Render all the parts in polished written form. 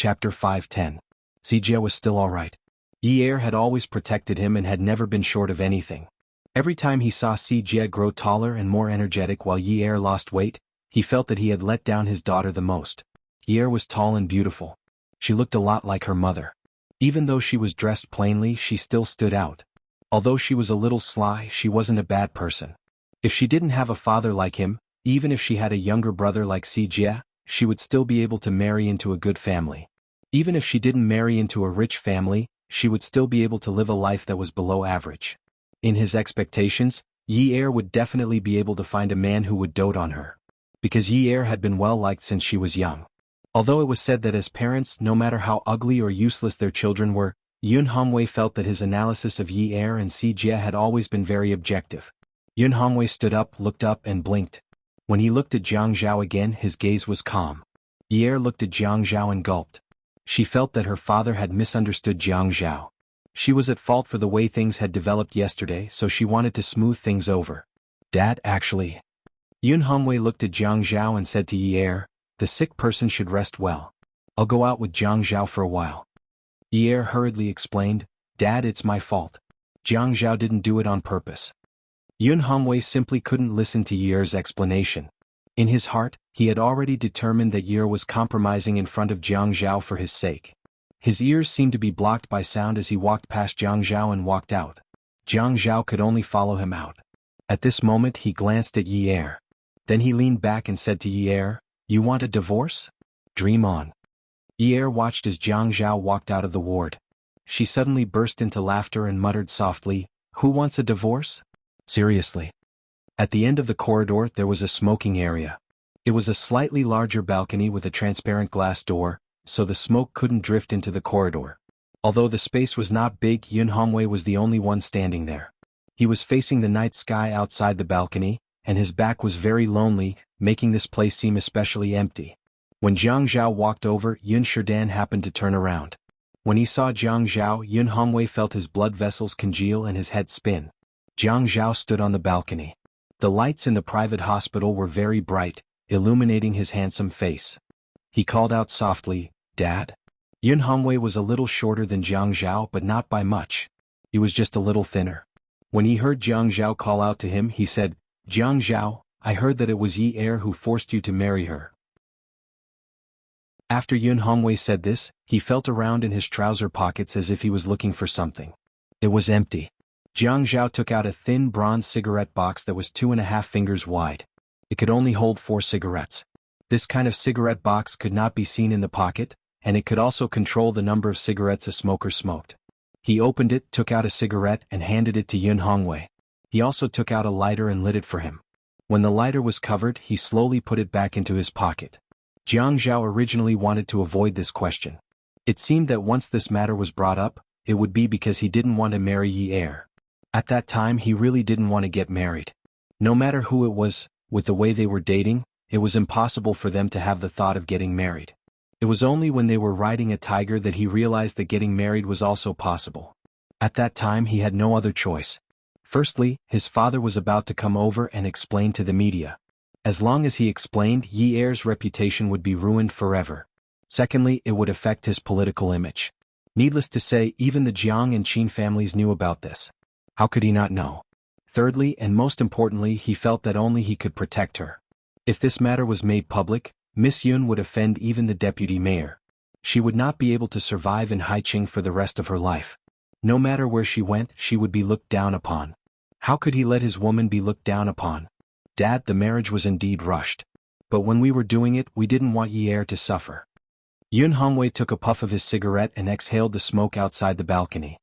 Chapter 510. Sijia was still alright. Yi had always protected him and had never been short of anything. Every time he saw Sijia grow taller and more energetic while Yi lost weight, he felt that he had let down his daughter the most. Yi was tall and beautiful. She looked a lot like her mother. Even though she was dressed plainly, she still stood out. Although she was a little sly, she wasn't a bad person. If she didn't have a father like him, even if she had a younger brother like Sijia, she would still be able to marry into a good family. Even if she didn't marry into a rich family, she would still be able to live a life that was below average. In his expectations, Yi would definitely be able to find a man who would dote on her. Because Yi had been well liked since she was young. Although it was said that as parents, no matter how ugly or useless their children were, Yun Hongwei felt that his analysis of Yi and Sijia had always been very objective. Yun Hongwei stood up, looked up and blinked. When he looked at Jiang Zhao again, his gaze was calm. Yi looked at Jiang Zhao and gulped. She felt that her father had misunderstood Jiang Zhao. She was at fault for the way things had developed yesterday, so she wanted to smooth things over. Dad, actually. Yun Hongwei looked at Jiang Zhao and said to Yi, the sick person should rest well. I'll go out with Jiang Zhao for a while. Yi hurriedly explained, Dad, it's my fault. Jiang Zhao didn't do it on purpose. Yun Hongwei simply couldn't listen to Yi's explanation. In his heart, he had already determined that Yi was compromising in front of Jiang Zhao for his sake. His ears seemed to be blocked by sound as he walked past Jiang Zhao and walked out. Jiang Zhao could only follow him out. At this moment he glanced at Yi. Then he leaned back and said to Yi, you want a divorce? Dream on. Yi watched as Jiang Zhao walked out of the ward. She suddenly burst into laughter and muttered softly, who wants a divorce? Seriously. At the end of the corridor there was a smoking area. It was a slightly larger balcony with a transparent glass door, so the smoke couldn't drift into the corridor. Although the space was not big, Yun Hongwei was the only one standing there. He was facing the night sky outside the balcony, and his back was very lonely, making this place seem especially empty. When Jiang Zhao walked over, Yun Sherdan happened to turn around. When he saw Jiang Zhao, Yun Hongwei felt his blood vessels congeal and his head spin. Jiang Zhao stood on the balcony. The lights in the private hospital were very bright, illuminating his handsome face. He called out softly, Dad? Yun Hongwei was a little shorter than Jiang Zhao but not by much. He was just a little thinner. When he heard Jiang Zhao call out to him, he said, Jiang Zhao, I heard that it was Yi who forced you to marry her. After Yun Hongwei said this, he felt around in his trouser pockets as if he was looking for something. It was empty. Jiang Zhao took out a thin bronze cigarette box that was 2.5 fingers wide. It could only hold 4 cigarettes. This kind of cigarette box could not be seen in the pocket, and it could also control the number of cigarettes a smoker smoked. He opened it, took out a cigarette and handed it to Yun Hongwei. He also took out a lighter and lit it for him. When the lighter was covered, he slowly put it back into his pocket. Jiang Zhao originally wanted to avoid this question. It seemed that once this matter was brought up, it would be because he didn't want to marry Yi. At that time he really didn't want to get married. No matter who it was, with the way they were dating, it was impossible for them to have the thought of getting married. It was only when they were riding a tiger that he realized that getting married was also possible. At that time he had no other choice. Firstly, his father was about to come over and explain to the media. As long as he explained, Yi's reputation would be ruined forever. Secondly, it would affect his political image. Needless to say, even the Jiang and Qin families knew about this. How could he not know? Thirdly, and most importantly, he felt that only he could protect her. If this matter was made public, Miss Yun would offend even the deputy mayor. She would not be able to survive in Haiqing for the rest of her life. No matter where she went, she would be looked down upon. How could he let his woman be looked down upon? Dad, the marriage was indeed rushed. But when we were doing it, we didn't want Yi to suffer. Yun Hongwei took a puff of his cigarette and exhaled the smoke outside the balcony.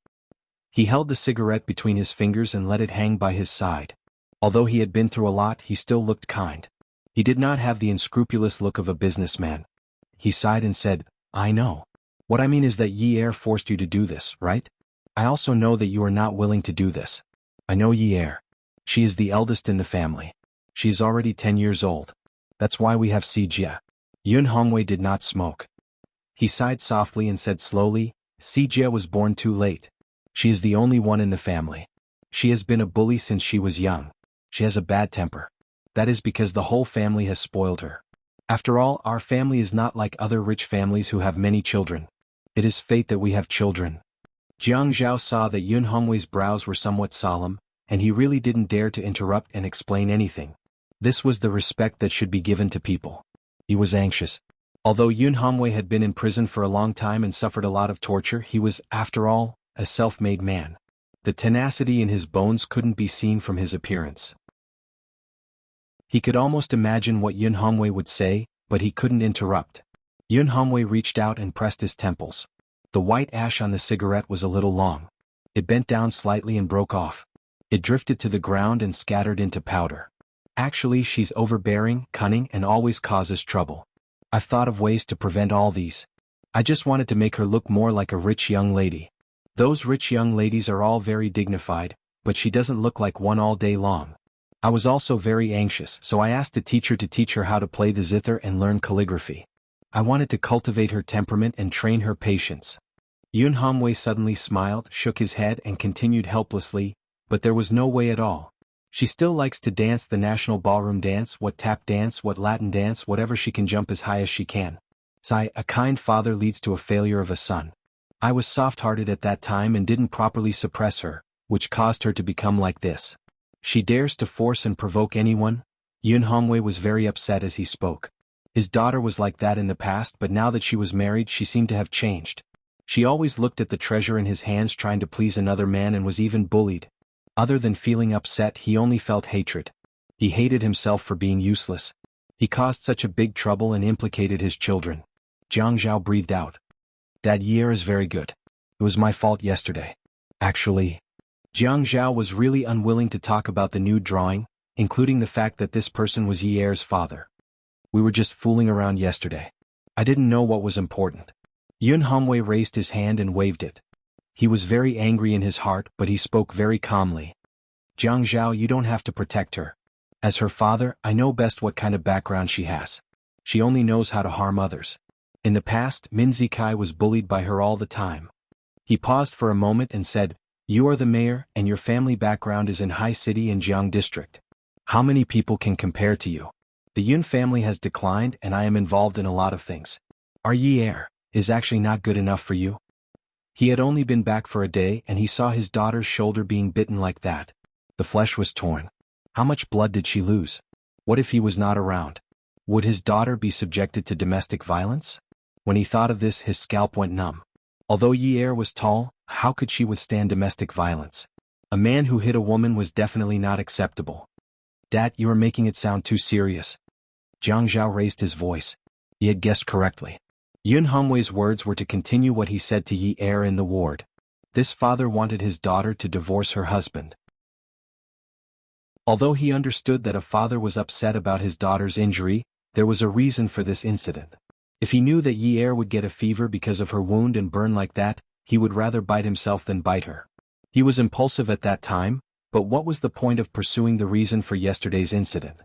He held the cigarette between his fingers and let it hang by his side. Although he had been through a lot, he still looked kind. He did not have the unscrupulous look of a businessman. He sighed and said, I know. What I mean is that Yi forced you to do this, right? I also know that you are not willing to do this. I know Yi. She is the eldest in the family. She is already 10 years old. That's why we have Sijia. Yun Hongwei did not smoke. He sighed softly and said slowly, Sijia was born too late. She is the only one in the family. She has been a bully since she was young. She has a bad temper. That is because the whole family has spoiled her. After all, our family is not like other rich families who have many children. It is fate that we have children. Jiang Zhao saw that Yun Hongwei's brows were somewhat solemn, and he really didn't dare to interrupt and explain anything. This was the respect that should be given to people. He was anxious. Although Yun Hongwei had been in prison for a long time and suffered a lot of torture, he was, after all, a self-made man. The tenacity in his bones couldn't be seen from his appearance. He could almost imagine what Yun Hongwei would say, but he couldn't interrupt. Yun Hongwei reached out and pressed his temples. The white ash on the cigarette was a little long. It bent down slightly and broke off. It drifted to the ground and scattered into powder. Actually, she's overbearing, cunning, and always causes trouble. I've thought of ways to prevent all these. I just wanted to make her look more like a rich young lady. Those rich young ladies are all very dignified, but she doesn't look like one all day long. I was also very anxious, so I asked a teacher to teach her how to play the zither and learn calligraphy. I wanted to cultivate her temperament and train her patience. Yun Hongwei suddenly smiled, shook his head and continued helplessly, but there was no way at all. She still likes to dance the national ballroom dance, what tap dance, what Latin dance, whatever she can jump as high as she can. Sigh, a kind father leads to a failure of a son. I was soft-hearted at that time and didn't properly suppress her, which caused her to become like this. She dares to force and provoke anyone? Yun Hongwei was very upset as he spoke. His daughter was like that in the past, but now that she was married she seemed to have changed. She always looked at the treasure in his hands trying to please another man and was even bullied. Other than feeling upset, he only felt hatred. He hated himself for being useless. He caused such a big trouble and implicated his children. Jiang Zhao breathed out. That year is very good. It was my fault yesterday. Actually, Jiang Zhao was really unwilling to talk about the new drawing, including the fact that this person was Yi Er's father. We were just fooling around yesterday. I didn't know what was important. Yun Hongwei raised his hand and waved it. He was very angry in his heart, but he spoke very calmly. Jiang Zhao, you don't have to protect her. As her father, I know best what kind of background she has. She only knows how to harm others. In the past, Min Zikai was bullied by her all the time. He paused for a moment and said, You are the mayor, and your family background is in High City in Jiang District. How many people can compare to you? The Yun family has declined and I am involved in a lot of things. Our Yi Er is actually not good enough for you? He had only been back for a day and he saw his daughter's shoulder being bitten like that. The flesh was torn. How much blood did she lose? What if he was not around? Would his daughter be subjected to domestic violence? When he thought of this, his scalp went numb. Although Yi Er was tall, how could she withstand domestic violence? A man who hit a woman was definitely not acceptable. Dad, you are making it sound too serious. Jiang Zhao raised his voice. He had guessed correctly. Yun Hongwei's words were to continue what he said to Yi Er in the ward. This father wanted his daughter to divorce her husband. Although he understood that a father was upset about his daughter's injury, there was a reason for this incident. If he knew that Yi Er would get a fever because of her wound and burn like that, he would rather bite himself than bite her. He was impulsive at that time, but what was the point of pursuing the reason for yesterday's incident?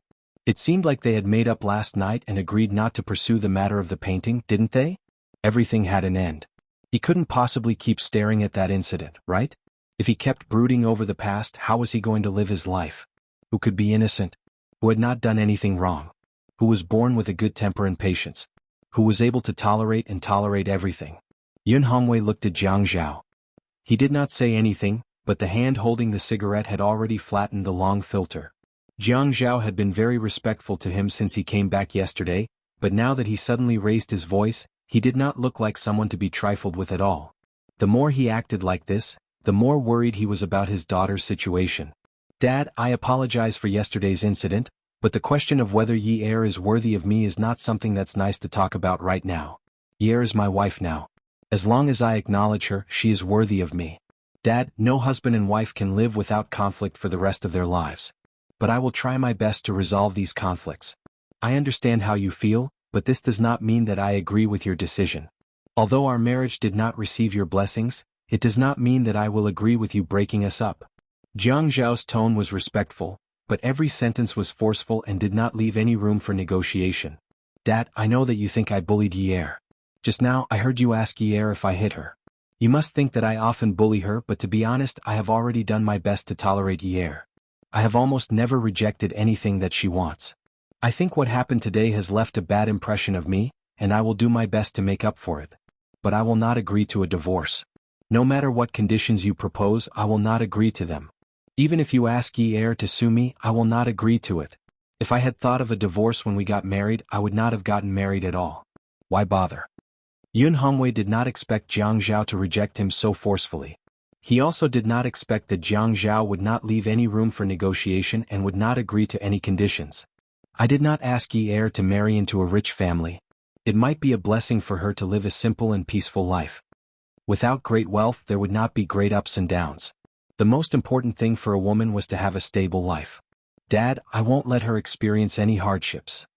It seemed like they had made up last night and agreed not to pursue the matter of the painting, didn't they? Everything had an end. He couldn't possibly keep staring at that incident, right? If he kept brooding over the past, how was he going to live his life? Who could be innocent? Who had not done anything wrong? Who was born with a good temper and patience? Who was able to tolerate everything? Yun Hongwei looked at Jiang Zhao. He did not say anything, but the hand holding the cigarette had already flattened the long filter. Jiang Zhao had been very respectful to him since he came back yesterday, but now that he suddenly raised his voice, he did not look like someone to be trifled with at all. The more he acted like this, the more worried he was about his daughter's situation. Dad, I apologize for yesterday's incident, but the question of whether Yi Er is worthy of me is not something that's nice to talk about right now. Yi Er is my wife now. As long as I acknowledge her, she is worthy of me. Dad, no husband and wife can live without conflict for the rest of their lives. But I will try my best to resolve these conflicts. I understand how you feel, but this does not mean that I agree with your decision. Although our marriage did not receive your blessings, it does not mean that I will agree with you breaking us up. Jiang Zhao's tone was respectful, but every sentence was forceful and did not leave any room for negotiation. Dad, I know that you think I bullied Yi Er. Just now I heard you ask Yi Er if I hit her. You must think that I often bully her, but to be honest, I have already done my best to tolerate Yi Er. I have almost never rejected anything that she wants. I think what happened today has left a bad impression of me, and I will do my best to make up for it. But I will not agree to a divorce. No matter what conditions you propose, I will not agree to them. Even if you ask Yi Er to sue me, I will not agree to it. If I had thought of a divorce when we got married, I would not have gotten married at all. Why bother? Yun Hongwei did not expect Jiang Zhao to reject him so forcefully. He also did not expect that Jiang Zhao would not leave any room for negotiation and would not agree to any conditions. I did not ask Yi Er to marry into a rich family. It might be a blessing for her to live a simple and peaceful life. Without great wealth, there would not be great ups and downs. The most important thing for a woman was to have a stable life. Dad, I won't let her experience any hardships.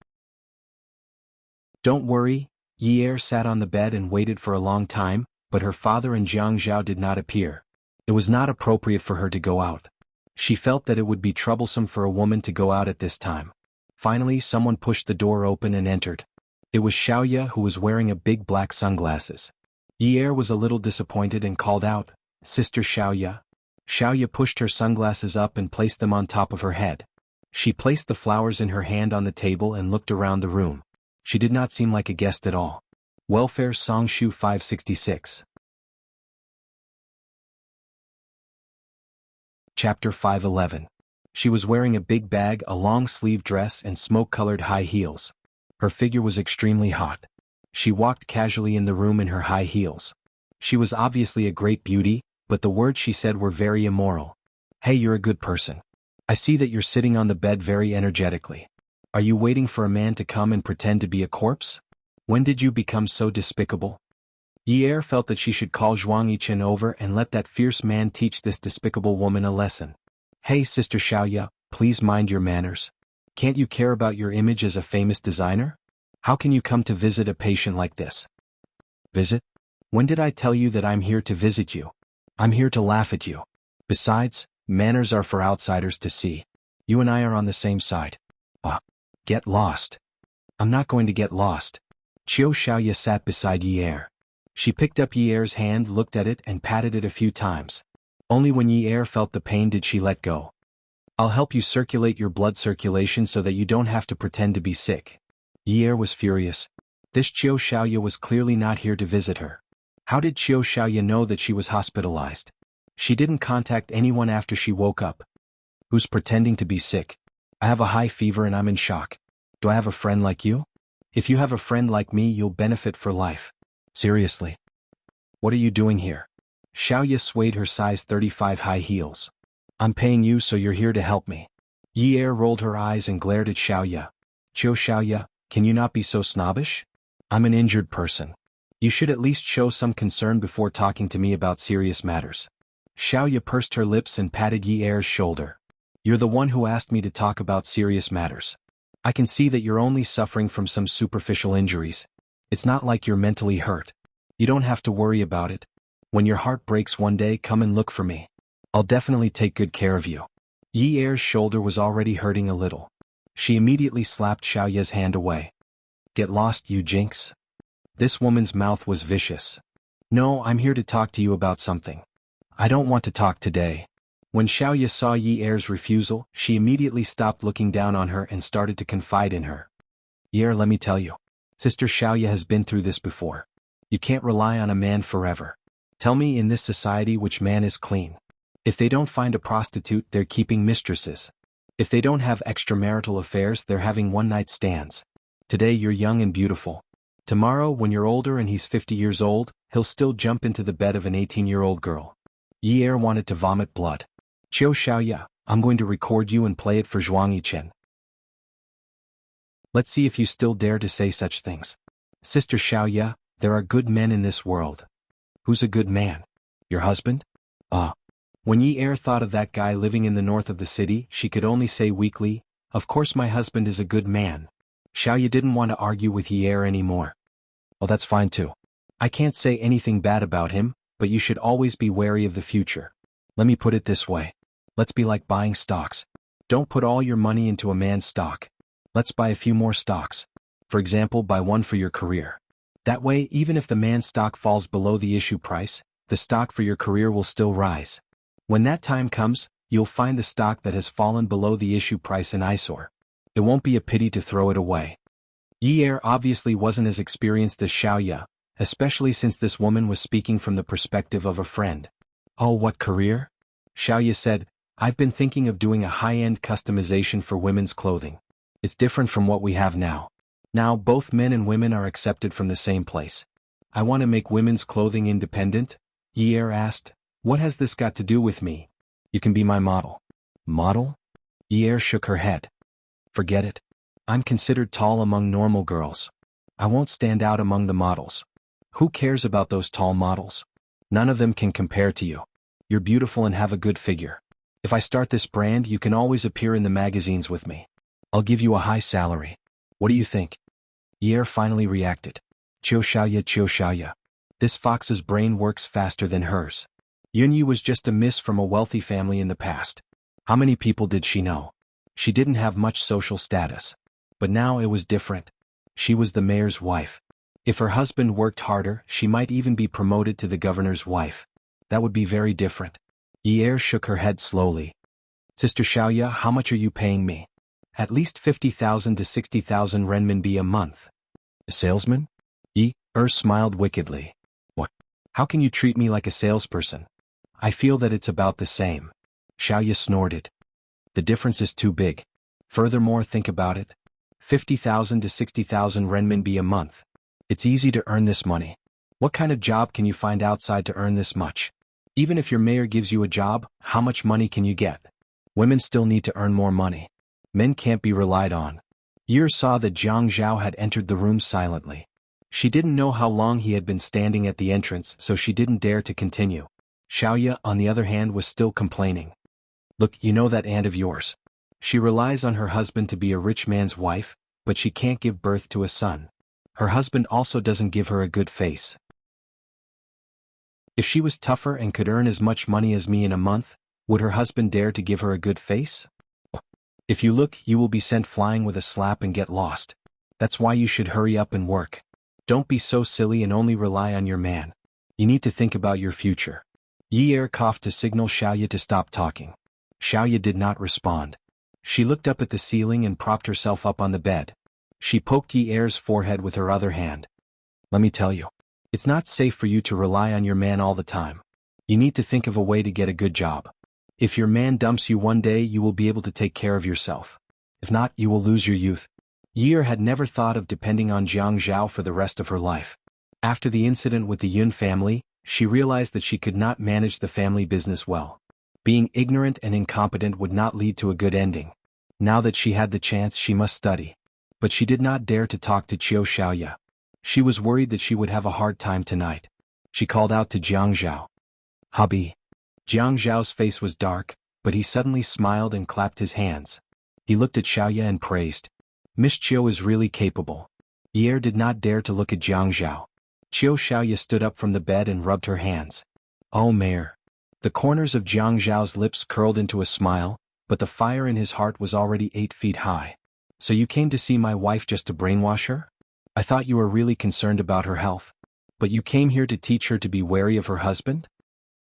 Don't worry. Yi Er sat on the bed and waited for a long time, but her father and Jiang Zhao did not appear. It was not appropriate for her to go out. She felt that it would be troublesome for a woman to go out at this time. Finally, someone pushed the door open and entered. It was Xiaoya, who was wearing a big black sunglasses. Yi Er was a little disappointed and called out, "Sister Xiaoya." Xiaoya pushed her sunglasses up and placed them on top of her head. She placed the flowers in her hand on the table and looked around the room. She did not seem like a guest at all. Welfare Songshu 566. Chapter 511. She was wearing a big bag, a long-sleeved dress, and smoke-colored high heels. Her figure was extremely hot. She walked casually in the room in her high heels. She was obviously a great beauty, but the words she said were very immoral. "Hey, you're a good person. I see that you're sitting on the bed very energetically. Are you waiting for a man to come and pretend to be a corpse? When did you become so despicable?" Yi Er felt that she should call Zhuang Yichen over and let that fierce man teach this despicable woman a lesson. "Hey, Sister Xiaoya, please mind your manners. Can't you care about your image as a famous designer? How can you come to visit a patient like this?" "Visit? When did I tell you that I'm here to visit you? I'm here to laugh at you. Besides, manners are for outsiders to see. You and I are on the same side." Get lost." "I'm not going to get lost." Qiu Xiaoya sat beside Yi Er. She picked up Yi Er's hand, looked at it, and patted it a few times. Only when Yi Er felt the pain did she let go. "I'll help you circulate your blood circulation so that you don't have to pretend to be sick." Yi Er was furious. This Qiu Xiaoya was clearly not here to visit her. How did Qiu Xiaoya know that she was hospitalized? She didn't contact anyone after she woke up. "Who's pretending to be sick? I have a high fever and I'm in shock. Do I have a friend like you? If you have a friend like me, you'll benefit for life. Seriously. What are you doing here?" Xiaoya swayed her size 35 high heels. "I'm paying you, so you're here to help me." Yi Er rolled her eyes and glared at Xiaoya. "Qiu Xiaoya, can you not be so snobbish? I'm an injured person. You should at least show some concern before talking to me about serious matters." Xiaoya pursed her lips and patted Yi Er's shoulder. "You're the one who asked me to talk about serious matters. I can see that you're only suffering from some superficial injuries. It's not like you're mentally hurt. You don't have to worry about it. When your heart breaks one day, come and look for me. I'll definitely take good care of you." Yi Er's shoulder was already hurting a little. She immediately slapped Xiaoya's hand away. "Get lost, you jinx." This woman's mouth was vicious. "No, I'm here to talk to you about something." "I don't want to talk today." When Xiaoya saw Yi Er's refusal, she immediately stopped looking down on her and started to confide in her. "Yi Er, let me tell you. Sister Xiaoya has been through this before. You can't rely on a man forever. Tell me, in this society, which man is clean? If they don't find a prostitute, they're keeping mistresses. If they don't have extramarital affairs, they're having one-night stands. Today you're young and beautiful. Tomorrow, when you're older and he's 50 years old, he'll still jump into the bed of an 18-year-old girl." Yi Er wanted to vomit blood. "Qiu Xiaoya, I'm going to record you and play it for Zhuang Yichen. Let's see if you still dare to say such things." "Sister Xiaoya, there are good men in this world." "Who's a good man? Your husband?" When Yi Er thought of that guy living in the north of the city, she could only say weakly, "Of course my husband is a good man." Xiaoya didn't want to argue with Yi Er anymore. "Well, that's fine too. I can't say anything bad about him, but you should always be wary of the future. Let me put it this way. Let's be like buying stocks. Don't put all your money into a man's stock. Let's buy a few more stocks. For example, buy one for your career. That way, even if the man's stock falls below the issue price, the stock for your career will still rise. When that time comes, you'll find the stock that has fallen below the issue price an eyesore. It won't be a pity to throw it away. Yi Er obviously wasn't as experienced as Xiaoya, especially since this woman was speaking from the perspective of a friend. Oh, what career? Xiaoya said, I've been thinking of doing a high-end customization for women's clothing. It's different from what we have now. Now both men and women are accepted from the same place. I want to make women's clothing independent? Yi Er asked. What has this got to do with me? You can be my model. Model? Yi Er shook her head. Forget it. I'm considered tall among normal girls. I won't stand out among the models. Who cares about those tall models? None of them can compare to you. You're beautiful and have a good figure. If I start this brand, you can always appear in the magazines with me. I'll give you a high salary. What do you think? Yi Er finally reacted. Qiu Xiaoya. This fox's brain works faster than hers. Yunyi was just a miss from a wealthy family in the past. How many people did she know? She didn't have much social status. But now it was different. She was the mayor's wife. If her husband worked harder, she might even be promoted to the governor's wife. That would be very different. Yi Er shook her head slowly. Sister Xiaoya, how much are you paying me? At least 50,000 to 60,000 renminbi a month. A salesman? Yi Er smiled wickedly. What? How can you treat me like a salesperson? I feel that it's about the same. Xiaoya snorted. The difference is too big. Furthermore, think about it. 50,000 to 60,000 renminbi a month. It's easy to earn this money. What kind of job can you find outside to earn this much? Even if your mayor gives you a job, how much money can you get? Women still need to earn more money. Men can't be relied on. Yi saw that Jiang Zhao had entered the room silently. She didn't know how long he had been standing at the entrance, so she didn't dare to continue. Xiaoya, on the other hand, was still complaining. Look, you know that aunt of yours. She relies on her husband to be a rich man's wife, but she can't give birth to a son. Her husband also doesn't give her a good face. If she was tougher and could earn as much money as me in a month, would her husband dare to give her a good face? If you look, you will be sent flying with a slap and get lost. That's why you should hurry up and work. Don't be so silly and only rely on your man. You need to think about your future. Yi Er coughed to signal Xiaoya to stop talking. Xiaoya did not respond. She looked up at the ceiling and propped herself up on the bed. She poked Yi Er's forehead with her other hand. Let me tell you. It's not safe for you to rely on your man all the time. You need to think of a way to get a good job. If your man dumps you one day, you will be able to take care of yourself. If not, you will lose your youth. Yi Er had never thought of depending on Jiang Zhao for the rest of her life. After the incident with the Yun family, she realized that she could not manage the family business well. Being ignorant and incompetent would not lead to a good ending. Now that she had the chance, she must study. But she did not dare to talk to Qiu Xiaoya. She was worried that she would have a hard time tonight. She called out to Jiang Zhao. Hubby. Jiang Zhao's face was dark, but he suddenly smiled and clapped his hands. He looked at Xiaoya and praised. Miss Qiu is really capable. Yi Er did not dare to look at Jiang Zhao. Qiu Xiaoya stood up from the bed and rubbed her hands. Oh, Mayor. The corners of Jiang Zhao's lips curled into a smile, but the fire in his heart was already 8 feet high. So you came to see my wife just to brainwash her? I thought you were really concerned about her health. But you came here to teach her to be wary of her husband?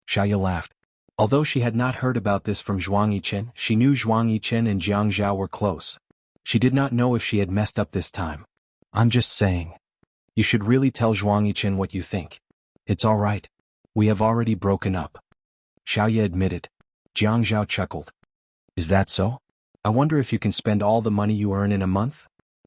Xiaoya laughed. Although she had not heard about this from Zhuang Yichen, she knew Zhuang Yichen and Jiang Zhao were close. She did not know if she had messed up this time. I'm just saying. You should really tell Zhuang Yichen what you think. It's all right. We have already broken up. Xiaoya admitted. Jiang Zhao chuckled. Is that so? I wonder if you can spend all the money you earn in a month?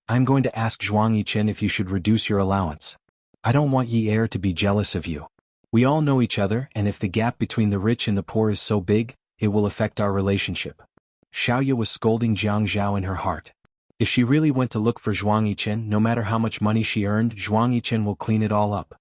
I'm going to ask Zhuang Yichen if you should reduce your allowance. I don't want Yi Er to be jealous of you. We all know each other, and if the gap between the rich and the poor is so big, it will affect our relationship. Xiaoya was scolding Jiang Zhao in her heart. If she really went to look for Zhuang Yichen, no matter how much money she earned, Zhuang Yichen will clean it all up.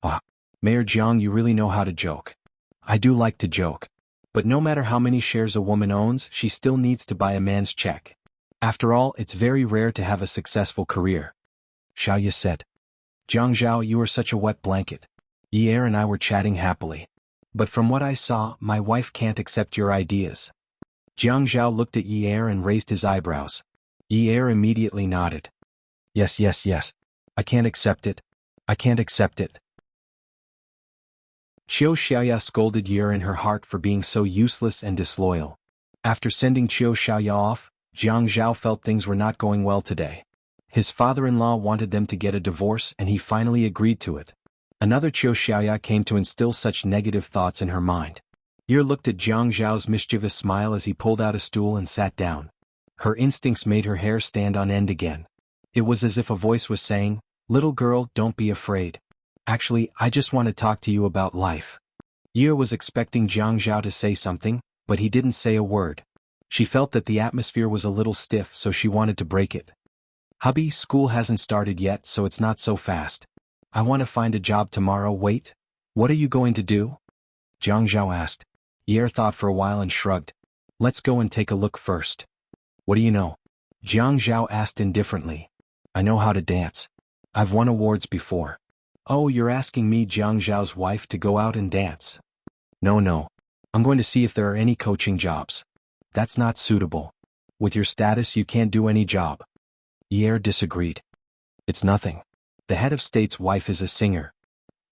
Ah, Mayor Jiang, you really know how to joke. I do like to joke. But no matter how many shares a woman owns, she still needs to buy a man's check. After all, it's very rare to have a successful career. Xiaoya said. Jiang Zhao, you are such a wet blanket. Yi Er and I were chatting happily. But from what I saw, my wife can't accept your ideas. Jiang Zhao looked at Yi Er and raised his eyebrows. Yi Er immediately nodded. Yes. I can't accept it. I can't accept it. Qiu Xiaoya scolded Yi Er in her heart for being so useless and disloyal. After sending Qiu Xiaoya off, Jiang Zhao felt things were not going well today. His father-in-law wanted them to get a divorce and he finally agreed to it. Another Qiu Xiaoya came to instill such negative thoughts in her mind. Ye looked at Jiang Zhao's mischievous smile as he pulled out a stool and sat down. Her instincts made her hair stand on end again. It was as if a voice was saying, "Little girl, don't be afraid. Actually, I just want to talk to you about life." Ye was expecting Jiang Zhao to say something, but he didn't say a word. She felt that the atmosphere was a little stiff, so she wanted to break it. "Hubby, school hasn't started yet, so it's not so fast. I want to find a job tomorrow. Wait, what are you going to do?" Jiang Zhao asked. Ye thought for a while and shrugged. "Let's go and take a look first." "What do you know?" Jiang Zhao asked indifferently. "I know how to dance. I've won awards before." "Oh, you're asking me, Jiang Zhao's wife, to go out and dance?" No. I'm going to see if there are any coaching jobs." "That's not suitable. With your status you can't do any job." Ye disagreed. "It's nothing. The head of state's wife is a singer.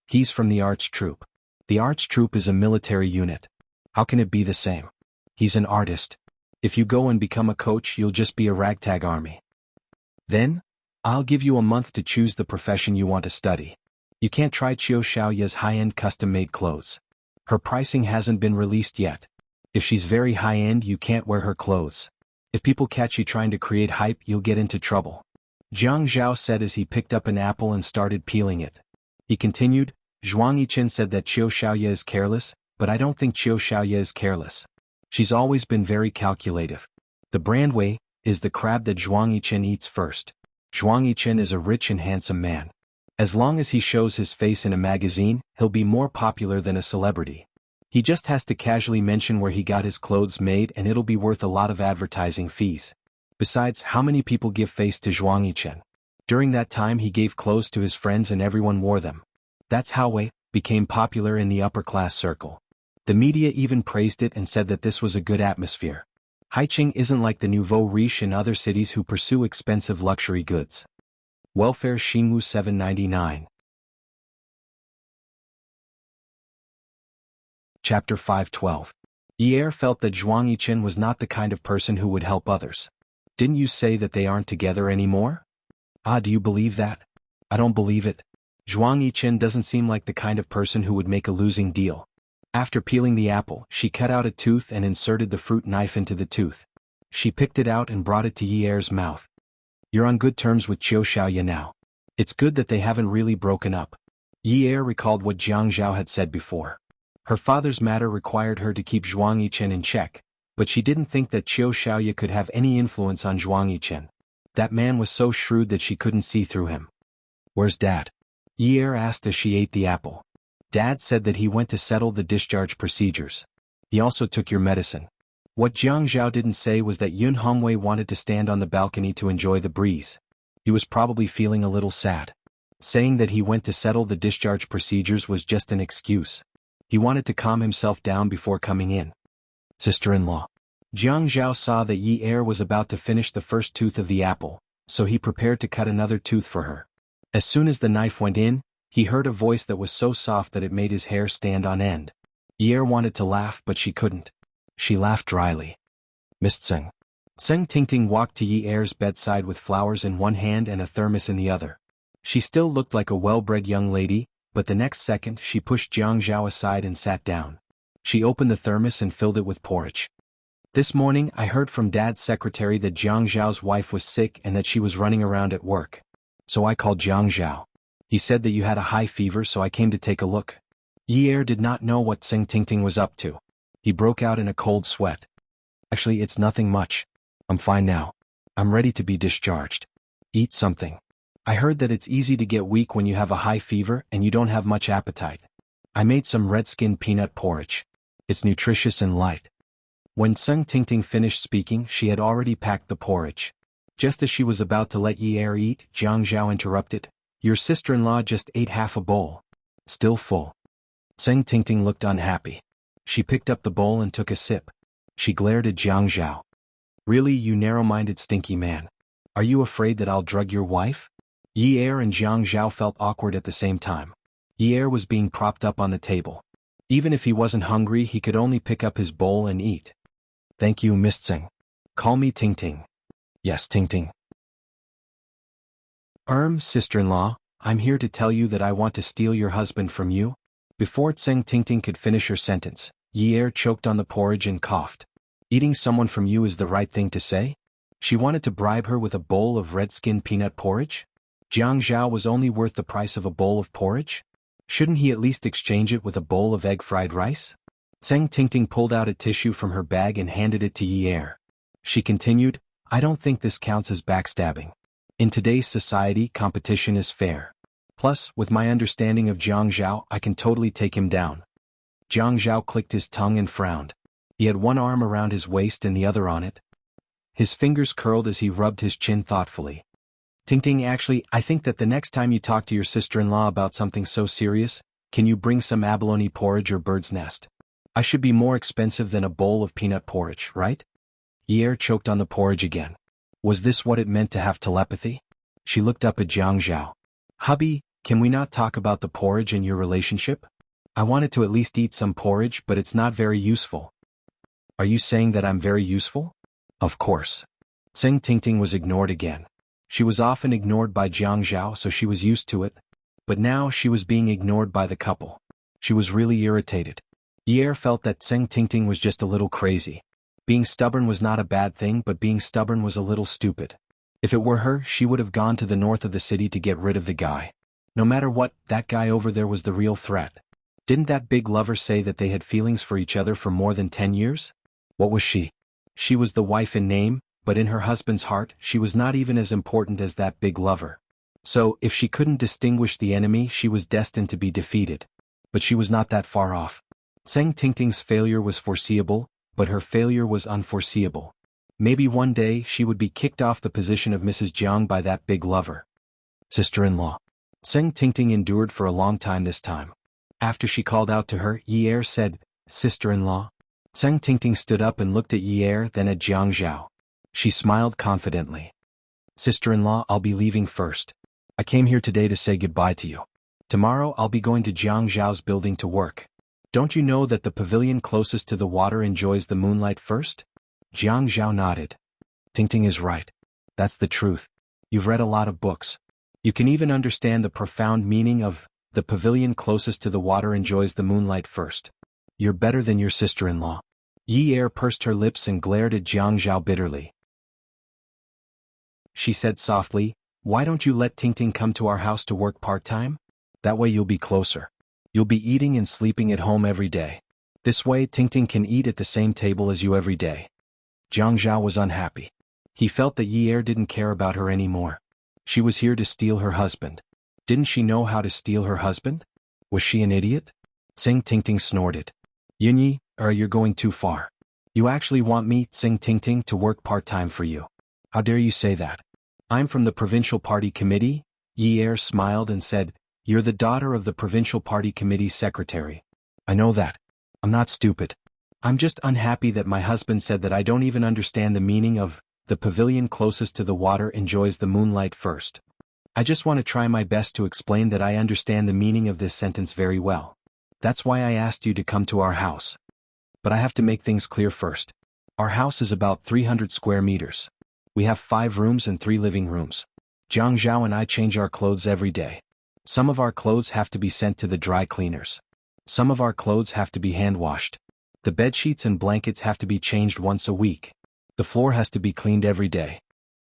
He's from the arts troupe. The arts troupe is a military unit. How can it be the same? He's an artist. If you go and become a coach, you'll just be a ragtag army. Then, I'll give you a month to choose the profession you want to study. You can't try Qiu Xiaoya's high-end custom-made clothes. Her pricing hasn't been released yet. If she's very high-end, you can't wear her clothes. If people catch you trying to create hype, you'll get into trouble." Jiang Zhao said as he picked up an apple and started peeling it. He continued, "Zhuang Yichen said that Qiu Xiaoya is careless, but I don't think Qiu Xiaoya is careless. She's always been very calculative. The brand Wei is the crab that Zhuang Yichen eats first. Zhuang Yichen is a rich and handsome man. As long as he shows his face in a magazine, he'll be more popular than a celebrity. He just has to casually mention where he got his clothes made and it'll be worth a lot of advertising fees. Besides, how many people give face to Zhuang Yichen? During that time he gave clothes to his friends and everyone wore them. That's how Wei became popular in the upper-class circle. The media even praised it and said that this was a good atmosphere. Haiqing isn't like the nouveau riche in other cities who pursue expensive luxury goods." Welfare Xingwu 799. Chapter 512. Ye felt that Zhuang Yichen was not the kind of person who would help others. "Didn't you say that they aren't together anymore?" "Ah, do you believe that?" "I don't believe it. Zhuang Yichen doesn't seem like the kind of person who would make a losing deal." After peeling the apple, she cut out a tooth and inserted the fruit knife into the tooth. She picked it out and brought it to Ye's mouth. "You're on good terms with Qiu Xiaoya now. It's good that they haven't really broken up." Ye recalled what Jiang Zhao had said before. Her father's matter required her to keep Zhuang Yichen in check, but she didn't think that Qiu Xiaoya could have any influence on Zhuang Yichen. That man was so shrewd that she couldn't see through him. "Where's Dad?" Ye asked as she ate the apple. "Dad said that he went to settle the discharge procedures. He also took your medicine." What Jiang Zhao didn't say was that Yun Hongwei wanted to stand on the balcony to enjoy the breeze. He was probably feeling a little sad. Saying that he went to settle the discharge procedures was just an excuse. He wanted to calm himself down before coming in. "Sister-in-law." Jiang Zhao saw that Ye was about to finish the first tooth of the apple, so he prepared to cut another tooth for her. As soon as the knife went in, he heard a voice that was so soft that it made his hair stand on end. Ye wanted to laugh but she couldn't. She laughed dryly. "Miss Tseng." Tseng Tingting walked to Ye's bedside with flowers in one hand and a thermos in the other. She still looked like a well-bred young lady, but the next second she pushed Jiang Zhao aside and sat down. She opened the thermos and filled it with porridge. "This morning I heard from Dad's secretary that Jiang Zhao's wife was sick and that she was running around at work. So I called Jiang Zhao. He said that you had a high fever, so I came to take a look." Ye did not know what Tseng Tingting was up to. He broke out in a cold sweat. "Actually, it's nothing much. I'm fine now. I'm ready to be discharged. Eat something. I heard that it's easy to get weak when you have a high fever and you don't have much appetite. I made some red-skinned peanut porridge. It's nutritious and light." When Tseng Tingting finished speaking, she had already packed the porridge. Just as she was about to let Ye eat, Jiang Zhao interrupted. "Your sister-in-law just ate half a bowl. Still full." Tseng Tingting looked unhappy. She picked up the bowl and took a sip. She glared at Jiang Zhao. "Really, you narrow-minded stinky man? Are you afraid that I'll drug your wife?" Ye and Jiang Zhao felt awkward at the same time. Ye was being propped up on the table. Even if he wasn't hungry, he could only pick up his bowl and eat. "Thank you, Miss Tseng. Call me Ting Ting." Yes, Tingting. Sister-in-law, I'm here to tell you that I want to steal your husband from you. Before Tseng Tingting could finish her sentence, Yi Er choked on the porridge and coughed. Eating someone from you is the right thing to say? She wanted to bribe her with a bowl of red-skin peanut porridge? Jiang Zhao was only worth the price of a bowl of porridge? Shouldn't he at least exchange it with a bowl of egg-fried rice? Tseng Tingting pulled out a tissue from her bag and handed it to Yi Er. She continued, I don't think this counts as backstabbing. In today's society, competition is fair. Plus, with my understanding of Jiang Zhao, I can totally take him down. Jiang Zhao clicked his tongue and frowned. He had one arm around his waist and the other on it. His fingers curled as he rubbed his chin thoughtfully. Tingting, actually, I think that the next time you talk to your sister-in-law about something so serious, can you bring some abalone porridge or bird's nest? I should be more expensive than a bowl of peanut porridge, right? Yi Er choked on the porridge again. Was this what it meant to have telepathy? She looked up at Jiang Zhao. Hubby, can we not talk about the porridge and your relationship? I wanted to at least eat some porridge, but it's not very useful. Are you saying that I'm very useful? Of course. Tseng Tingting was ignored again. She was often ignored by Jiang Zhao, so she was used to it. But now she was being ignored by the couple. She was really irritated. Yi Er felt that Tseng Tingting was just a little crazy. Being stubborn was not a bad thing, but being stubborn was a little stupid. If it were her, she would have gone to the north of the city to get rid of the guy. No matter what, that guy over there was the real threat. Didn't that big lover say that they had feelings for each other for more than 10 years? What was she? She was the wife in name, but in her husband's heart, she was not even as important as that big lover. So, if she couldn't distinguish the enemy, she was destined to be defeated. But she was not that far off. Tseng Tingting's failure was foreseeable, but her failure was unforeseeable. Maybe one day she would be kicked off the position of Mrs. Jiang by that big lover. Sister-in-law. Tseng Tingting endured for a long time this time. After she called out to her, Yi Er said, Sister-in-law. Tseng Tingting stood up and looked at Yi Er, then at Jiang Zhao. She smiled confidently. Sister-in-law, I'll be leaving first. I came here today to say goodbye to you. Tomorrow I'll be going to Jiang Zhao's building to work. Don't you know that the pavilion closest to the water enjoys the moonlight first? Jiang Zhao nodded. Tingting is right. That's the truth. You've read a lot of books. You can even understand the profound meaning of, the pavilion closest to the water enjoys the moonlight first. You're better than your sister-in-law. Yi Er pursed her lips and glared at Jiang Zhao bitterly. She said softly, why don't you let Tingting come to our house to work part-time? That way you'll be closer. You'll be eating and sleeping at home every day. This way Tingting can eat at the same table as you every day. Jiang Zhao was unhappy. He felt that Yi Er didn't care about her anymore. She was here to steal her husband. Didn't she know how to steal her husband? Was she an idiot? Tseng Tingting snorted. Yunyi, you're going too far. You actually want me, Tseng Tingting, to work part-time for you. How dare you say that? I'm from the Provincial Party Committee? Yi Er smiled and said, You're the daughter of the Provincial Party Committee's secretary. I know that. I'm not stupid. I'm just unhappy that my husband said that I don't even understand the meaning of, the pavilion closest to the water enjoys the moonlight first. I just want to try my best to explain that I understand the meaning of this sentence very well. That's why I asked you to come to our house. But I have to make things clear first. Our house is about 300 square meters. We have 5 rooms and 3 living rooms. Jiang Zhao and I change our clothes every day. Some of our clothes have to be sent to the dry cleaners. Some of our clothes have to be hand-washed. The bedsheets and blankets have to be changed once a week. The floor has to be cleaned every day.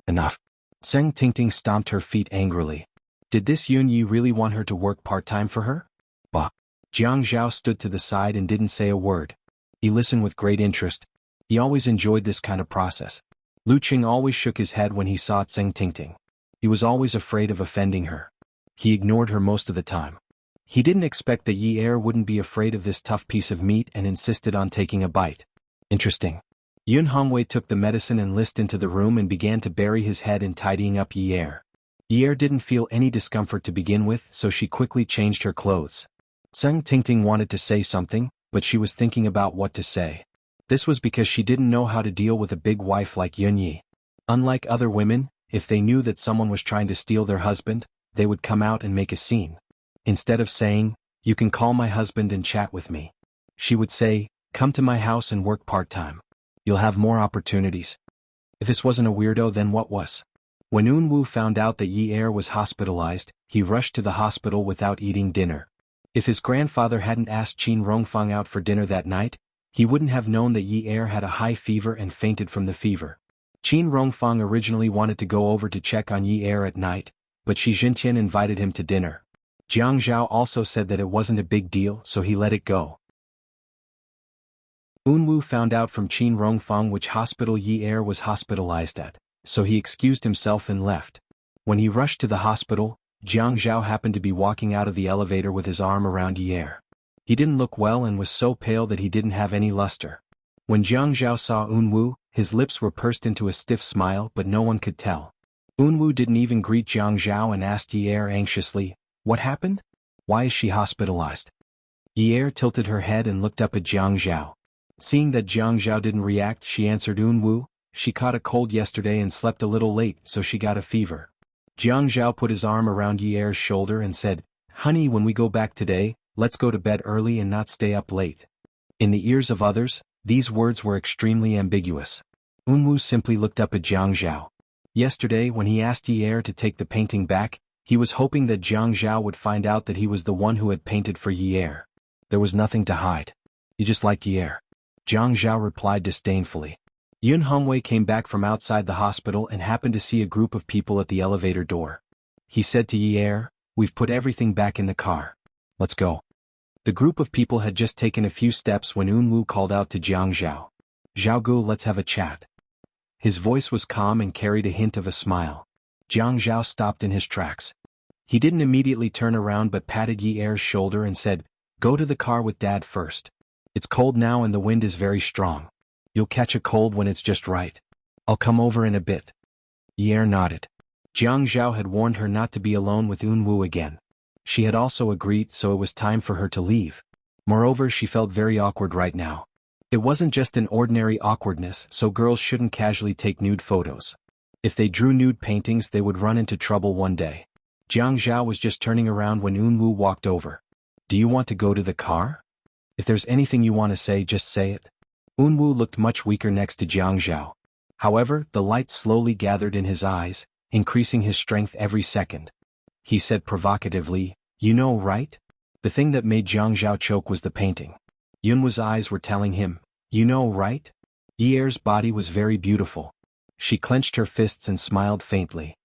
Enough. Tseng Tingting stomped her feet angrily. Did this Yun Yi really want her to work part-time for her? Bah. Jiang Zhao stood to the side and didn't say a word. He listened with great interest. He always enjoyed this kind of process. Lu Qing always shook his head when he saw Tseng Tingting. He was always afraid of offending her. He ignored her most of the time. He didn't expect that Yi Er wouldn't be afraid of this tough piece of meat and insisted on taking a bite. Interesting. Yun Hongwei took the medicine and listened into the room and began to bury his head in tidying up Yi Er. Yi Er didn't feel any discomfort to begin with, so she quickly changed her clothes. Tseng Tingting wanted to say something, but she was thinking about what to say. This was because she didn't know how to deal with a big wife like Yun Yi. Unlike other women, if they knew that someone was trying to steal their husband, they would come out and make a scene. Instead of saying, you can call my husband and chat with me, she would say, come to my house and work part-time. You'll have more opportunities. If this wasn't a weirdo, then what was? When Unwoo found out that Yi Er was hospitalized, he rushed to the hospital without eating dinner. If his grandfather hadn't asked Qin Rongfang out for dinner that night, he wouldn't have known that Yi Er had a high fever and fainted from the fever. Qin Rongfang originally wanted to go over to check on Yi Er at night, but Shi Jintian invited him to dinner. Jiang Zhao also said that it wasn't a big deal, so he let it go. Unwoo found out from Qin Rongfang which hospital Yi Er was hospitalized at, so he excused himself and left. When he rushed to the hospital, Jiang Zhao happened to be walking out of the elevator with his arm around Yi Er. He didn't look well and was so pale that he didn't have any luster. When Jiang Zhao saw Unwoo, his lips were pursed into a stiff smile, but no one could tell. Unwoo didn't even greet Jiang Zhao and asked Yi Er anxiously, "What happened? Why is she hospitalized?" Yi Er tilted her head and looked up at Jiang Zhao. Seeing that Jiang Zhao didn't react, she answered Unwoo, "She caught a cold yesterday and slept a little late, so she got a fever." Jiang Zhao put his arm around Yi Er's shoulder and said, "Honey, when we go back today, let's go to bed early and not stay up late." In the ears of others, these words were extremely ambiguous. Unwoo simply looked up at Jiang Zhao. Yesterday, when he asked Yi Er to take the painting back, he was hoping that Jiang Zhao would find out that he was the one who had painted for Yi Er. There was nothing to hide. "You just like Yi Er," Jiang Zhao replied disdainfully. Yun Hongwei came back from outside the hospital and happened to see a group of people at the elevator door. He said to Yi Er, "We've put everything back in the car. Let's go." The group of people had just taken a few steps when Unwoo called out to Jiang Zhao. "Zhaogu, let's have a chat." His voice was calm and carried a hint of a smile. Jiang Zhao stopped in his tracks. He didn't immediately turn around but patted Yi Er's shoulder and said, "Go to the car with Dad first. It's cold now and the wind is very strong. You'll catch a cold when it's just right. I'll come over in a bit." Yi Er nodded. Jiang Zhao had warned her not to be alone with Unwoo again. She had also agreed, so it was time for her to leave. Moreover, she felt very awkward right now. It wasn't just an ordinary awkwardness, so girls shouldn't casually take nude photos. If they drew nude paintings, they would run into trouble one day. Jiang Zhao was just turning around when Unwoo walked over. "Do you want to go to the car? If there's anything you want to say, just say it." Unwoo looked much weaker next to Jiang Zhao. However, the light slowly gathered in his eyes, increasing his strength every second. He said provocatively, "You know, right? The thing that made Jiang Zhao choke was the painting." Yunwoo's eyes were telling him, "You know, right?" Yi Er's body was very beautiful. She clenched her fists and smiled faintly.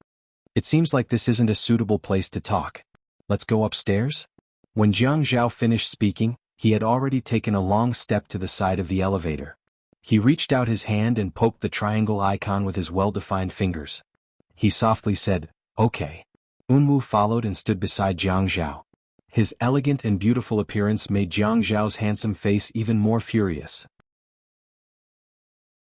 "It seems like this isn't a suitable place to talk. Let's go upstairs?" When Jiang Zhao finished speaking, he had already taken a long step to the side of the elevator. He reached out his hand and poked the triangle icon with his well-defined fingers. He softly said, "Okay." Unwoo followed and stood beside Jiang Zhao. His elegant and beautiful appearance made Jiang Zhao's handsome face even more furious.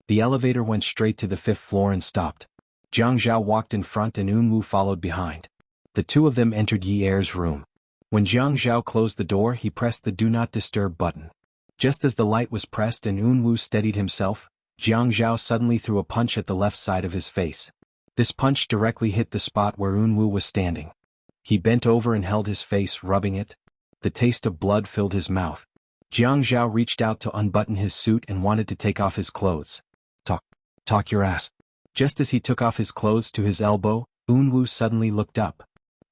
The elevator went straight to the 5th floor and stopped. Jiang Zhao walked in front and Unwoo followed behind. The two of them entered Yi Er's room. When Jiang Zhao closed the door, he pressed the Do Not Disturb button. Just as the light was pressed and Unwoo steadied himself, Jiang Zhao suddenly threw a punch at the left side of his face. This punch directly hit the spot where Unwoo was standing. He bent over and held his face, rubbing it. The taste of blood filled his mouth. Jiang Zhao reached out to unbutton his suit and wanted to take off his clothes. Talk your ass." Just as he took off his clothes to his elbow, Unwoo suddenly looked up.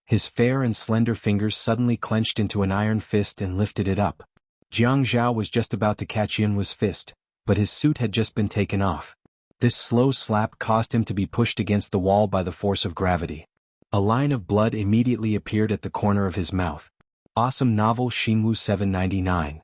His fair and slender fingers suddenly clenched into an iron fist and lifted it up. Jiang Zhao was just about to catch Yunwoo's fist, but his suit had just been taken off. This slow slap caused him to be pushed against the wall by the force of gravity. A line of blood immediately appeared at the corner of his mouth. Awesome novel Xinwu 799.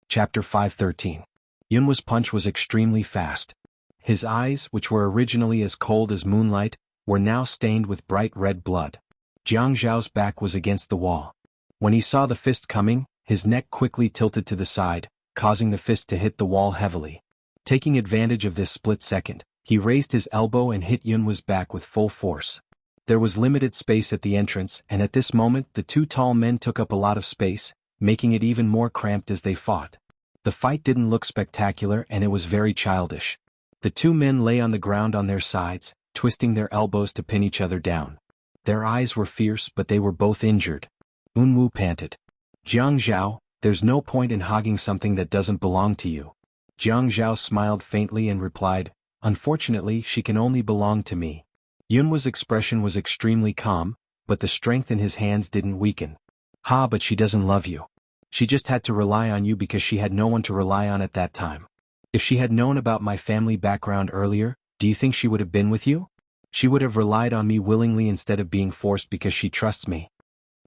Chapter 513. Yunwoo's punch was extremely fast. His eyes, which were originally as cold as moonlight, were now stained with bright red blood. Jiang Zhao's back was against the wall. When he saw the fist coming, his neck quickly tilted to the side, causing the fist to hit the wall heavily. Taking advantage of this split second, he raised his elbow and hit Yunwoo's back with full force. There was limited space at the entrance, and at this moment the two tall men took up a lot of space, making it even more cramped as they fought. The fight didn't look spectacular and it was very childish. The two men lay on the ground on their sides, twisting their elbows to pin each other down. Their eyes were fierce, but they were both injured. Unwoo panted, "Jiang Zhao, there's no point in hogging something that doesn't belong to you. Jiang Zhao smiled faintly and replied, "Unfortunately, she can only belong to me." Yunwu's expression was extremely calm, but the strength in his hands didn't weaken. "Ha, but she doesn't love you. She just had to rely on you because she had no one to rely on at that time. If she had known about my family background earlier, do you think she would have been with you? She would have relied on me willingly instead of being forced because she trusts me."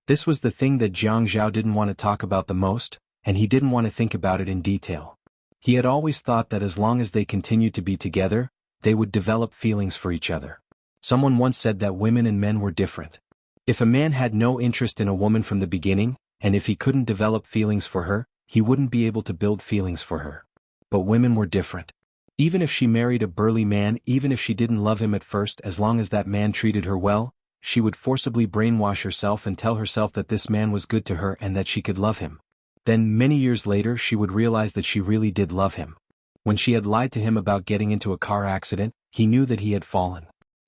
This was the thing that Jiang Zhao didn't want to talk about the most, and he didn't want to think about it in detail. He had always thought that as long as they continued to be together, they would develop feelings for each other. Someone once said that women and men were different. If a man had no interest in a woman from the beginning, and if he couldn't develop feelings for her, he wouldn't be able to build feelings for her. But women were different. Even if she married a burly man, even if she didn't love him at first, as long as that man treated her well, she would forcibly brainwash herself and tell herself that this man was good to her and that she could love him. Then, many years later, she would realize that she really did love him. When she had lied to him about getting into a car accident, he knew that he had fallen.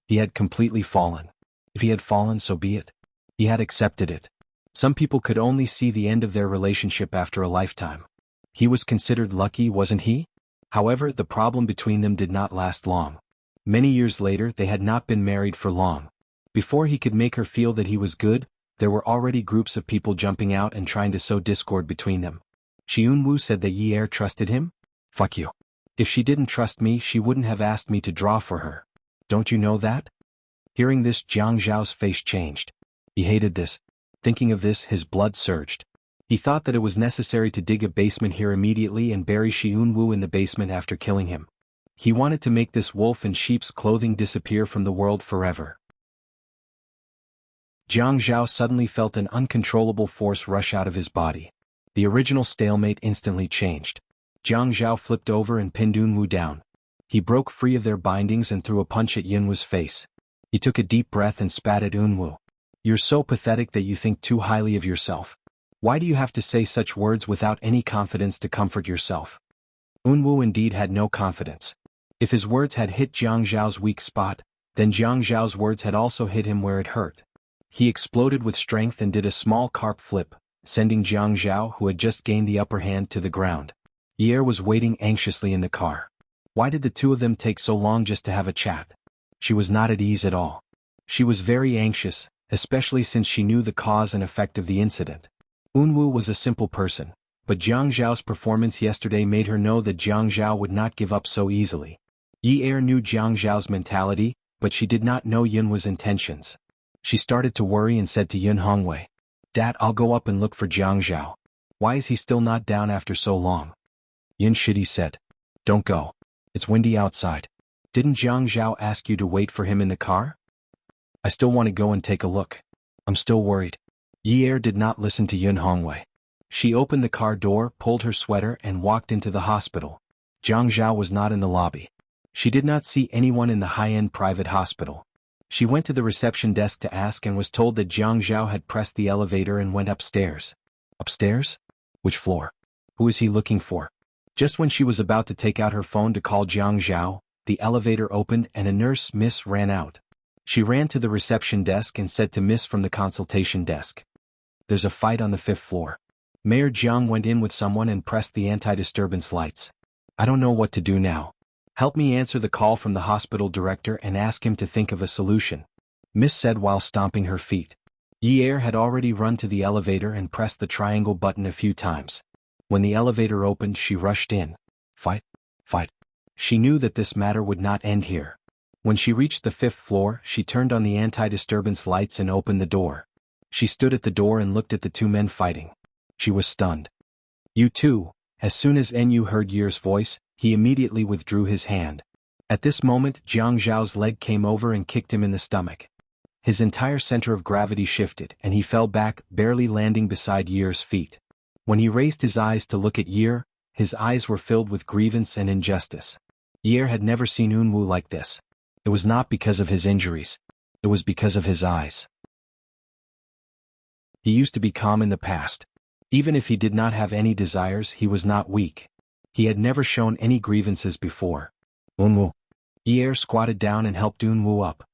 He had completely fallen. If he had fallen, so be it. He had accepted it. Some people could only see the end of their relationship after a lifetime. He was considered lucky, wasn't he? However, the problem between them did not last long. Many years later, they had not been married for long. Before he could make her feel that he was good, there were already groups of people jumping out and trying to sow discord between them. Xiunwu said that Yi Er trusted him? Fuck you. If she didn't trust me, she wouldn't have asked me to draw for her. Don't you know that? Hearing this, Jiang Zhao's face changed. He hated this. Thinking of this, his blood surged. He thought that it was necessary to dig a basement here immediately and bury Xiunwu in the basement after killing him. He wanted to make this wolf in sheep's clothing disappear from the world forever. Jiang Zhao suddenly felt an uncontrollable force rush out of his body. The original stalemate instantly changed. Jiang Zhao flipped over and pinned Yunwu down. He broke free of their bindings and threw a punch at Yunwu's face. He took a deep breath and spat at Yunwu. "You're so pathetic that you think too highly of yourself. Why do you have to say such words without any confidence to comfort yourself?" Yunwu indeed had no confidence. If his words had hit Jiang Zhao's weak spot, then Jiang Zhao's words had also hit him where it hurt. He exploded with strength and did a small carp flip, sending Jiang Zhao, who had just gained the upper hand, to the ground. Yi Er was waiting anxiously in the car. Why did the two of them take so long just to have a chat? She was not at ease at all. She was very anxious, especially since she knew the cause and effect of the incident. Yunwu was a simple person, but Jiang Zhao's performance yesterday made her know that Jiang Zhao would not give up so easily. Yi Er knew Jiang Zhao's mentality, but she did not know Yunwu's intentions. She started to worry and said to Yun Hongwei, "Dad, I'll go up and look for Jiang Zhao. Why is he still not down after so long?" Yun Shidi said, "Don't go. It's windy outside. Didn't Jiang Zhao ask you to wait for him in the car?" "I still want to go and take a look. I'm still worried." Yi Er did not listen to Yun Hongwei. She opened the car door, pulled her sweater, and walked into the hospital. Jiang Zhao was not in the lobby. She did not see anyone in the high-end private hospital. She went to the reception desk to ask and was told that Jiang Zhao had pressed the elevator and went upstairs. Upstairs? Which floor? Who is he looking for? Just when she was about to take out her phone to call Jiang Zhao, the elevator opened and a nurse, Miss, ran out. She ran to the reception desk and said to Miss from the consultation desk, "There's a fight on the 5th floor. Mayor Jiang went in with someone and pressed the anti-disturbance lights. I don't know what to do now. Help me answer the call from the hospital director and ask him to think of a solution," Miss said while stomping her feet. Yi Er had already run to the elevator and pressed the triangle button a few times. When the elevator opened, she rushed in. Fight? Fight. She knew that this matter would not end here. When she reached the 5th floor, she turned on the anti-disturbance lights and opened the door. She stood at the door and looked at the two men fighting. She was stunned. "You too." As soon as Nu heard Yi's voice, he immediately withdrew his hand. At this moment, Jiang Zhao's leg came over and kicked him in the stomach. His entire center of gravity shifted and he fell back, barely landing beside Yi's feet. When he raised his eyes to look at Yi, his eyes were filled with grievance and injustice. Yi had never seen Yunwu like this. It was not because of his injuries. It was because of his eyes. He used to be calm in the past. Even if he did not have any desires, he was not weak. He had never shown any grievances before. "Yunwu." Yi squatted down and helped Yunwu up.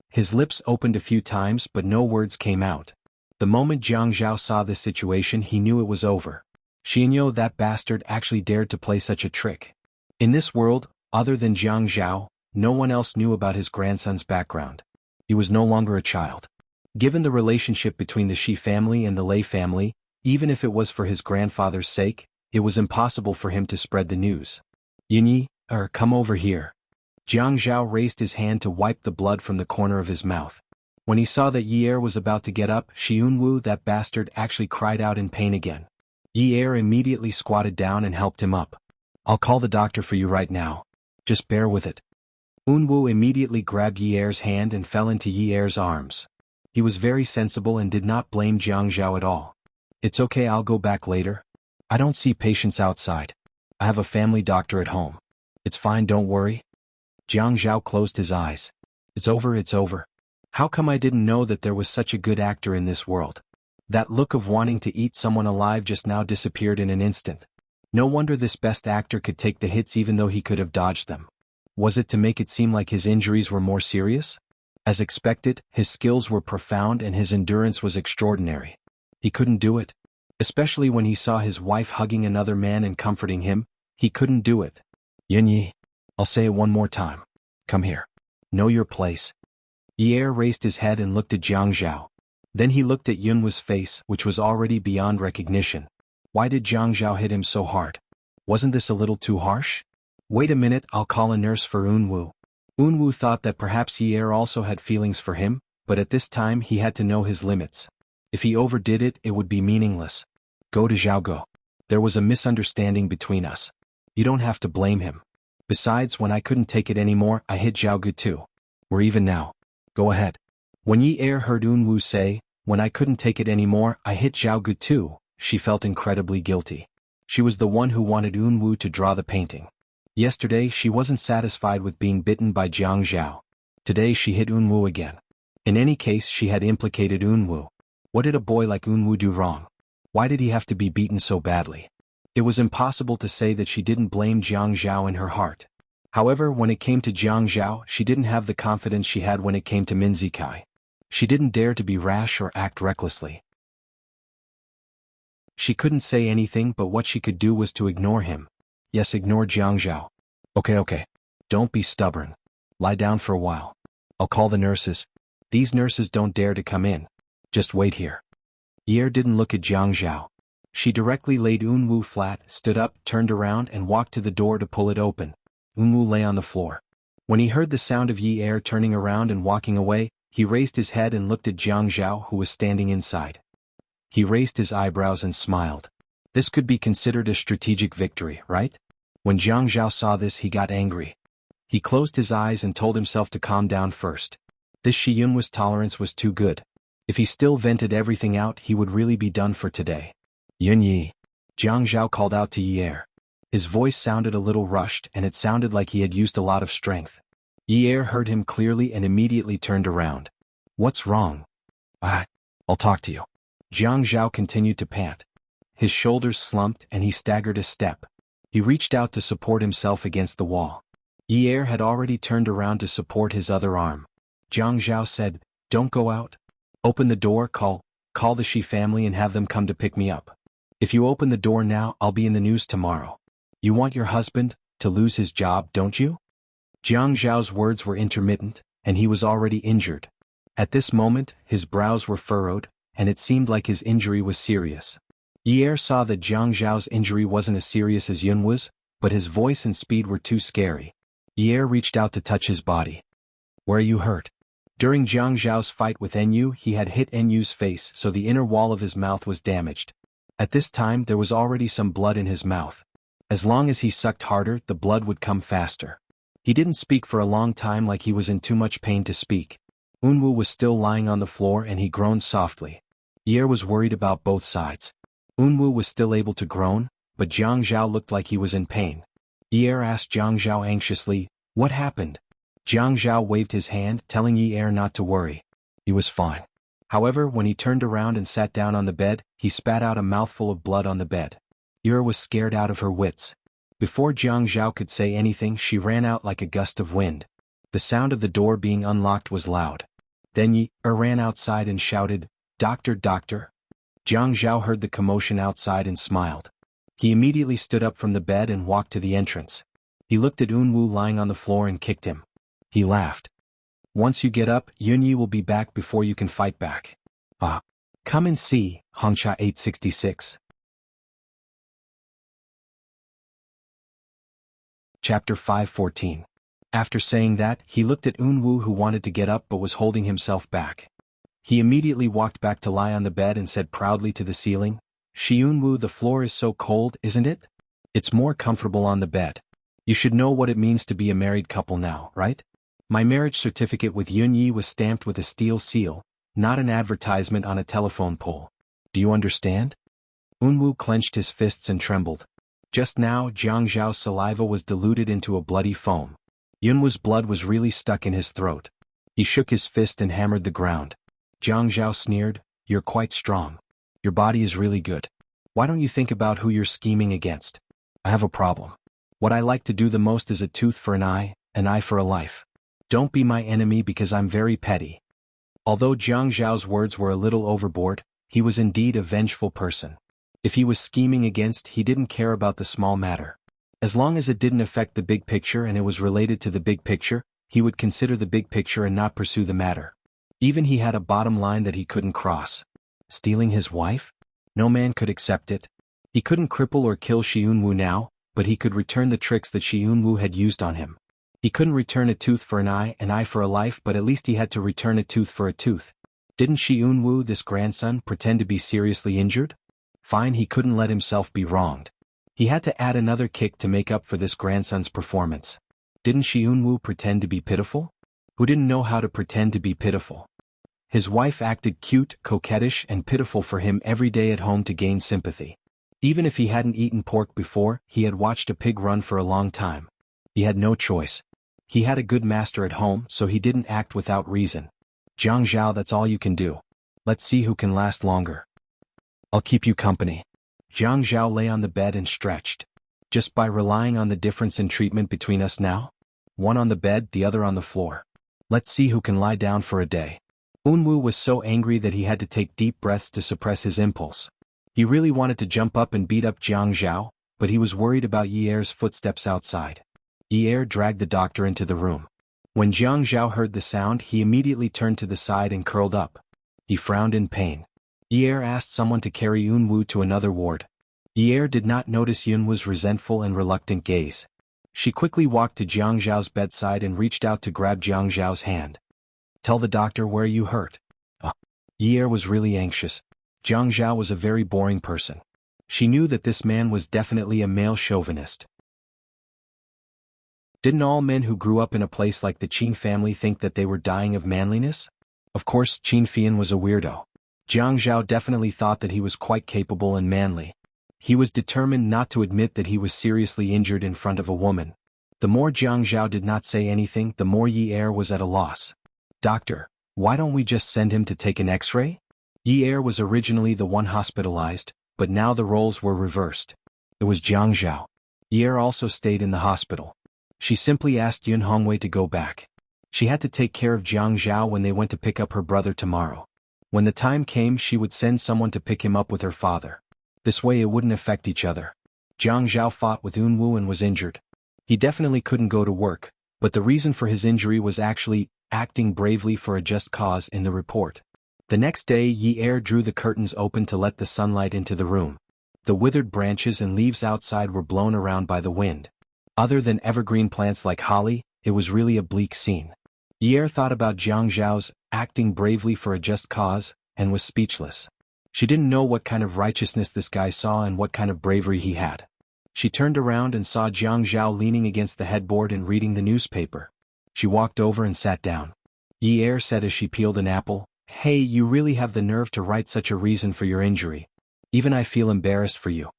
His lips opened a few times but no words came out. The moment Jiang Zhao saw this situation, he knew it was over. Xianyo, that bastard actually dared to play such a trick. In this world, other than Jiang Zhao, no one else knew about his grandson's background. He was no longer a child. Given the relationship between the Shi family and the Lei family, even if it was for his grandfather's sake, it was impossible for him to spread the news. Yunyi, come over here. Jiang Zhao raised his hand to wipe the blood from the corner of his mouth. When he saw that Yi Er was about to get up, Xianyu, that bastard, actually cried out in pain again. Yi Er immediately squatted down and helped him up. I'll call the doctor for you right now. Just bear with it. Unwu immediately grabbed Yi Er's hand and fell into Yi Er's arms. He was very sensible and did not blame Jiang Zhao at all. It's okay, I'll go back later. I don't see patients outside. I have a family doctor at home. It's fine, don't worry. Jiang Zhao closed his eyes. It's over, it's over. How come I didn't know that there was such a good actor in this world? That look of wanting to eat someone alive just now disappeared in an instant. No wonder this best actor could take the hits even though he could have dodged them. Was it to make it seem like his injuries were more serious? As expected, his skills were profound and his endurance was extraordinary. He couldn't do it. Especially when he saw his wife hugging another man and comforting him, he couldn't do it. Yunyi, I'll say it one more time. Come here. Know your place. Yi Er raised his head and looked at Jiang Zhao. Then he looked at Yunwu's face, which was already beyond recognition. Why did Jiang Zhao hit him so hard? Wasn't this a little too harsh? Wait a minute, I'll call a nurse for Unwu. Unwu thought that perhaps Yi Er also had feelings for him, but at this time he had to know his limits. If he overdid it, it would be meaningless. Go to Zhaogo. There was a misunderstanding between us. You don't have to blame him. Besides, when I couldn't take it anymore, I hit Zhaogu too. We're even now. Go ahead. When Yi Er heard Unwu say, when I couldn't take it anymore, I hit Zhaogu too, she felt incredibly guilty. She was the one who wanted Unwu to draw the painting. Yesterday she wasn't satisfied with being bitten by Jiang Zhao. Today she hit Unwu again. In any case, she had implicated Unwu. What did a boy like Unwu do wrong? Why did he have to be beaten so badly? It was impossible to say that she didn't blame Jiang Zhao in her heart. However, when it came to Jiang Zhao, she didn't have the confidence she had when it came to Min Zikai. She didn't dare to be rash or act recklessly. She couldn't say anything, but what she could do was to ignore him. Yes, ignore Jiang Zhao. Okay. Don't be stubborn. Lie down for a while. I'll call the nurses. These nurses don't dare to come in. Just wait here. Yi Er didn't look at Jiang Zhao. She directly laid Unwu flat, stood up, turned around and walked to the door to pull it open. Unwu lay on the floor. When he heard the sound of Yi Er turning around and walking away, he raised his head and looked at Jiang Zhao, who was standing inside. He raised his eyebrows and smiled. This could be considered a strategic victory, right? When Jiang Zhao saw this, he got angry. He closed his eyes and told himself to calm down first. This Shi Yunwa's tolerance was too good. If he still vented everything out, he would really be done for today. Yunyi. Jiang Zhao called out to Yi Er. His voice sounded a little rushed and it sounded like he had used a lot of strength. Yi Er heard him clearly and immediately turned around. What's wrong? I'll talk to you. Jiang Zhao continued to pant. His shoulders slumped and he staggered a step. He reached out to support himself against the wall. Yi Er had already turned around to support his other arm. Jiang Zhao said, "Don't go out. Open the door, call the Shi family and have them come to pick me up. If you open the door now, I'll be in the news tomorrow. You want your husband to lose his job, don't you?" Jiang Zhao's words were intermittent, and he was already injured. At this moment, his brows were furrowed, and it seemed like his injury was serious. Yi Er saw that Jiang Zhao's injury wasn't as serious as Yunwa's, but his voice and speed were too scary. Yi Er reached out to touch his body. "Where are you hurt?" During Jiang Zhao's fight with Enyu, he had hit Enyu's face, so the inner wall of his mouth was damaged. At this time, there was already some blood in his mouth. As long as he sucked harder, the blood would come faster. He didn't speak for a long time, like he was in too much pain to speak. Unwu was still lying on the floor and he groaned softly. Yi Er was worried about both sides. Unwu was still able to groan, but Jiang Zhao looked like he was in pain. Yi Er asked Jiang Zhao anxiously, "What happened?" Jiang Zhao waved his hand, telling Yi Er not to worry. He was fine. However, when he turned around and sat down on the bed, he spat out a mouthful of blood on the bed. Yi Er was scared out of her wits. Before Jiang Zhao could say anything, she ran out like a gust of wind. The sound of the door being unlocked was loud. Then Yi Er ran outside and shouted, "Doctor, doctor." Jiang Zhao heard the commotion outside and smiled. He immediately stood up from the bed and walked to the entrance. He looked at Unwoo lying on the floor and kicked him. He laughed. Once you get up, Yunyi will be back before you can fight back. Ah. Come and see, Hongcha 866. Chapter 5:14. After saying that, he looked at Unwoo, who wanted to get up but was holding himself back. He immediately walked back to lie on the bed and said proudly to the ceiling, Unwoo, the floor is so cold, isn't it? It's more comfortable on the bed. You should know what it means to be a married couple now, right? My marriage certificate with Yunyi was stamped with a steel seal, not an advertisement on a telephone pole. Do you understand? Unwoo clenched his fists and trembled. Just now, Jiang Zhao's saliva was diluted into a bloody foam. Yunwoo's blood was really stuck in his throat. He shook his fist and hammered the ground. Jiang Zhao sneered, You're quite strong. Your body is really good. Why don't you think about who you're scheming against? I have a problem. What I like to do the most is a tooth for an eye for a life. Don't be my enemy because I'm very petty. Although Jiang Zhao's words were a little overboard, he was indeed a vengeful person. If he was scheming against, he didn't care about the small matter. As long as it didn't affect the big picture and it was related to the big picture, he would consider the big picture and not pursue the matter. Even he had a bottom line that he couldn't cross. Stealing his wife? No man could accept it. He couldn't cripple or kill Unwoo now, but he could return the tricks that Unwoo had used on him. He couldn't return a tooth for an eye for a life, but at least he had to return a tooth for a tooth. Didn't Unwoo, this grandson, pretend to be seriously injured? Fine, he couldn't let himself be wronged. He had to add another kick to make up for this grandson's performance. Didn't Unwoo pretend to be pitiful? Who didn't know how to pretend to be pitiful? His wife acted cute, coquettish, and pitiful for him every day at home to gain sympathy. Even if he hadn't eaten pork before, he had watched a pig run for a long time. He had no choice. He had a good master at home, so he didn't act without reason. Jiang Zhao, that's all you can do. Let's see who can last longer. I'll keep you company. Jiang Zhao lay on the bed and stretched. Just by relying on the difference in treatment between us now? One on the bed, the other on the floor. Let's see who can lie down for a day. Unwoo was so angry that he had to take deep breaths to suppress his impulse. He really wanted to jump up and beat up Jiang Zhao, but he was worried about Yi Er's footsteps outside. Yi Er dragged the doctor into the room. When Jiang Zhao heard the sound, he immediately turned to the side and curled up. He frowned in pain. Yi Er asked someone to carry Unwoo to another ward. Yi Er did not notice Yunwoo's resentful and reluctant gaze. She quickly walked to Jiang Zhao's bedside and reached out to grab Jiang Zhao's hand. Tell the doctor where you hurt. Yi Er was really anxious. Jiang Zhao was a very boring person. She knew that this man was definitely a male chauvinist. Didn't all men who grew up in a place like the Qin family think that they were dying of manliness? Of course, Qin Fian was a weirdo. Jiang Zhao definitely thought that he was quite capable and manly. He was determined not to admit that he was seriously injured in front of a woman. The more Jiang Zhao did not say anything, the more Yi Er was at a loss. Doctor, why don't we just send him to take an X-ray? Yi Er was originally the one hospitalized, but now the roles were reversed. It was Jiang Zhao. Yi Er also stayed in the hospital. She simply asked Yun Hongwei to go back. She had to take care of Jiang Zhao when they went to pick up her brother tomorrow. When the time came, she would send someone to pick him up with her father. This way it wouldn't affect each other. Jiang Zhao fought with Unwoo and was injured. He definitely couldn't go to work, but the reason for his injury was actually acting bravely for a just cause in the report. The next day, Yi Er drew the curtains open to let the sunlight into the room. The withered branches and leaves outside were blown around by the wind. Other than evergreen plants like holly, it was really a bleak scene. Yi Er thought about Jiang Zhao's acting bravely for a just cause, and was speechless. She didn't know what kind of righteousness this guy saw and what kind of bravery he had. She turned around and saw Jiang Zhao leaning against the headboard and reading the newspaper. She walked over and sat down. Yi Er said as she peeled an apple, "Hey, you really have the nerve to write such a reason for your injury. Even I feel embarrassed for you."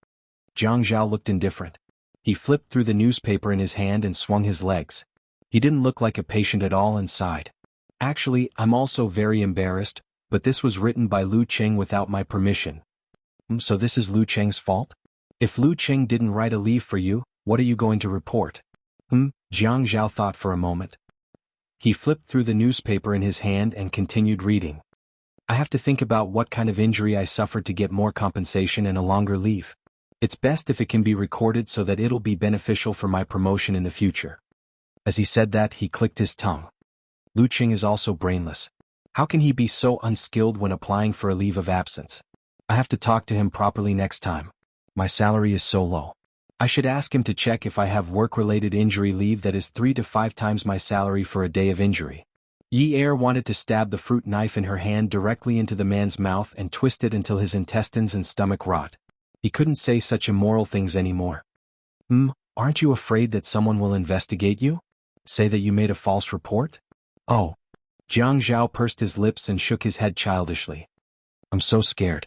Jiang Zhao looked indifferent. He flipped through the newspaper in his hand and swung his legs. He didn't look like a patient at all and sighed. "Actually, I'm also very embarrassed, but this was written by Lu Cheng without my permission." So this is Lu Cheng's fault? If Lu Cheng didn't write a leave for you, what are you going to report? Jiang Zhao thought for a moment. He flipped through the newspaper in his hand and continued reading. "I have to think about what kind of injury I suffered to get more compensation and a longer leave. It's best if it can be recorded so that it'll be beneficial for my promotion in the future. As he said that, he clicked his tongue. Lu Qing is also brainless. How can he be so unskilled when applying for a leave of absence? I have to talk to him properly next time. My salary is so low. I should ask him to check if I have work-related injury leave that is 3 to 5 times my salary for a day of injury. Yi Er wanted to stab the fruit knife in her hand directly into the man's mouth and twist it until his intestines and stomach rot. He couldn't say such immoral things anymore. Aren't you afraid that someone will investigate you? Say that you made a false report? Oh. Jiang Zhao pursed his lips and shook his head childishly. I'm so scared.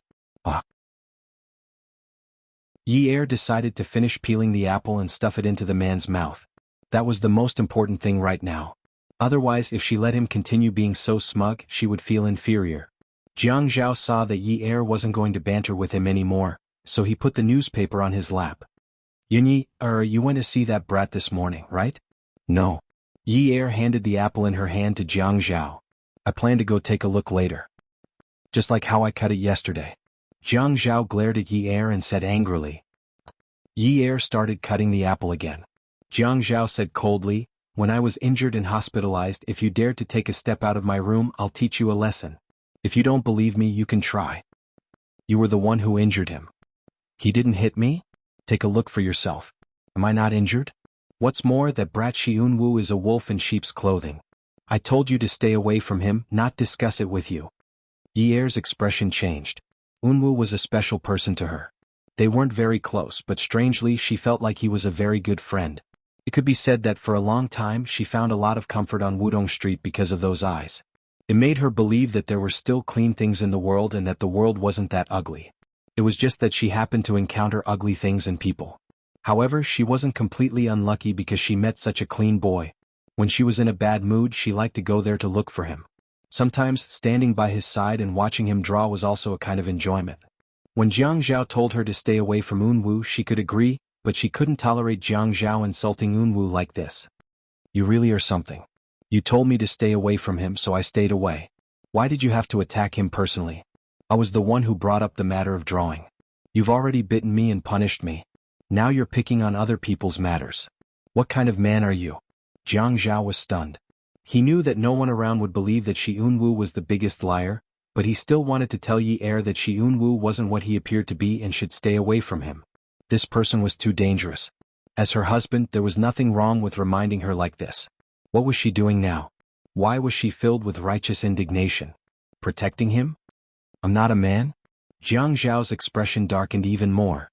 Yi Er decided to finish peeling the apple and stuff it into the man's mouth. That was the most important thing right now. Otherwise, if she let him continue being so smug, she would feel inferior. Jiang Zhao saw that Yi Er wasn't going to banter with him anymore, so he put the newspaper on his lap. Yunyi, you went to see that brat this morning, right? No. Yi Er handed the apple in her hand to Jiang Zhao. I plan to go take a look later. Just like how I cut it yesterday. Jiang Zhao glared at Yi Er and said angrily. Yi Er started cutting the apple again. Jiang Zhao said coldly, when I was injured and hospitalized, if you dare to take a step out of my room, I'll teach you a lesson. If you don't believe me, you can try. You were the one who injured him. He didn't hit me? Take a look for yourself. Am I not injured? What's more, that brat Xiunwu is a wolf in sheep's clothing. I told you to stay away from him, not discuss it with you. Yi Er's expression changed. Unwu was a special person to her. They weren't very close, but strangely she felt like he was a very good friend. It could be said that for a long time she found a lot of comfort on Wudong Street because of those eyes. It made her believe that there were still clean things in the world and that the world wasn't that ugly. It was just that she happened to encounter ugly things and people. However, she wasn't completely unlucky because she met such a clean boy. When she was in a bad mood, she liked to go there to look for him. Sometimes, standing by his side and watching him draw was also a kind of enjoyment. When Jiang Zhao told her to stay away from Unwu, she could agree, but she couldn't tolerate Jiang Zhao insulting Unwu like this. You really are something. You told me to stay away from him, so I stayed away. Why did you have to attack him personally? I was the one who brought up the matter of drawing. You've already bitten me and punished me. Now you're picking on other people's matters. What kind of man are you? Jiang Zhao was stunned. He knew that no one around would believe that Shi Unwu was the biggest liar, but he still wanted to tell Yi Er that Shi Unwu wasn't what he appeared to be and should stay away from him. This person was too dangerous. As her husband, there was nothing wrong with reminding her like this. What was she doing now? Why was she filled with righteous indignation? Protecting him? I'm not a man? Jiang Zhao's expression darkened even more.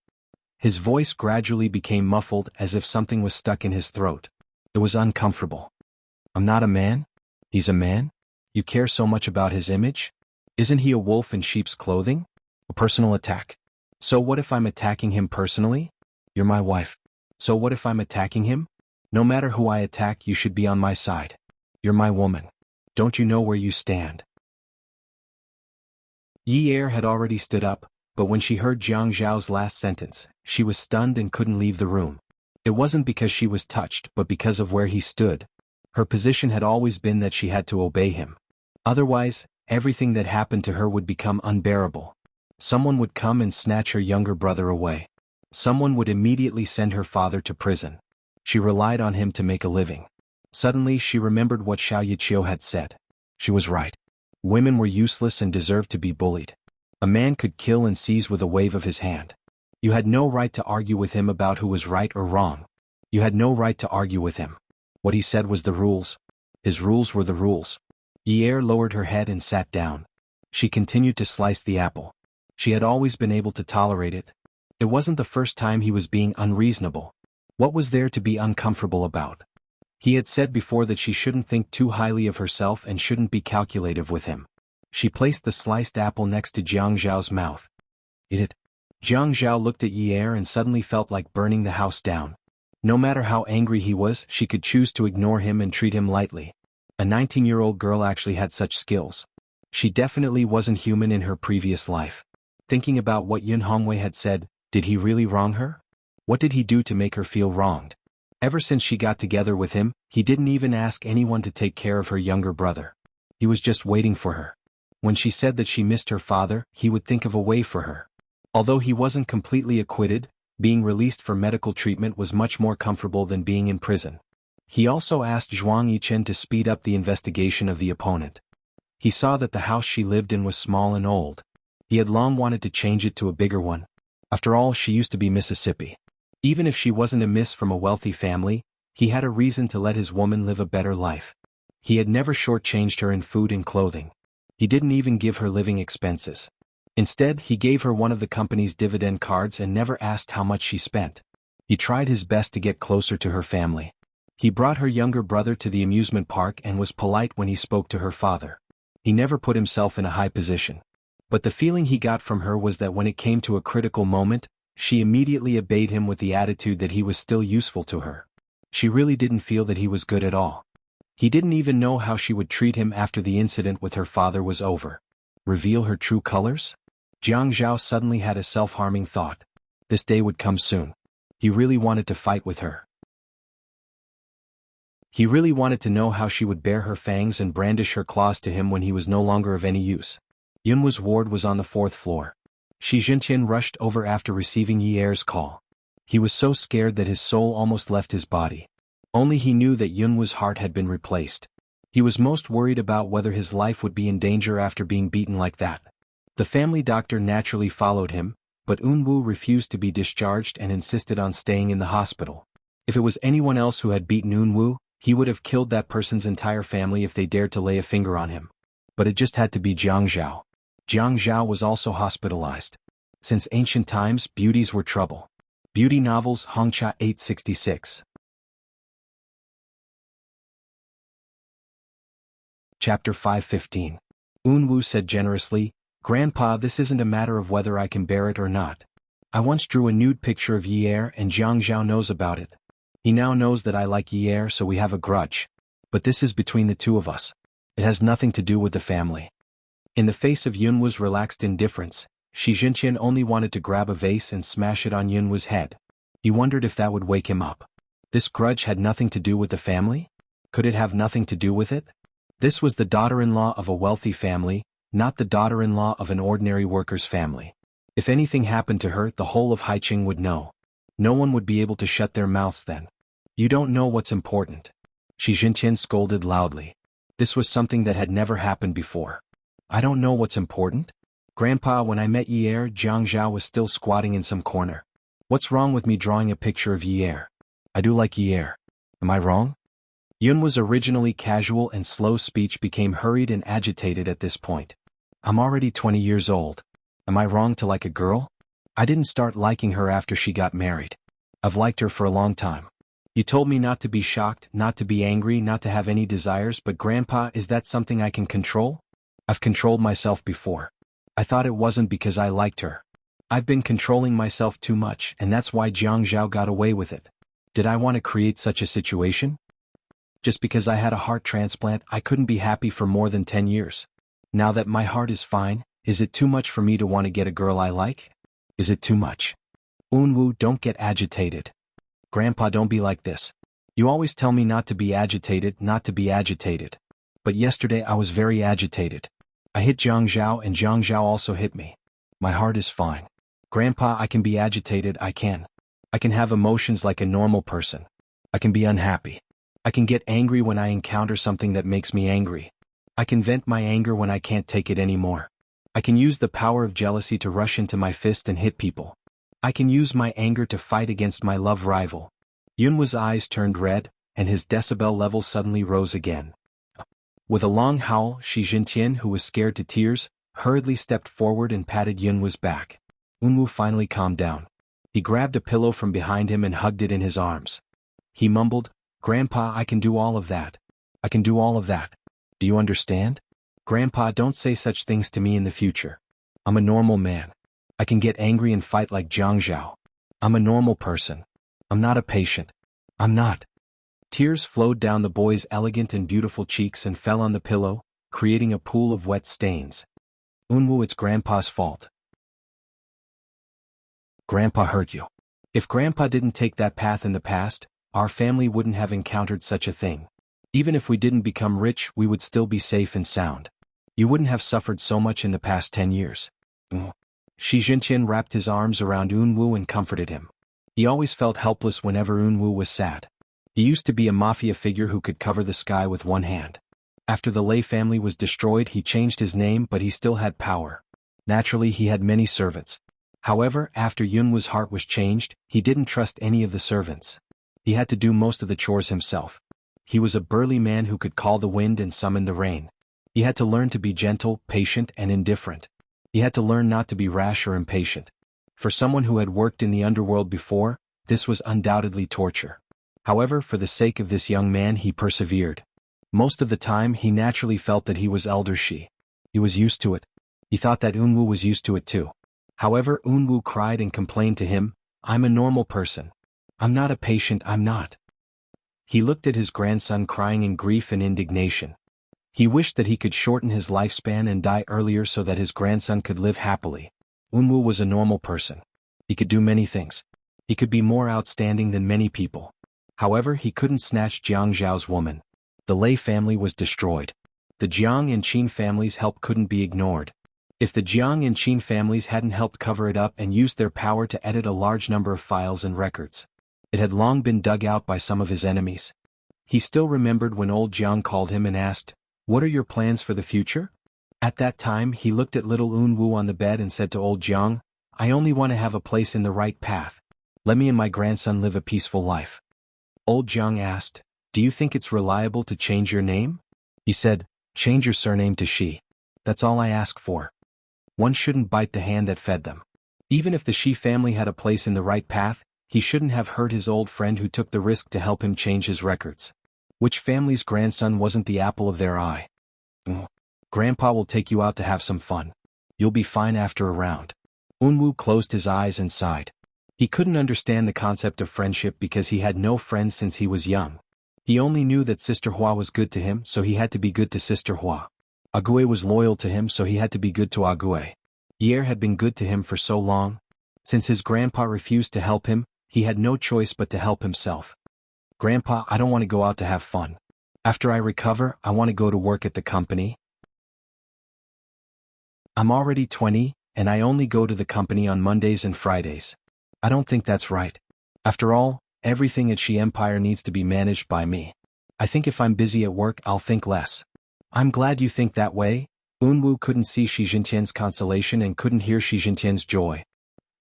His voice gradually became muffled as if something was stuck in his throat. It was uncomfortable. I'm not a man? He's a man? You care so much about his image? Isn't he a wolf in sheep's clothing? A personal attack. So what if I'm attacking him personally? You're my wife. So what if I'm attacking him? No matter who I attack, you should be on my side. You're my woman. Don't you know where you stand? Yi Er had already stood up, but when she heard Jiang Zhao's last sentence, she was stunned and couldn't leave the room. It wasn't because she was touched, but because of where he stood. Her position had always been that she had to obey him. Otherwise, everything that happened to her would become unbearable. Someone would come and snatch her younger brother away. Someone would immediately send her father to prison. She relied on him to make a living. Suddenly she remembered what Xiao Yiqiu had said. She was right. Women were useless and deserved to be bullied. A man could kill and seize with a wave of his hand. You had no right to argue with him about who was right or wrong. You had no right to argue with him. What he said was the rules. His rules were the rules. Yi Er lowered her head and sat down. She continued to slice the apple. She had always been able to tolerate it. It wasn't the first time he was being unreasonable. What was there to be uncomfortable about? He had said before that she shouldn't think too highly of herself and shouldn't be calculative with him. She placed the sliced apple next to Jiang Zhao's mouth. Eat it. Jiang Zhao looked at Yi Er and suddenly felt like burning the house down. No matter how angry he was, she could choose to ignore him and treat him lightly. A 19-year-old girl actually had such skills. She definitely wasn't human in her previous life. Thinking about what Yun Hongwei had said, did he really wrong her? What did he do to make her feel wronged? Ever since she got together with him, he didn't even ask anyone to take care of her younger brother. He was just waiting for her. When she said that she missed her father, he would think of a way for her. Although he wasn't completely acquitted, Being released for medical treatment was much more comfortable than being in prison. He also asked Zhuang Yichen to speed up the investigation of the opponent. He saw that the house she lived in was small and old. He had long wanted to change it to a bigger one. After all, she used to be Mississippi. Even if she wasn't a miss from a wealthy family, he had a reason to let his woman live a better life. He had never shortchanged her in food and clothing. He didn't even give her living expenses. Instead, he gave her one of the company's dividend cards and never asked how much she spent. He tried his best to get closer to her family. He brought her younger brother to the amusement park and was polite when he spoke to her father. He never put himself in a high position. But the feeling he got from her was that when it came to a critical moment, she immediately obeyed him with the attitude that he was still useful to her. She really didn't feel that he was good at all. He didn't even know how she would treat him after the incident with her father was over. Reveal her true colors? Jiang Zhao suddenly had a self-harming thought. This day would come soon. He really wanted to fight with her. He really wanted to know how she would bare her fangs and brandish her claws to him when he was no longer of any use. Yunwu's ward was on the 4th floor. Shi Jintian rushed over after receiving Yi Er's call. He was so scared that his soul almost left his body. Only he knew that Yunwu's heart had been replaced. He was most worried about whether his life would be in danger after being beaten like that. The family doctor naturally followed him, but Yunwu refused to be discharged and insisted on staying in the hospital. If it was anyone else who had beaten Yunwu, he would have killed that person's entire family if they dared to lay a finger on him. But it just had to be Jiang Zhao. Jiang Zhao was also hospitalized. Since ancient times, beauties were trouble. Beauty novels, Hongcha 866. Chapter 515. Yunwu said generously, "Grandpa, this isn't a matter of whether I can bear it or not. I once drew a nude picture of Yi Er and Jiang Zhao knows about it. He now knows that I like Yi Er, so we have a grudge. But this is between the two of us. It has nothing to do with the family." In the face of Yunwu's relaxed indifference, Shi Jintian only wanted to grab a vase and smash it on Yunwu's head. He wondered if that would wake him up. This grudge had nothing to do with the family? Could it have nothing to do with it? This was the daughter-in-law of a wealthy family, not the daughter-in-law of an ordinary worker's family. If anything happened to her, the whole of Haiqing would know. No one would be able to shut their mouths then. You don't know what's important. Shi Jintian scolded loudly. This was something that had never happened before. I don't know what's important? Grandpa, when I met Yi Er, Jiang Zhao was still squatting in some corner. What's wrong with me drawing a picture of Yi Er? I do like Yi Er. Am I wrong? Yunwu's originally casual and slow speech became hurried and agitated at this point. I'm already 20 years old. Am I wrong to like a girl? I didn't start liking her after she got married. I've liked her for a long time. You told me not to be shocked, not to be angry, not to have any desires, but Grandpa, is that something I can control? I've controlled myself before. I thought it wasn't because I liked her. I've been controlling myself too much, and that's why Jiang Zhao got away with it. Did I want to create such a situation? Just because I had a heart transplant, I couldn't be happy for more than 10 years. Now that my heart is fine, is it too much for me to want to get a girl I like? Is it too much? Yunwu, don't get agitated. Grandpa, don't be like this. You always tell me not to be agitated, not to be agitated. But yesterday I was very agitated. I hit Jiang Zhao and Jiang Zhao also hit me. My heart is fine. Grandpa, I can be agitated, I can. I can have emotions like a normal person. I can be unhappy. I can get angry when I encounter something that makes me angry. I can vent my anger when I can't take it anymore. I can use the power of jealousy to rush into my fist and hit people. I can use my anger to fight against my love rival. Yunwu's eyes turned red, and his decibel level suddenly rose again. With a long howl, Shi Jintian, who was scared to tears, hurriedly stepped forward and patted Yunwu's back. Yunwu finally calmed down. He grabbed a pillow from behind him and hugged it in his arms. He mumbled, Grandpa, I can do all of that. I can do all of that. Do you understand? Grandpa, don't say such things to me in the future. I'm a normal man. I can get angry and fight like Jiang Zhao. I'm a normal person. I'm not a patient. I'm not. Tears flowed down the boy's elegant and beautiful cheeks and fell on the pillow, creating a pool of wet stains. Yunwu, it's Grandpa's fault. Grandpa hurt you. If Grandpa didn't take that path in the past, our family wouldn't have encountered such a thing. Even if we didn't become rich, we would still be safe and sound. You wouldn't have suffered so much in the past 10 years. Shi Jintian wrapped his arms around Yunwu and comforted him. He always felt helpless whenever Unwoo was sad. He used to be a mafia figure who could cover the sky with one hand. After the Lei family was destroyed, he changed his name, but he still had power. Naturally, he had many servants. However, after Yunwoo's heart was changed, he didn't trust any of the servants. He had to do most of the chores himself. He was a burly man who could call the wind and summon the rain. He had to learn to be gentle, patient, and indifferent. He had to learn not to be rash or impatient. For someone who had worked in the underworld before, this was undoubtedly torture. However, for the sake of this young man, he persevered. Most of the time, he naturally felt that he was elder she. He was used to it. He thought that Unwoo was used to it too. However, Unwoo cried and complained to him, "I'm a normal person. I'm not a patient, I'm not." He looked at his grandson crying in grief and indignation. He wished that he could shorten his lifespan and die earlier so that his grandson could live happily. Unwoo was a normal person. He could do many things. He could be more outstanding than many people. However, he couldn't snatch Jiang Zhao's woman. The Lei family was destroyed. The Jiang and Qin families' help couldn't be ignored. If the Jiang and Qin families hadn't helped cover it up and used their power to edit a large number of files and records, it had long been dug out by some of his enemies. He still remembered when old Jiang called him and asked, "What are your plans for the future?" At that time, he looked at little Unwoo on the bed and said to old Jiang, "I only want to have a place in the right path. Let me and my grandson live a peaceful life." Old Jiang asked, "Do you think it's reliable to change your name?" He said, "Change your surname to Shi. That's all I ask for." One shouldn't bite the hand that fed them. Even if the Shi family had a place in the right path, he shouldn't have hurt his old friend who took the risk to help him change his records. Which family's grandson wasn't the apple of their eye? Grandpa will take you out to have some fun. You'll be fine after a round. Unwoo closed his eyes and sighed. He couldn't understand the concept of friendship because he had no friends since he was young. He only knew that Sister Hua was good to him, so he had to be good to Sister Hua. Ague was loyal to him, so he had to be good to Ague. Yer had been good to him for so long. Since his grandpa refused to help him, he had no choice but to help himself. "Grandpa, I don't want to go out to have fun. After I recover, I want to go to work at the company. I'm already 20, and I only go to the company on Mondays and Fridays. I don't think that's right. After all, everything at Shi Empire needs to be managed by me. I think if I'm busy at work, I'll think less." "I'm glad you think that way." Unwoo couldn't see Shi Jintian's consolation and couldn't hear Shi Jintian's joy.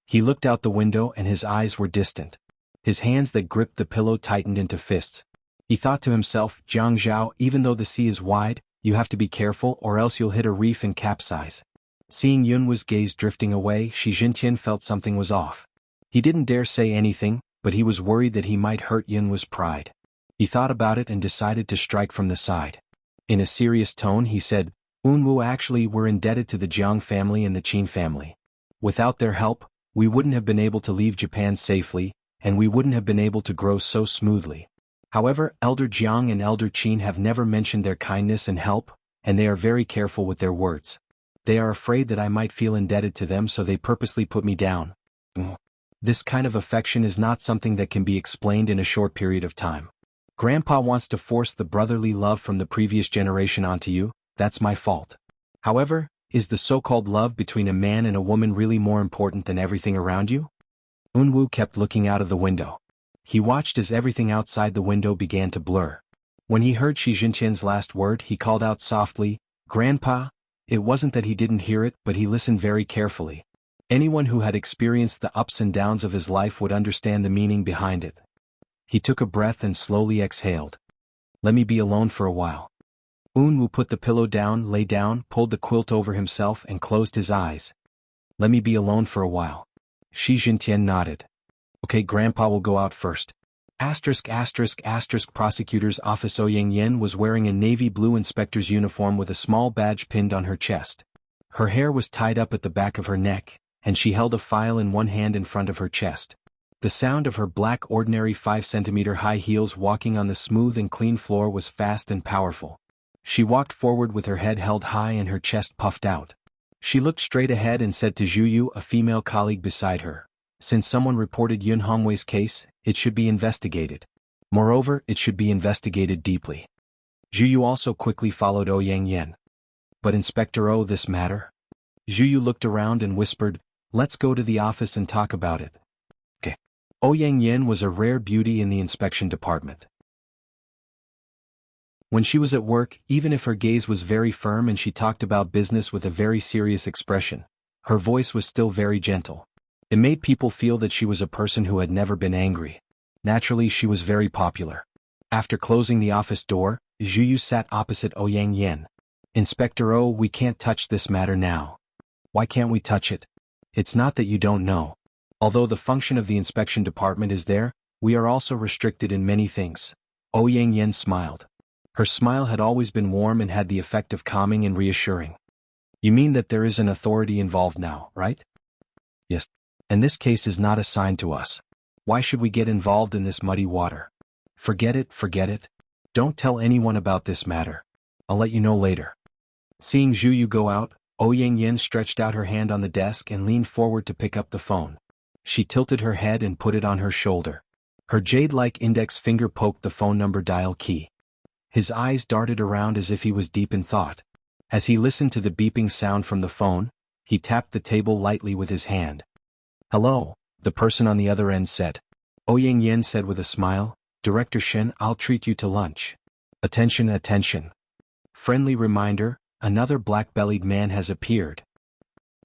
He looked out the window and his eyes were distant. His hands that gripped the pillow tightened into fists. He thought to himself, "Jiang Zhao, even though the sea is wide, you have to be careful or else you'll hit a reef and capsize." Seeing Yunwoo's gaze drifting away, Shi Jintian felt something was off. He didn't dare say anything, but he was worried that he might hurt Yunwoo's pride. He thought about it and decided to strike from the side. In a serious tone he said, "Unwoo, actually we're indebted to the Jiang family and the Qin family. Without their help, we wouldn't have been able to leave Japan safely, and we wouldn't have been able to grow so smoothly. However, Elder Jiang and Elder Qin have never mentioned their kindness and help, and they are very careful with their words. They are afraid that I might feel indebted to them, so they purposely put me down. This kind of affection is not something that can be explained in a short period of time. Grandpa wants to force the brotherly love from the previous generation onto you, that's my fault. However, is the so-called love between a man and a woman really more important than everything around you?" Unwoo kept looking out of the window. He watched as everything outside the window began to blur. When he heard Shi Jintian's last word, he called out softly, "Grandpa." It wasn't that he didn't hear it, but he listened very carefully. Anyone who had experienced the ups and downs of his life would understand the meaning behind it. He took a breath and slowly exhaled. "Let me be alone for a while." Unwoo put the pillow down, lay down, pulled the quilt over himself and closed his eyes. "Let me be alone for a while." Shi Jintian nodded. "Okay, Grandpa will go out first." Prosecutor's office. Ouyang Yen was wearing a navy blue inspector's uniform with a small badge pinned on her chest. Her hair was tied up at the back of her neck, and she held a file in one hand in front of her chest. The sound of her black ordinary 5-centimeter high heels walking on the smooth and clean floor was fast and powerful. She walked forward with her head held high and her chest puffed out. She looked straight ahead and said to Zhu Yu, a female colleague beside her, "Since someone reported Yun Hongwei's case, it should be investigated. Moreover, it should be investigated deeply." Zhu Yu also quickly followed Ouyang Yen. "But Inspector O, this matter?" Zhu Yu looked around and whispered, "Let's go to the office and talk about it." "Okay." Ouyang Yin was a rare beauty in the inspection department. When she was at work, even if her gaze was very firm and she talked about business with a very serious expression, her voice was still very gentle. It made people feel that she was a person who had never been angry. Naturally, she was very popular. After closing the office door, Zhu Yu sat opposite Ouyang Yin. "Inspector O, we can't touch this matter now." "Why can't we touch it?" "It's not that you don't know. Although the function of the inspection department is there, we are also restricted in many things." Ouyang Yin smiled. Her smile had always been warm and had the effect of calming and reassuring. "You mean that there is an authority involved now, right?" "Yes. And this case is not assigned to us. Why should we get involved in this muddy water?" Forget it. Don't tell anyone about this matter. I'll let you know later." Seeing Zhu Yu go out, Ouyang Yin stretched out her hand on the desk and leaned forward to pick up the phone. She tilted her head and put it on her shoulder. Her jade-like index finger poked the phone number dial key. His eyes darted around as if he was deep in thought. As he listened to the beeping sound from the phone, he tapped the table lightly with his hand. "Hello," the person on the other end said. Ouyang Yin said with a smile, "Director Shen, I'll treat you to lunch." Attention. Friendly reminder, another black-bellied man has appeared.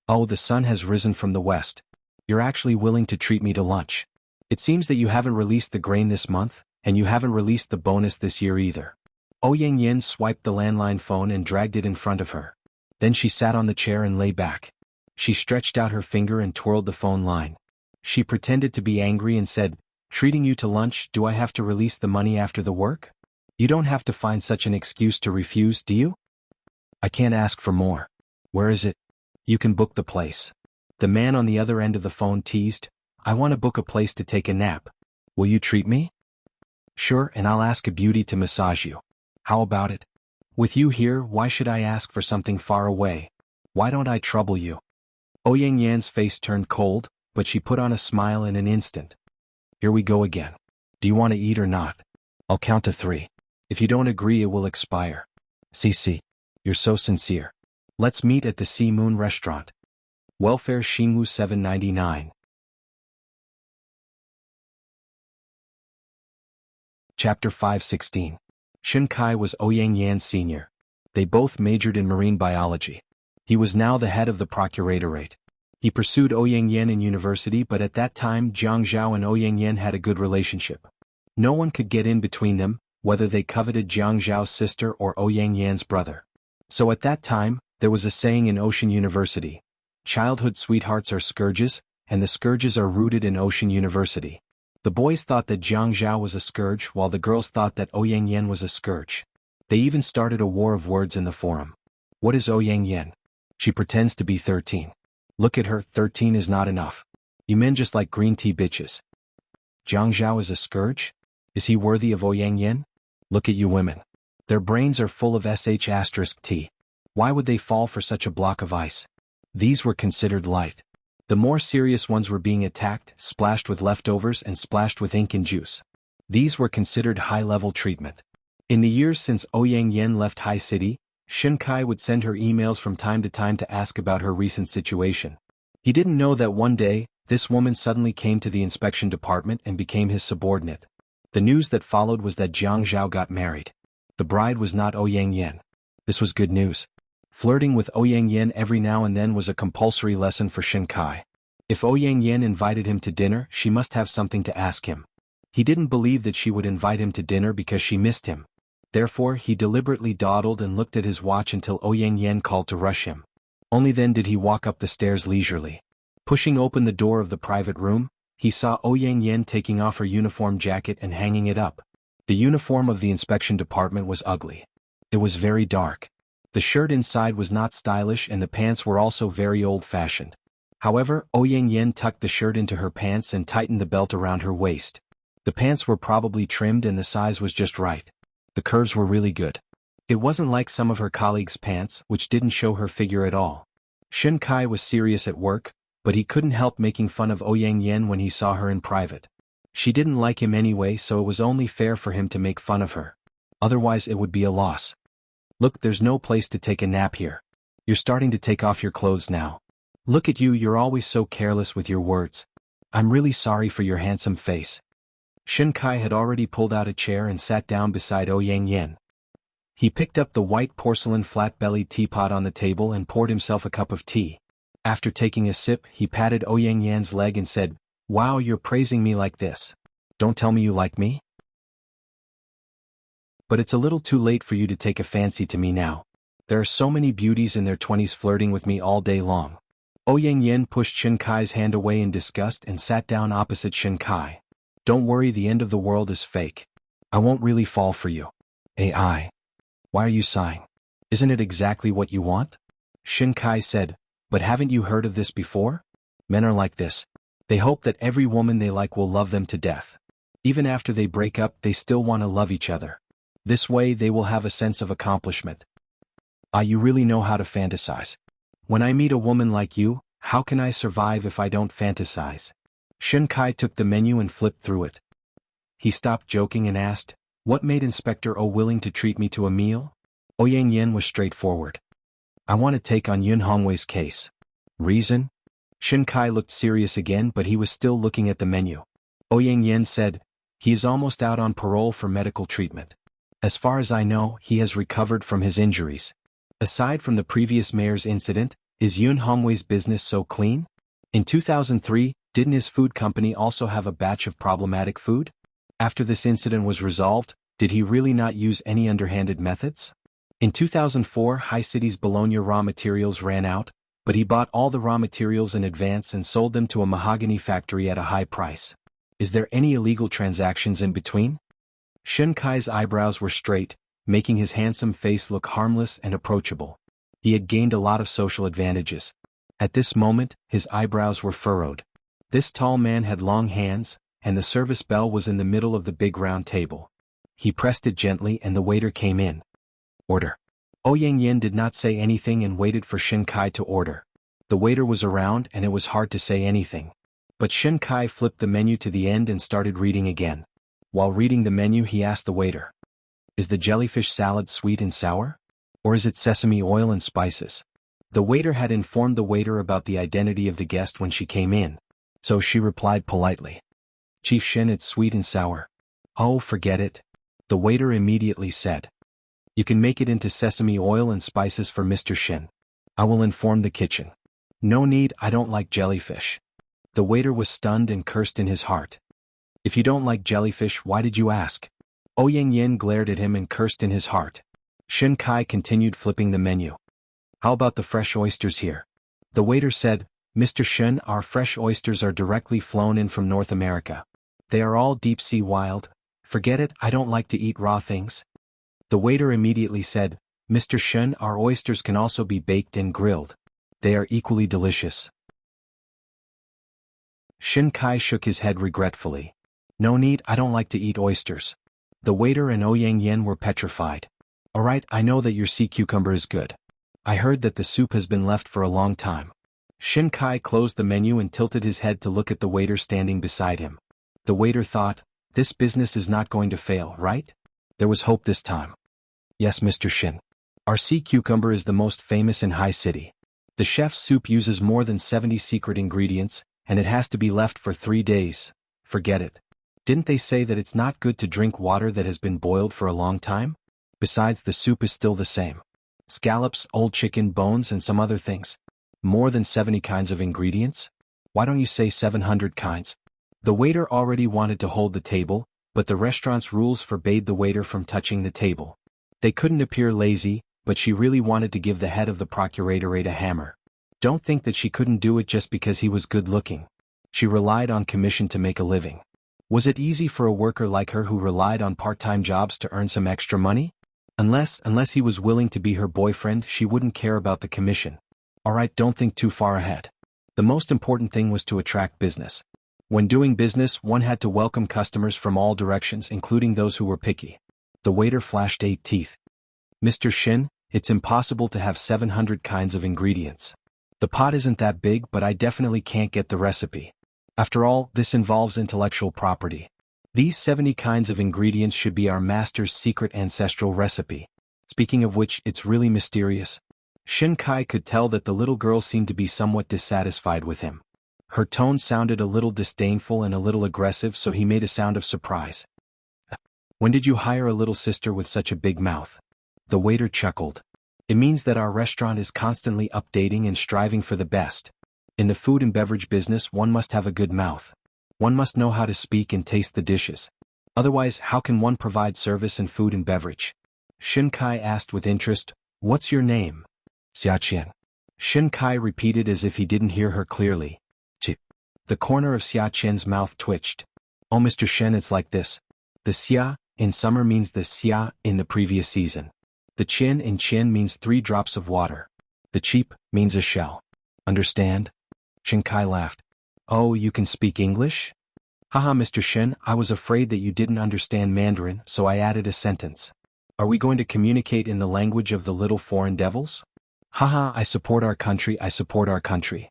"Oh, the sun has risen from the west. You're actually willing to treat me to lunch. It seems that you haven't released the grain this month, and you haven't released the bonus this year either." Ouyang Yin swiped the landline phone and dragged it in front of her. Then she sat on the chair and lay back. She stretched out her finger and twirled the phone line. She pretended to be angry and said, "Treating you to lunch, do I have to release the money after the work? You don't have to find such an excuse to refuse, do you?" "I can't ask for more. Where is it?" "You can book the place." The man on the other end of the phone teased, "I want to book a place to take a nap. Will you treat me?" "Sure, and I'll ask a beauty to massage you. How about it? With you here, why should I ask for something far away? Why don't I trouble you?" Ouyang Yan's face turned cold, but she put on a smile in an instant. "Here we go again. Do you want to eat or not? I'll count to 3. If you don't agree, it will expire." "Si. You're so sincere. Let's meet at the Sea Moon restaurant. Welfare Xingwu 799. Chapter 516. Shen Kai was Ouyang Yan's senior. They both majored in marine biology. He was now the head of the procuratorate. He pursued Ouyang Yan in university, but at that time Jiang Zhao and Ouyang Yan had a good relationship. No one could get in between them, whether they coveted Jiang Zhao's sister or Ouyang Yan's brother. So at that time, there was a saying in Ocean University: "Childhood sweethearts are scourges, and the scourges are rooted in Ocean University." The boys thought that Jiang Zhao was a scourge, while the girls thought that Ouyang Yan was a scourge. They even started a war of words in the forum. What is Ouyang Yan? She pretends to be 13. Look at her, 13 is not enough. You men just like green tea bitches. Jiang Zhao is a scourge? Is he worthy of Ouyang Yan? Look at you women. Their brains are full of sh*t. Why would they fall for such a block of ice? These were considered light. The more serious ones were being attacked, splashed with leftovers and splashed with ink and juice. These were considered high-level treatment. In the years since Ouyang Yan left High City, Shen Kai would send her emails from time to time to ask about her recent situation. He didn't know that one day, this woman suddenly came to the inspection department and became his subordinate. The news that followed was that Jiang Zhao got married. The bride was not Ouyang Yan. This was good news. Flirting with Ouyang Yan every now and then was a compulsory lesson for Shen Kai. If Ouyang Yan invited him to dinner, she must have something to ask him. He didn't believe that she would invite him to dinner because she missed him. Therefore, he deliberately dawdled and looked at his watch until Ouyang Yan called to rush him. Only then did he walk up the stairs leisurely. Pushing open the door of the private room, he saw Ouyang Yan taking off her uniform jacket and hanging it up. The uniform of the inspection department was ugly. It was very dark. The shirt inside was not stylish and the pants were also very old-fashioned. However, Ouyang Yan tucked the shirt into her pants and tightened the belt around her waist. The pants were probably trimmed and the size was just right. The curves were really good. It wasn't like some of her colleagues' pants, which didn't show her figure at all. Shen Kai was serious at work, but he couldn't help making fun of Ouyang Yan when he saw her in private. She didn't like him anyway, so it was only fair for him to make fun of her. Otherwise it would be a loss. Look, there's no place to take a nap here. You're starting to take off your clothes now. Look at you, you're always so careless with your words. I'm really sorry for your handsome face. Shin Kai had already pulled out a chair and sat down beside Ouyang Yen. He picked up the white porcelain flat-bellied teapot on the table and poured himself a cup of tea. After taking a sip, he patted Ouyang Yan's leg and said, "Wow, you're praising me like this. Don't tell me you like me? But it's a little too late for you to take a fancy to me now. There are so many beauties in their 20s flirting with me all day long." Ouyang Yen pushed Shin Kai's hand away in disgust and sat down opposite Shin Kai. "Don't worry, the end of the world is fake. I won't really fall for you." AI. Why are you sighing? Isn't it exactly what you want? Shin Kai said, "But haven't you heard of this before? Men are like this. They hope that every woman they like will love them to death. Even after they break up, they still want to love each other. This way they will have a sense of accomplishment." Ah, you really know how to fantasize. When I meet a woman like you, how can I survive if I don't fantasize? Shin Kai took the menu and flipped through it. He stopped joking and asked, "What made Inspector O willing to treat me to a meal?" Ouyang Yen was straightforward. "I want to take on Yun Hongwei's case." "Reason?" Shin Kai looked serious again, but he was still looking at the menu. Ouyang Yen said, "He is almost out on parole for medical treatment. As far as I know, he has recovered from his injuries. Aside from the previous mayor's incident, is Yun Hongwei's business so clean? In 2003, didn't his food company also have a batch of problematic food? After this incident was resolved, did he really not use any underhanded methods? In 2004, High City's Bologna raw materials ran out, but he bought all the raw materials in advance and sold them to a mahogany factory at a high price. Is there any illegal transactions in between?" Shin Kai's eyebrows were straight, making his handsome face look harmless and approachable. He had gained a lot of social advantages. At this moment, his eyebrows were furrowed. This tall man had long hands, and the service bell was in the middle of the big round table. He pressed it gently and the waiter came in. "Order." Ouyang Yen did not say anything and waited for Shin Kai to order. The waiter was around and it was hard to say anything. But Shin Kai flipped the menu to the end and started reading again. While reading the menu, he asked the waiter, "Is the jellyfish salad sweet and sour? Or is it sesame oil and spices?" The waiter had informed the waiter about the identity of the guest when she came in, so she replied politely, "Chief Shin, it's sweet and sour." "Oh, forget it," the waiter immediately said. "You can make it into sesame oil and spices for Mr. Shin. I will inform the kitchen." "No need, I don't like jellyfish." The waiter was stunned and cursed in his heart. "If you don't like jellyfish, why did you ask?" Ouyang Yen glared at him and cursed in his heart. Shin Kai continued flipping the menu. "How about the fresh oysters here?" The waiter said, "Mr. Shin, our fresh oysters are directly flown in from North America. They are all deep-sea wild." "Forget it, I don't like to eat raw things." The waiter immediately said, "Mr. Shin, our oysters can also be baked and grilled. They are equally delicious." Shin Kai shook his head regretfully. "No need, I don't like to eat oysters." The waiter and Ouyang Yen were petrified. "Alright, I know that your sea cucumber is good. I heard that the soup has been left for a long time." Shin Kai closed the menu and tilted his head to look at the waiter standing beside him. The waiter thought, "This business is not going to fail, right?" There was hope this time. "Yes, Mr. Shin. Our sea cucumber is the most famous in High City. The chef's soup uses more than 70 secret ingredients, and it has to be left for 3 days. Forget it. Didn't they say that it's not good to drink water that has been boiled for a long time? Besides, the soup is still the same. Scallops, old chicken bones and some other things. More than 70 kinds of ingredients? Why don't you say 700 kinds?" The waiter already wanted to hold the table, but the restaurant's rules forbade the waiter from touching the table. They couldn't appear lazy, but she really wanted to give the head of the procuratorate a hammer. Don't think that she couldn't do it just because he was good-looking. She relied on commission to make a living. Was it easy for a worker like her who relied on part-time jobs to earn some extra money? Unless he was willing to be her boyfriend, she wouldn't care about the commission. Alright, don't think too far ahead. The most important thing was to attract business. When doing business, one had to welcome customers from all directions, including those who were picky. The waiter flashed 8 teeth. "Mr. Shin, it's impossible to have 700 kinds of ingredients. The pot isn't that big, but I definitely can't get the recipe. After all, this involves intellectual property. These 70 kinds of ingredients should be our master's secret ancestral recipe. Speaking of which, it's really mysterious." Shin Kai could tell that the little girl seemed to be somewhat dissatisfied with him. Her tone sounded a little disdainful and a little aggressive, so he made a sound of surprise. When did you hire a little sister with such a big mouth? The waiter chuckled. It means that our restaurant is constantly updating and striving for the best. In the food and beverage business, one must have a good mouth. One must know how to speak and taste the dishes. Otherwise, how can one provide service in food and beverage? Shin Kai asked with interest, "What's your name?" Xia Qian. Shin Kai repeated as if he didn't hear her clearly. Ch. The corner of Xia Qian's mouth twitched. Oh, Mr. Shen, it's like this. The Xia in summer means the Xia in the previous season. The Qin in Qin means 3 drops of water. The cheap means a shell. Understand? Shin Kai laughed. Oh, you can speak English? Haha, Mr. Shen, I was afraid that you didn't understand Mandarin, so I added a sentence. Are we going to communicate in the language of the little foreign devils? Haha, I support our country, I support our country.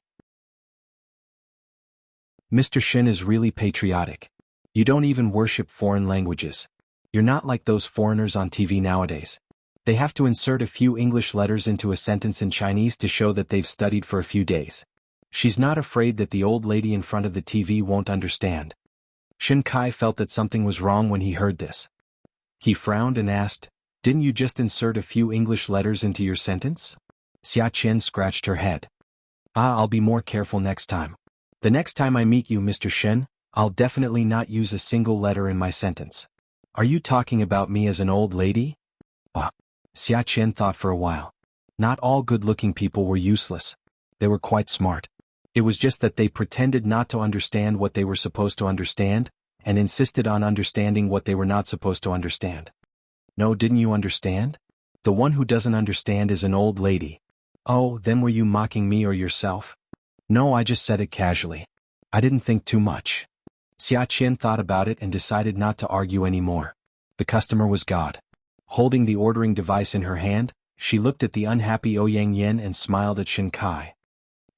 Mr. Shen is really patriotic. You don't even worship foreign languages. You're not like those foreigners on TV nowadays. They have to insert a few English letters into a sentence in Chinese to show that they've studied for a few days. She's not afraid that the old lady in front of the TV won't understand. Shin Kai felt that something was wrong when he heard this. He frowned and asked, "Didn't you just insert a few English letters into your sentence?" Xia Qian scratched her head. I'll be more careful next time. The next time I meet you, Mr. Shen, I'll definitely not use a single letter in my sentence. Are you talking about me as an old lady? Xia Qian thought for a while. Not all good-looking people were useless. They were quite smart. It was just that they pretended not to understand what they were supposed to understand, and insisted on understanding what they were not supposed to understand. No, didn't you understand? The one who doesn't understand is an old lady. Oh, then were you mocking me or yourself? No, I just said it casually. I didn't think too much. Xia Qian thought about it and decided not to argue anymore. The customer was God. Holding the ordering device in her hand, she looked at the unhappy Ouyang Yen and smiled at Shin Kai.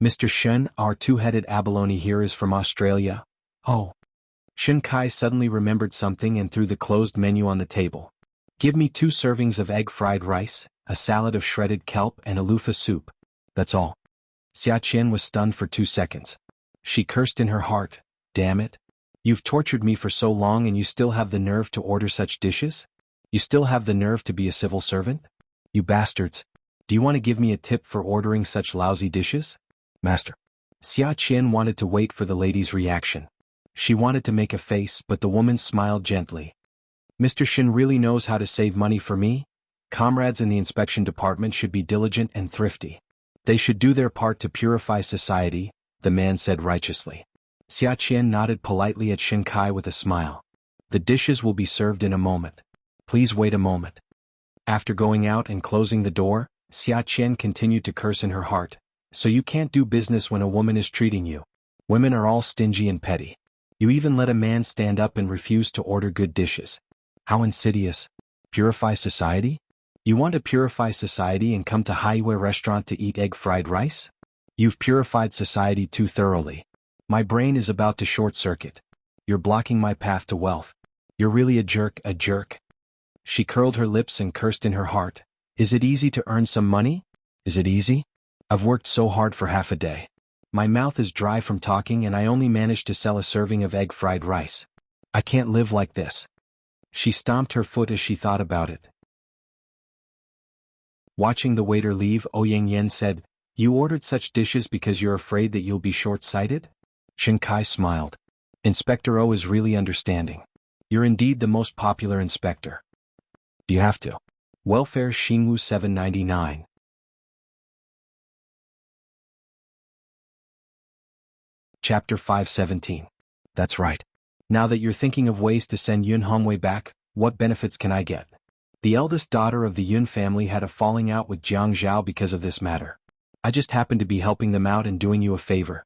Mr. Shen, our 2-headed abalone here is from Australia. Oh. Shin Kai suddenly remembered something and threw the closed menu on the table. Give me 2 servings of egg fried rice, a salad of shredded kelp and a loofah soup. That's all. Xia Qian was stunned for 2 seconds. She cursed in her heart, damn it. You've tortured me for so long and you still have the nerve to order such dishes? You still have the nerve to be a civil servant? You bastards. Do you want to give me a tip for ordering such lousy dishes? Master. Xia Qian wanted to wait for the lady's reaction. She wanted to make a face, but the woman smiled gently. Mr. Shin really knows how to save money for me? Comrades in the inspection department should be diligent and thrifty. They should do their part to purify society, the man said righteously. Xia Qian nodded politely at Shin Kai with a smile. The dishes will be served in a moment. Please wait a moment. After going out and closing the door, Xia Qian continued to curse in her heart. So you can't do business when a woman is treating you. Women are all stingy and petty. You even let a man stand up and refuse to order good dishes. How insidious. Purify society? You want to purify society and come to Haiwei restaurant to eat egg fried rice? You've purified society too thoroughly. My brain is about to short circuit. You're blocking my path to wealth. You're really a jerk, a jerk. She curled her lips and cursed in her heart. Is it easy to earn some money? Is it easy? I've worked so hard for half a day. My mouth is dry from talking and I only managed to sell a serving of egg fried rice. I can't live like this. She stomped her foot as she thought about it. Watching the waiter leave, Ouyang Yen said, You ordered such dishes because you're afraid that you'll be short-sighted? Shin Kai smiled. Inspector O is really understanding. You're indeed the most popular inspector. Do you have to? Welfare Xingwu 799. Chapter 517. That's right. Now that you're thinking of ways to send Yun Hongwei back, what benefits can I get? The eldest daughter of the Yun family had a falling out with Jiang Zhao because of this matter. I just happened to be helping them out and doing you a favor.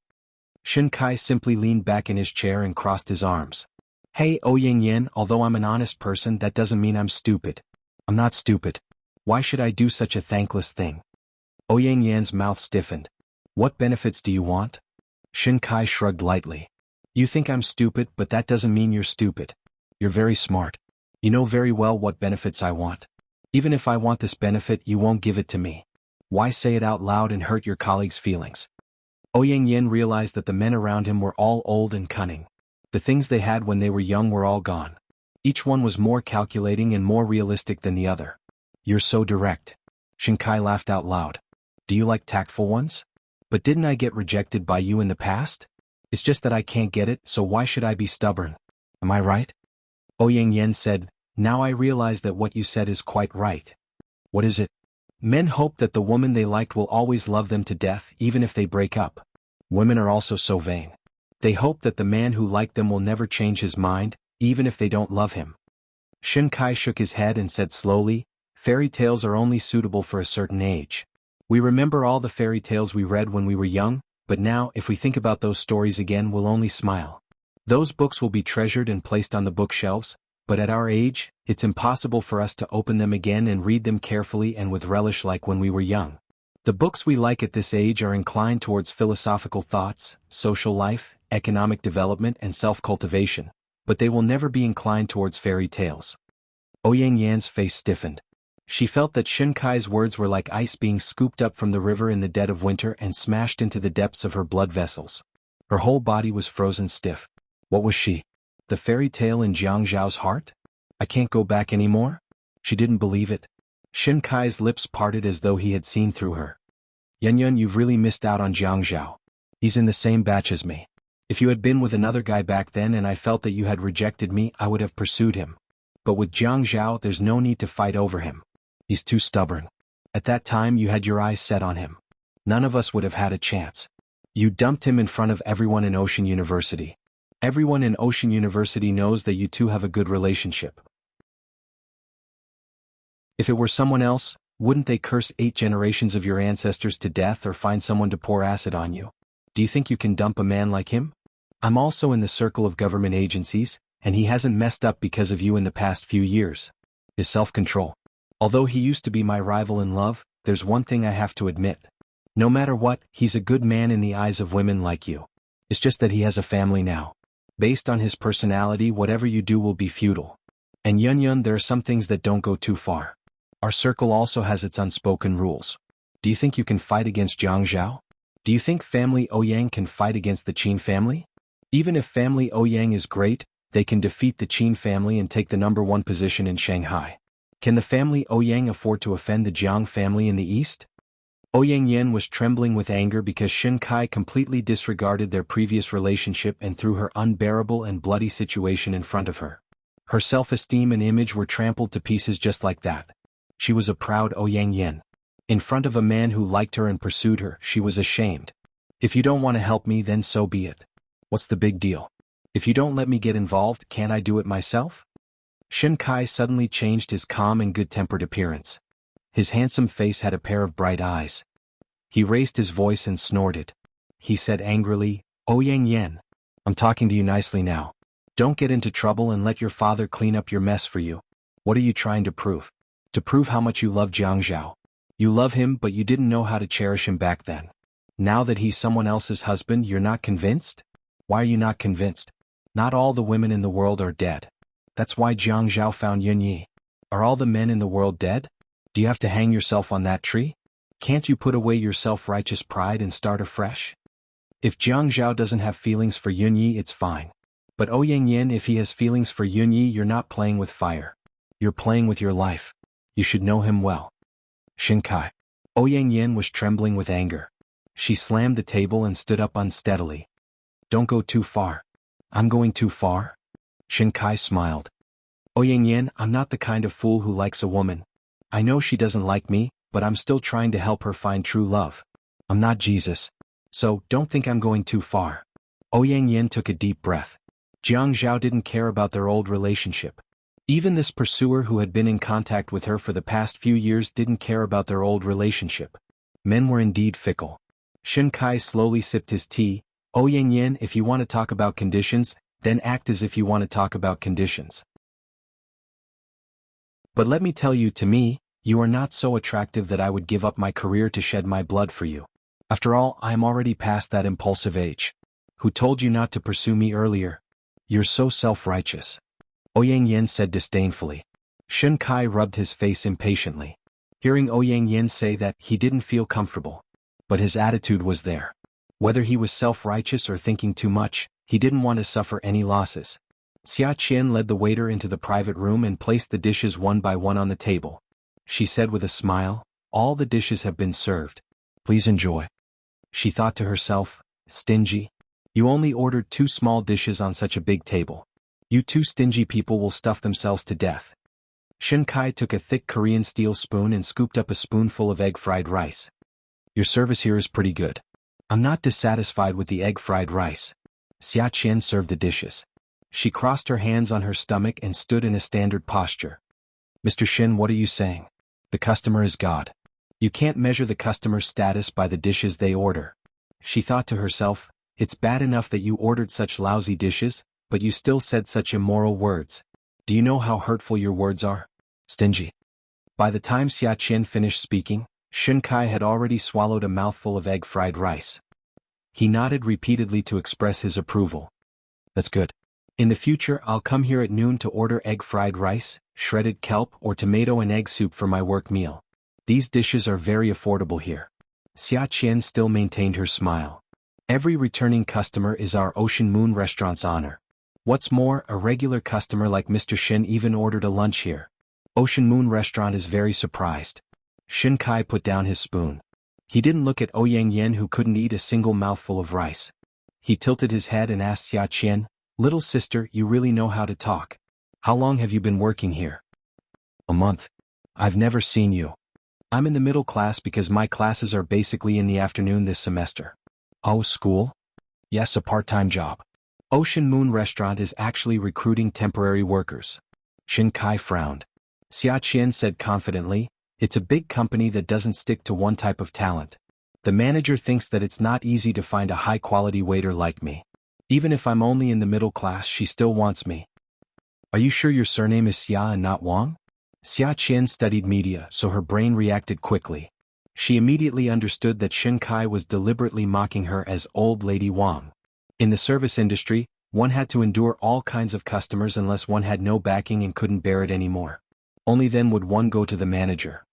Shin Kai simply leaned back in his chair and crossed his arms. Hey, Ouyang Yen, although I'm an honest person, that doesn't mean I'm stupid. I'm not stupid. Why should I do such a thankless thing? Ouyang Yan's mouth stiffened. What benefits do you want? Shin Kai shrugged lightly. You think I'm stupid, but that doesn't mean you're stupid. You're very smart. You know very well what benefits I want. Even if I want this benefit, you won't give it to me. Why say it out loud and hurt your colleagues' feelings? Ouyang Yin realized that the men around him were all old and cunning. The things they had when they were young were all gone. Each one was more calculating and more realistic than the other. You're so direct. Shinkai laughed out loud. Do you like tactful ones? But didn't I get rejected by you in the past? It's just that I can't get it, so why should I be stubborn? Am I right? Ouyang Yin said, now I realize that what you said is quite right. What is it? Men hope that the woman they liked will always love them to death even if they break up. Women are also so vain. They hope that the man who liked them will never change his mind, even if they don't love him. Shinkai shook his head and said slowly, fairy tales are only suitable for a certain age. We remember all the fairy tales we read when we were young, but now if we think about those stories again we'll only smile. Those books will be treasured and placed on the bookshelves, but at our age, it's impossible for us to open them again and read them carefully and with relish like when we were young. The books we like at this age are inclined towards philosophical thoughts, social life, economic development and self-cultivation, but they will never be inclined towards fairy tales. Ouyang Yan's face stiffened. She felt that Shinkai's words were like ice being scooped up from the river in the dead of winter and smashed into the depths of her blood vessels. Her whole body was frozen stiff. What was she? The fairy tale in Jiang Zhao's heart? I can't go back anymore? She didn't believe it. Shinkai's lips parted as though he had seen through her. Yunyun, you've really missed out on Jiang Zhao. He's in the same batch as me. If you had been with another guy back then and I felt that you had rejected me, I would have pursued him. But with Jiang Zhao, there's no need to fight over him. He's too stubborn. At that time you had your eyes set on him. None of us would have had a chance. You dumped him in front of everyone in Ocean University. Everyone in Ocean University knows that you two have a good relationship. If it were someone else, wouldn't they curse 8 generations of your ancestors to death or find someone to pour acid on you? Do you think you can dump a man like him? I'm also in the circle of government agencies, and he hasn't messed up because of you in the past few years. His self-control. Although he used to be my rival in love, there's one thing I have to admit. No matter what, he's a good man in the eyes of women like you. It's just that he has a family now. Based on his personality, whatever you do will be futile. And Yunyun, there are some things that don't go too far. Our circle also has its unspoken rules. Do you think you can fight against Jiang Zhao? Do you think family Ouyang can fight against the Qin family? Even if family Ouyang is great, they can defeat the Qin family and take the #1 position in Shanghai. Can the family Ouyang afford to offend the Jiang family in the east? Ouyang Yin was trembling with anger because Shinkai completely disregarded their previous relationship and threw her unbearable and bloody situation in front of her. Her self-esteem and image were trampled to pieces just like that. She was a proud Ouyang Yin. In front of a man who liked her and pursued her, she was ashamed. If you don't want to help me, then so be it. What's the big deal? If you don't let me get involved, can't I do it myself? Shinkai suddenly changed his calm and good-tempered appearance. His handsome face had a pair of bright eyes. He raised his voice and snorted. He said angrily, Ouyang Yin, I'm talking to you nicely now. Don't get into trouble and let your father clean up your mess for you. What are you trying to prove? To prove how much you love Jiang Zhao. You love him, but you didn't know how to cherish him back then. Now that he's someone else's husband, you're not convinced? Why are you not convinced? Not all the women in the world are dead. That's why Jiang Zhao found Yunyi. Are all the men in the world dead? Do you have to hang yourself on that tree? Can't you put away your self-righteous pride and start afresh? If Jiang Zhao doesn't have feelings for Yunyi, it's fine. But Ouyang Yin, if he has feelings for Yunyi, you're not playing with fire. You're playing with your life. You should know him well. Shinkai. Ouyang Yin was trembling with anger. She slammed the table and stood up unsteadily. Don't go too far. I'm going too far? Shinkai smiled. Ouyang Yin, I'm not the kind of fool who likes a woman. I know she doesn't like me, but I'm still trying to help her find true love. I'm not Jesus. So, don't think I'm going too far. Ouyang Yin took a deep breath. Jiang Zhao didn't care about their old relationship. Even this pursuer who had been in contact with her for the past few years didn't care about their old relationship. Men were indeed fickle. Shinkai slowly sipped his tea. Ouyang Yin, if you want to talk about conditions, then act as if you want to talk about conditions. But let me tell you, to me, you are not so attractive that I would give up my career to shed my blood for you. After all, I am already past that impulsive age. Who told you not to pursue me earlier? You're so self-righteous. Ouyang Yin said disdainfully. Shinkai rubbed his face impatiently. Hearing Ouyang Yin say that, he didn't feel comfortable. But his attitude was there. Whether he was self-righteous or thinking too much, he didn't want to suffer any losses. Xia Qian led the waiter into the private room and placed the dishes one by one on the table. She said with a smile, "All the dishes have been served. Please enjoy." She thought to herself, "Stingy. You only ordered 2 small dishes on such a big table. You 2 stingy people will stuff themselves to death." Shen Kai took a thick Korean steel spoon and scooped up a spoonful of egg-fried rice. "Your service here is pretty good. I'm not dissatisfied with the egg-fried rice." Xia Qian served the dishes. She crossed her hands on her stomach and stood in a standard posture. "Mr. Shin, what are you saying? The customer is God. You can't measure the customer's status by the dishes they order." She thought to herself, "It's bad enough that you ordered such lousy dishes, but you still said such immoral words. Do you know how hurtful your words are? Stingy." By the time Xia Qian finished speaking, Shen Kai had already swallowed a mouthful of egg-fried rice. He nodded repeatedly to express his approval. "That's good. In the future I'll come here at noon to order egg-fried rice, shredded kelp or tomato and egg soup for my work meal. These dishes are very affordable here." Xia Qian still maintained her smile. "Every returning customer is our Ocean Moon restaurant's honor. What's more, a regular customer like Mr. Shin even ordered a lunch here. Ocean Moon restaurant is very surprised." Shin Kai put down his spoon. He didn't look at Ouyang Yen, who couldn't eat a single mouthful of rice. He tilted his head and asked Xia Qian, "Little sister, you really know how to talk. How long have you been working here?" "A month. I've never seen you. I'm in the middle class because my classes are basically in the afternoon this semester." "Oh, school?" "Yes, a part-time job. Ocean Moon restaurant is actually recruiting temporary workers." Shin Kai frowned. Xia Qian said confidently, "It's a big company that doesn't stick to one type of talent. The manager thinks that it's not easy to find a high-quality waiter like me. Even if I'm only in the middle class, she still wants me." "Are you sure your surname is Xia and not Wang?" Xia Qian studied media, so her brain reacted quickly. She immediately understood that Shin Kai was deliberately mocking her as Old Lady Wang. In the service industry, one had to endure all kinds of customers unless one had no backing and couldn't bear it anymore. Only then would one go to the manager.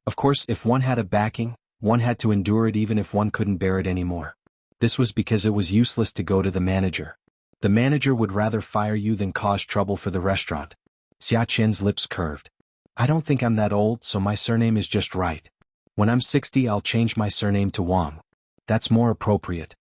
Of course, if one had a backing, one had to endure it even if one couldn't bear it anymore. This was because it was useless to go to the manager. The manager would rather fire you than cause trouble for the restaurant. Xia Qian's lips curved. "I don't think I'm that old, so my surname is just right. When I'm 60 I'll change my surname to Wang. That's more appropriate."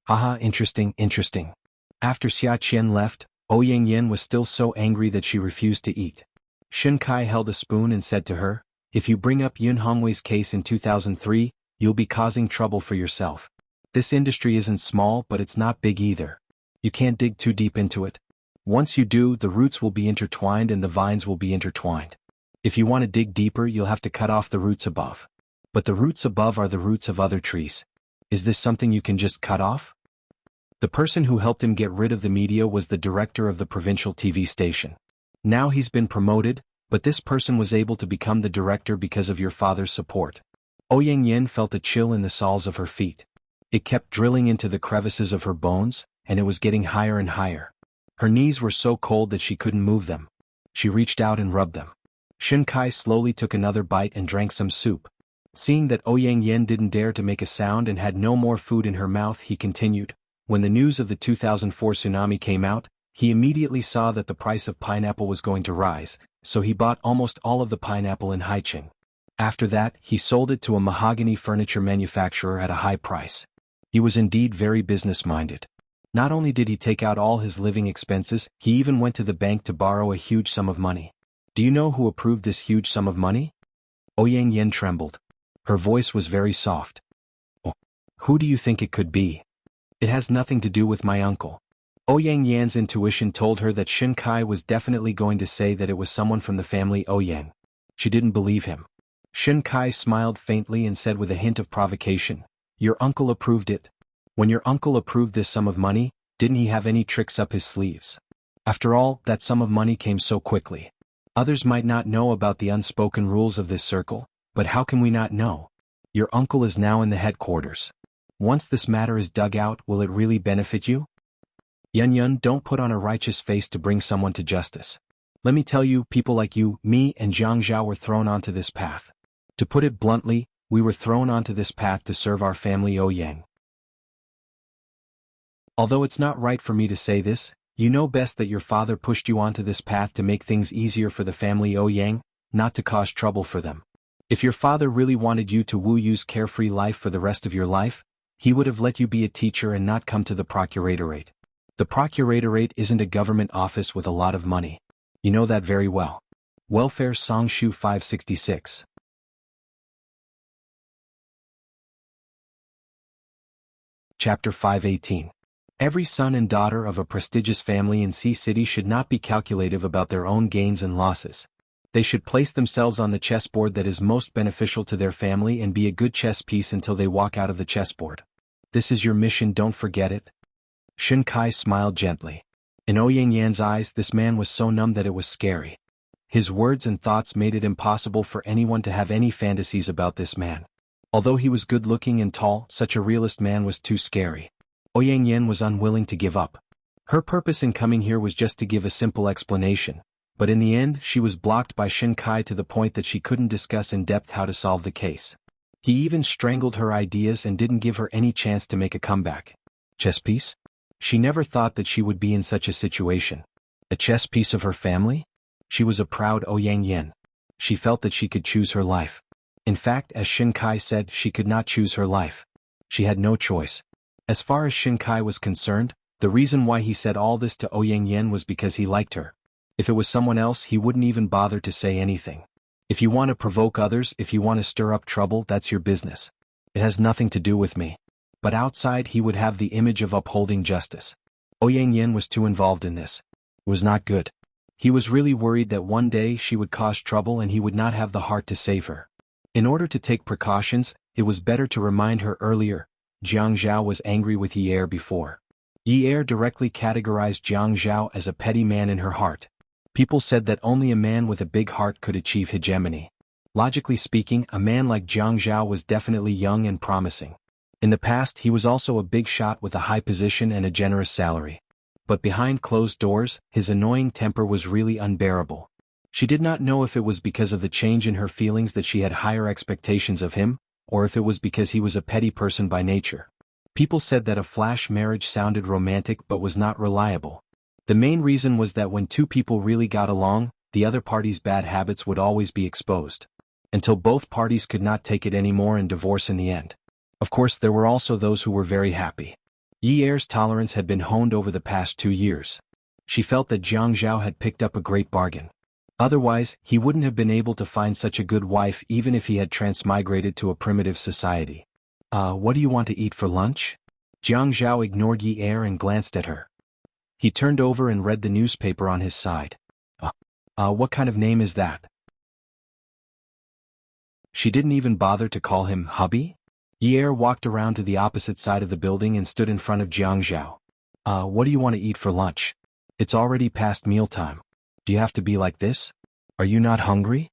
"Haha, interesting, interesting." After Xia Qian left, Ouyang Yen was still so angry that she refused to eat. Shin Kai held a spoon and said to her, "If you bring up Yun Hongwei's case in 2003, you'll be causing trouble for yourself. This industry isn't small, but it's not big either. You can't dig too deep into it. Once you do, the roots will be intertwined and the vines will be intertwined. If you want to dig deeper, you'll have to cut off the roots above. But the roots above are the roots of other trees. Is this something you can just cut off?" The person who helped him get rid of the media was the director of the provincial TV station. Now he's been promoted, but this person was able to become the director because of your father's support. Ouyang Yen felt a chill in the soles of her feet. It kept drilling into the crevices of her bones, and it was getting higher and higher. Her knees were so cold that she couldn't move them. She reached out and rubbed them. Shin Kai slowly took another bite and drank some soup. Seeing that Ouyang Yen didn't dare to make a sound and had no more food in her mouth, he continued, "When the news of the 2004 tsunami came out, he immediately saw that the price of pineapple was going to rise, so he bought almost all of the pineapple in Haicheng. After that, he sold it to a mahogany furniture manufacturer at a high price. He was indeed very business-minded. Not only did he take out all his living expenses, he even went to the bank to borrow a huge sum of money. Do you know who approved this huge sum of money?" Ouyang Yen trembled. Her voice was very soft. "Oh, who do you think it could be?" "It has nothing to do with my uncle." Ouyang Yan's intuition told her that Shin Kai was definitely going to say that it was someone from the family Ouyang. She didn't believe him. Shin Kai smiled faintly and said with a hint of provocation, "Your uncle approved it. When your uncle approved this sum of money, didn't he have any tricks up his sleeves? After all, that sum of money came so quickly. Others might not know about the unspoken rules of this circle, but how can we not know? Your uncle is now in the headquarters. Once this matter is dug out, will it really benefit you? Yun, don't put on a righteous face to bring someone to justice. Let me tell you, people like you, me and Jiang Zhao were thrown onto this path. To put it bluntly, We were thrown onto this path to serve our family Ouyang. Although it's not right for me to say this, you know best that your father pushed you onto this path to make things easier for the family Ouyang, not to cause trouble for them. If your father really wanted you to Wu Yu's carefree life for the rest of your life, he would have let you be a teacher and not come to the procuratorate. The procuratorate isn't a government office with a lot of money. You know that very well. Welfare Songshu 566. Chapter 518. Every son and daughter of a prestigious family in Sea City should not be calculative about their own gains and losses. They should place themselves on the chessboard that is most beneficial to their family and be a good chess piece until they walk out of the chessboard. This is your mission, don't forget it. Shen Kai smiled gently. In Ouyang Yan's eyes, this man was so numb that it was scary. His words and thoughts made it impossible for anyone to have any fantasies about this man. Although he was good-looking and tall, such a realist man was too scary. Ouyang Yan was unwilling to give up. Her purpose in coming here was just to give a simple explanation. But in the end, she was blocked by Shen Kai to the point that she couldn't discuss in depth how to solve the case. He even strangled her ideas and didn't give her any chance to make a comeback. Chess piece? She never thought that she would be in such a situation. A chess piece of her family? She was a proud Ouyang Yan. She felt that she could choose her life. In fact, as Shen Kai said, she could not choose her life. She had no choice. As far as Shen Kai was concerned, the reason why he said all this to Ouyang Yan was because he liked her. If it was someone else, he wouldn't even bother to say anything. If you want to provoke others, if you want to stir up trouble, that's your business. It has nothing to do with me. But outside he would have the image of upholding justice. Ouyang Yan was too involved in this. It was not good. He was really worried that one day she would cause trouble and he would not have the heart to save her. In order to take precautions, it was better to remind her earlier. Jiang Zhao was angry with Yi Er before. Yi Er directly categorized Jiang Zhao as a petty man in her heart. People said that only a man with a big heart could achieve hegemony. Logically speaking, a man like Jiang Zhao was definitely young and promising. In the past, he was also a big shot with a high position and a generous salary. But behind closed doors, his annoying temper was really unbearable. She did not know if it was because of the change in her feelings that she had higher expectations of him, or if it was because he was a petty person by nature. People said that a flash marriage sounded romantic but was not reliable. The main reason was that when two people really got along, the other party's bad habits would always be exposed. Until both parties could not take it anymore and divorce in the end. Of course, there were also those who were very happy. Yi Er's tolerance had been honed over the past 2 years. She felt that Jiang Zhao had picked up a great bargain. Otherwise, he wouldn't have been able to find such a good wife even if he had transmigrated to a primitive society. What do you want to eat for lunch? Jiang Zhao ignored Yi Er and glanced at her. He turned over and read the newspaper on his side. What kind of name is that? She didn't even bother to call him hubby? Yi Er walked around to the opposite side of the building and stood in front of Jiang Zhao. What do you want to eat for lunch? It's already past mealtime. Do you have to be like this? Are you not hungry?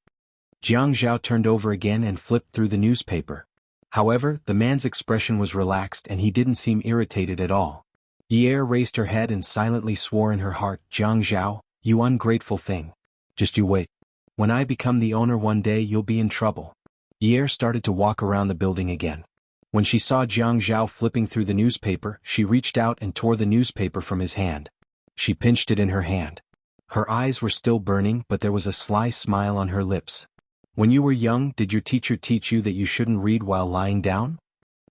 Jiang Zhao turned over again and flipped through the newspaper. However, the man's expression was relaxed and he didn't seem irritated at all. Yi Er raised her head and silently swore in her heart, Jiang Zhao, you ungrateful thing. Just you wait. When I become the owner one day you'll be in trouble. Yi Er started to walk around the building again. When she saw Jiang Zhao flipping through the newspaper, she reached out and tore the newspaper from his hand. She pinched it in her hand. Her eyes were still burning, but there was a sly smile on her lips. When you were young, did your teacher teach you that you shouldn't read while lying down?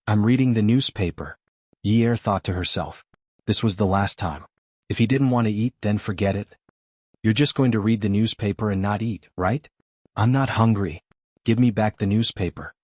I'm reading the newspaper. Yi Er thought to herself. This was the last time. If he didn't want to eat, then forget it. You're just going to read the newspaper and not eat, right? I'm not hungry. Give me back the newspaper.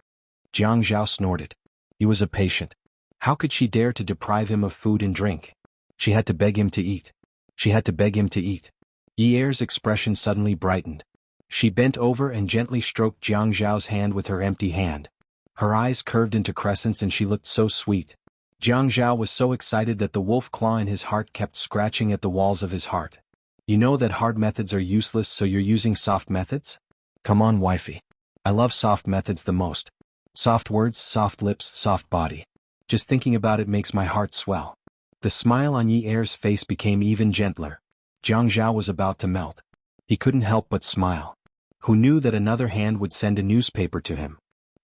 Jiang Zhao snorted. He was a patient. How could she dare to deprive him of food and drink? She had to beg him to eat. She had to beg him to eat. Yi Er's expression suddenly brightened. She bent over and gently stroked Jiang Zhao's hand with her empty hand. Her eyes curved into crescents and she looked so sweet. Jiang Zhao was so excited that the wolf claw in his heart kept scratching at the walls of his heart. You know that hard methods are useless, so you're using soft methods? Come on, wifey. I love soft methods the most. Soft words, soft lips, soft body. Just thinking about it makes my heart swell. The smile on Yi Er's face became even gentler. Jiang Zhao was about to melt. He couldn't help but smile. Who knew that another hand would send a newspaper to him?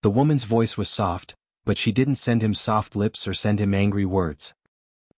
The woman's voice was soft, but she didn't send him soft lips or send him angry words.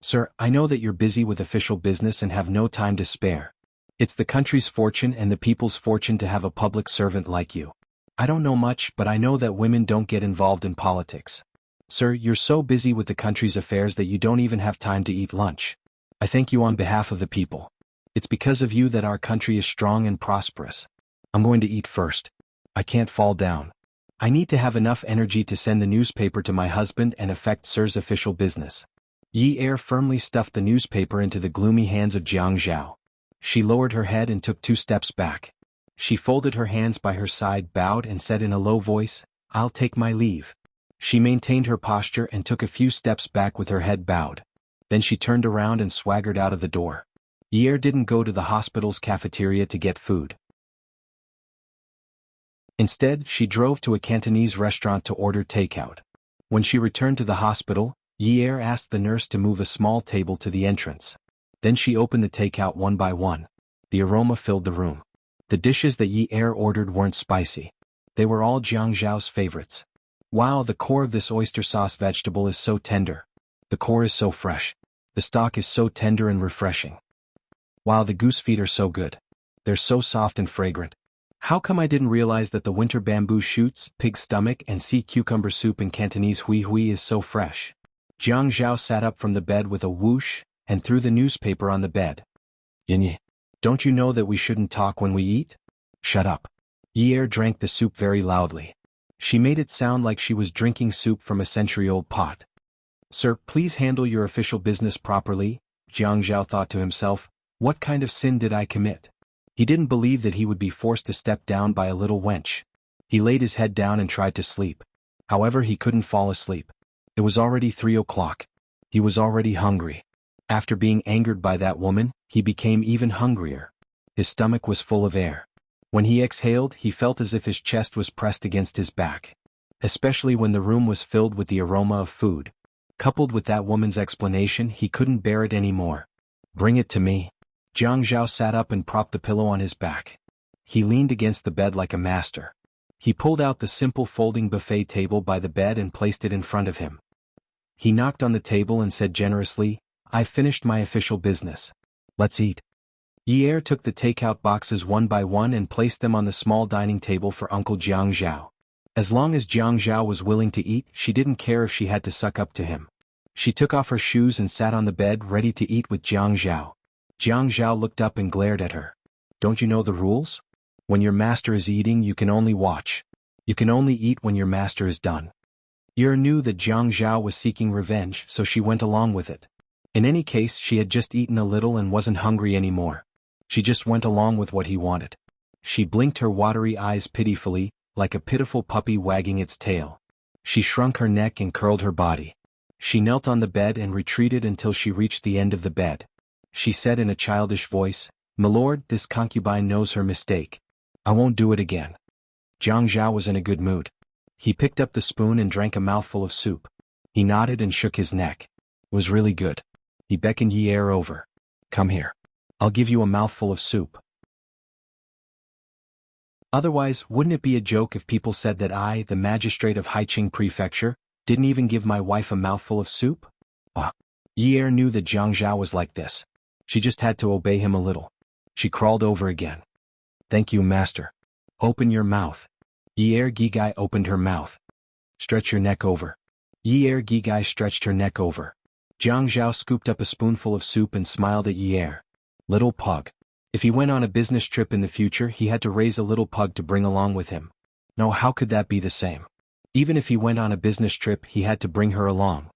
Sir, I know that you're busy with official business and have no time to spare. It's the country's fortune and the people's fortune to have a public servant like you. I don't know much, but I know that women don't get involved in politics. Sir, you're so busy with the country's affairs that you don't even have time to eat lunch. I thank you on behalf of the people. It's because of you that our country is strong and prosperous. I'm going to eat first. I can't fall down. I need to have enough energy to send the newspaper to my husband and effect Sir's official business. Yi Er firmly stuffed the newspaper into the gloomy hands of Jiang Zhao. She lowered her head and took 2 steps back. She folded her hands by her side, bowed and said in a low voice, "I'll take my leave." She maintained her posture and took a few steps back with her head bowed. Then she turned around and swaggered out of the door. Yi Er didn't go to the hospital's cafeteria to get food. Instead, she drove to a Cantonese restaurant to order takeout. When she returned to the hospital, Yi Er asked the nurse to move a small table to the entrance. Then she opened the takeout one by one. The aroma filled the room. The dishes that Yi Er ordered weren't spicy. They were all Jiang Zhao's favorites. Wow, the core of this oyster sauce vegetable is so tender. The core is so fresh. The stock is so tender and refreshing. Wow, the goose feet are so good. They're so soft and fragrant. How come I didn't realize that the winter bamboo shoots, pig stomach and sea cucumber soup in Cantonese hui hui is so fresh? Jiang Zhao sat up from the bed with a whoosh and threw the newspaper on the bed. Yinyi, don't you know that we shouldn't talk when we eat? Shut up. Yi Er drank the soup very loudly. She made it sound like she was drinking soup from a century-old pot. Sir, please handle your official business properly, Jiang Zhao thought to himself. What kind of sin did I commit? He didn't believe that he would be forced to step down by a little wench. He laid his head down and tried to sleep. However, he couldn't fall asleep. It was already 3 o'clock. He was already hungry. After being angered by that woman, he became even hungrier. His stomach was full of air. When he exhaled, he felt as if his chest was pressed against his back. Especially when the room was filled with the aroma of food. Coupled with that woman's explanation, he couldn't bear it anymore. Bring it to me. Jiang Zhao sat up and propped the pillow on his back. He leaned against the bed like a master. He pulled out the simple folding buffet table by the bed and placed it in front of him. He knocked on the table and said generously, "I've finished my official business. Let's eat." Yi Er took the takeout boxes one by one and placed them on the small dining table for Uncle Jiang Zhao. As long as Jiang Zhao was willing to eat, she didn't care if she had to suck up to him. She took off her shoes and sat on the bed ready to eat with Jiang Zhao. Jiang Zhao looked up and glared at her. Don't you know the rules? When your master is eating, you can only watch. You can only eat when your master is done. Yi knew that Jiang Zhao was seeking revenge, so she went along with it. In any case, she had just eaten a little and wasn't hungry anymore. She just went along with what he wanted. She blinked her watery eyes pitifully, like a pitiful puppy wagging its tail. She shrunk her neck and curled her body. She knelt on the bed and retreated until she reached the end of the bed. She said in a childish voice, "Milord, this concubine knows her mistake. I won't do it again." Jiang Zhao was in a good mood. He picked up the spoon and drank a mouthful of soup. He nodded and shook his neck. It was really good. He beckoned Yi Er over. "Come here. I'll give you a mouthful of soup." Otherwise, wouldn't it be a joke if people said that I, the magistrate of Haiqing Prefecture, didn't even give my wife a mouthful of soup? Yi Er knew that Jiang Zhao was like this. She just had to obey him a little. She crawled over again. "Thank you, master. Open your mouth." Yi Er Gigai opened her mouth. "Stretch your neck over." Yi Er Gigai stretched her neck over. Jiang Zhao scooped up a spoonful of soup and smiled at Yi Er. Little pug. If he went on a business trip in the future, he had to raise a little pug to bring along with him. No, how could that be the same? Even if he went on a business trip, he had to bring her along.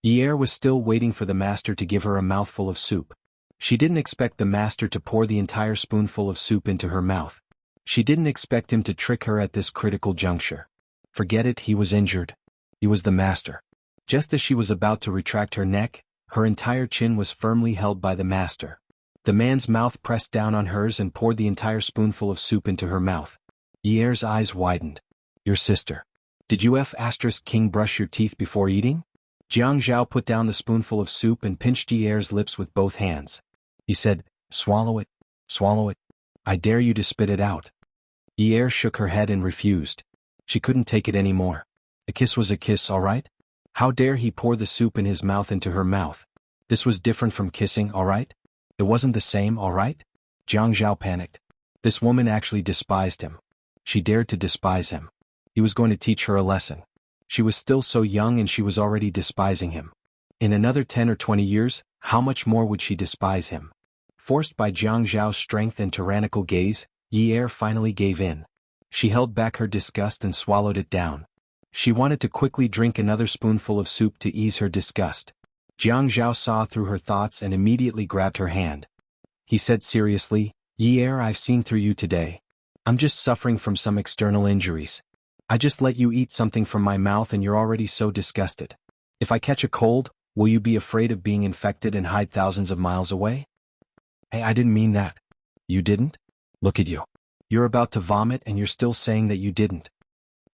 Yi Er was still waiting for the master to give her a mouthful of soup. She didn't expect the master to pour the entire spoonful of soup into her mouth. She didn't expect him to trick her at this critical juncture. Forget it, he was injured. He was the master. Just as she was about to retract her neck, her entire chin was firmly held by the master. The man's mouth pressed down on hers and poured the entire spoonful of soup into her mouth. Yi Er's eyes widened. "Your sister. Did you King brush your teeth before eating?" Jiang Zhao put down the spoonful of soup and pinched Yi Er's lips with both hands. He said, "Swallow it. Swallow it. I dare you to spit it out." Yi Er shook her head and refused. She couldn't take it anymore. A kiss was a kiss, all right? How dare he pour the soup in his mouth into her mouth? This was different from kissing, all right? It wasn't the same, all right? Jiang Zhao panicked. This woman actually despised him. She dared to despise him. He was going to teach her a lesson. She was still so young and she was already despising him. In another 10 or 20 years, how much more would she despise him? Forced by Jiang Zhao's strength and tyrannical gaze, Yi Er finally gave in. She held back her disgust and swallowed it down. She wanted to quickly drink another spoonful of soup to ease her disgust. Jiang Zhao saw through her thoughts and immediately grabbed her hand. He said seriously, Yi Er, I've seen through you today. I'm just suffering from some external injuries. I just let you eat something from my mouth and you're already so disgusted. If I catch a cold, will you be afraid of being infected and hide thousands of miles away? Hey, I didn't mean that. You didn't? Look at you. You're about to vomit and you're still saying that you didn't.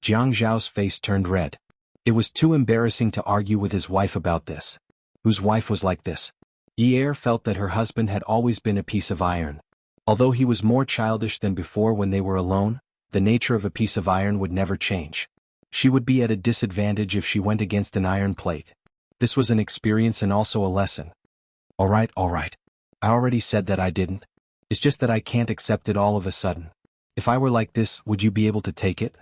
Jiang Zhao's face turned red. It was too embarrassing to argue with his wife about this. Whose wife was like this? Yi Er felt that her husband had always been a piece of iron. Although he was more childish than before when they were alone, the nature of a piece of iron would never change. She would be at a disadvantage if she went against an iron plate. This was an experience and also a lesson. All right. I already said that I didn't. It's just that I can't accept it all of a sudden. If I were like this, would you be able to take it?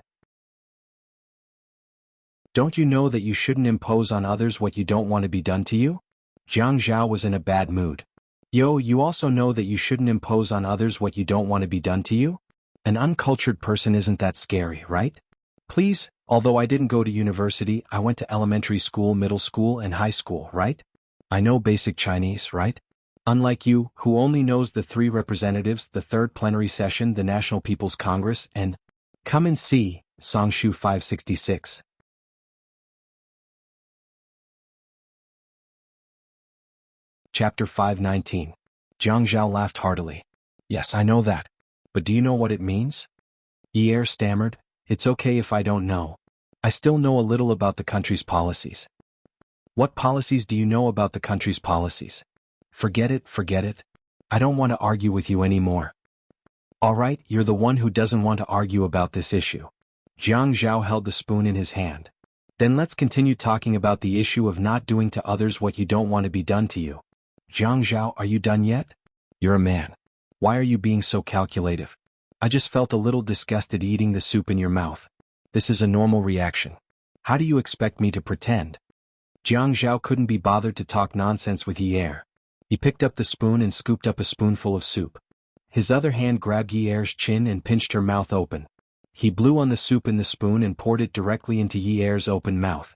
Don't you know that you shouldn't impose on others what you don't want to be done to you? Jiang Zhao was in a bad mood. Yo, you also know that you shouldn't impose on others what you don't want to be done to you? An uncultured person isn't that scary, right? Please, although I didn't go to university, I went to elementary school, middle school, and high school, right? I know basic Chinese, right? Unlike you, who only knows the 3 representatives, the 3rd plenary session, the National People's Congress, and come and see, Songshu 566. Chapter 519. Jiang Zhao laughed heartily. Yes, I know that. But do you know what it means? Yi Er stammered, it's okay if I don't know. I still know a little about the country's policies. What policies do you know about the country's policies? Forget it. I don't want to argue with you anymore. All right, you're the one who doesn't want to argue about this issue. Jiang Zhao held the spoon in his hand. Then let's continue talking about the issue of not doing to others what you don't want to be done to you. Jiang Zhao, are you done yet? You're a man. Why are you being so calculative? I just felt a little disgusted eating the soup in your mouth. This is a normal reaction. How do you expect me to pretend? Jiang Zhao couldn't be bothered to talk nonsense with Yi Er. He picked up the spoon and scooped up a spoonful of soup. His other hand grabbed Yi Er's chin and pinched her mouth open. He blew on the soup in the spoon and poured it directly into Yi Er's open mouth.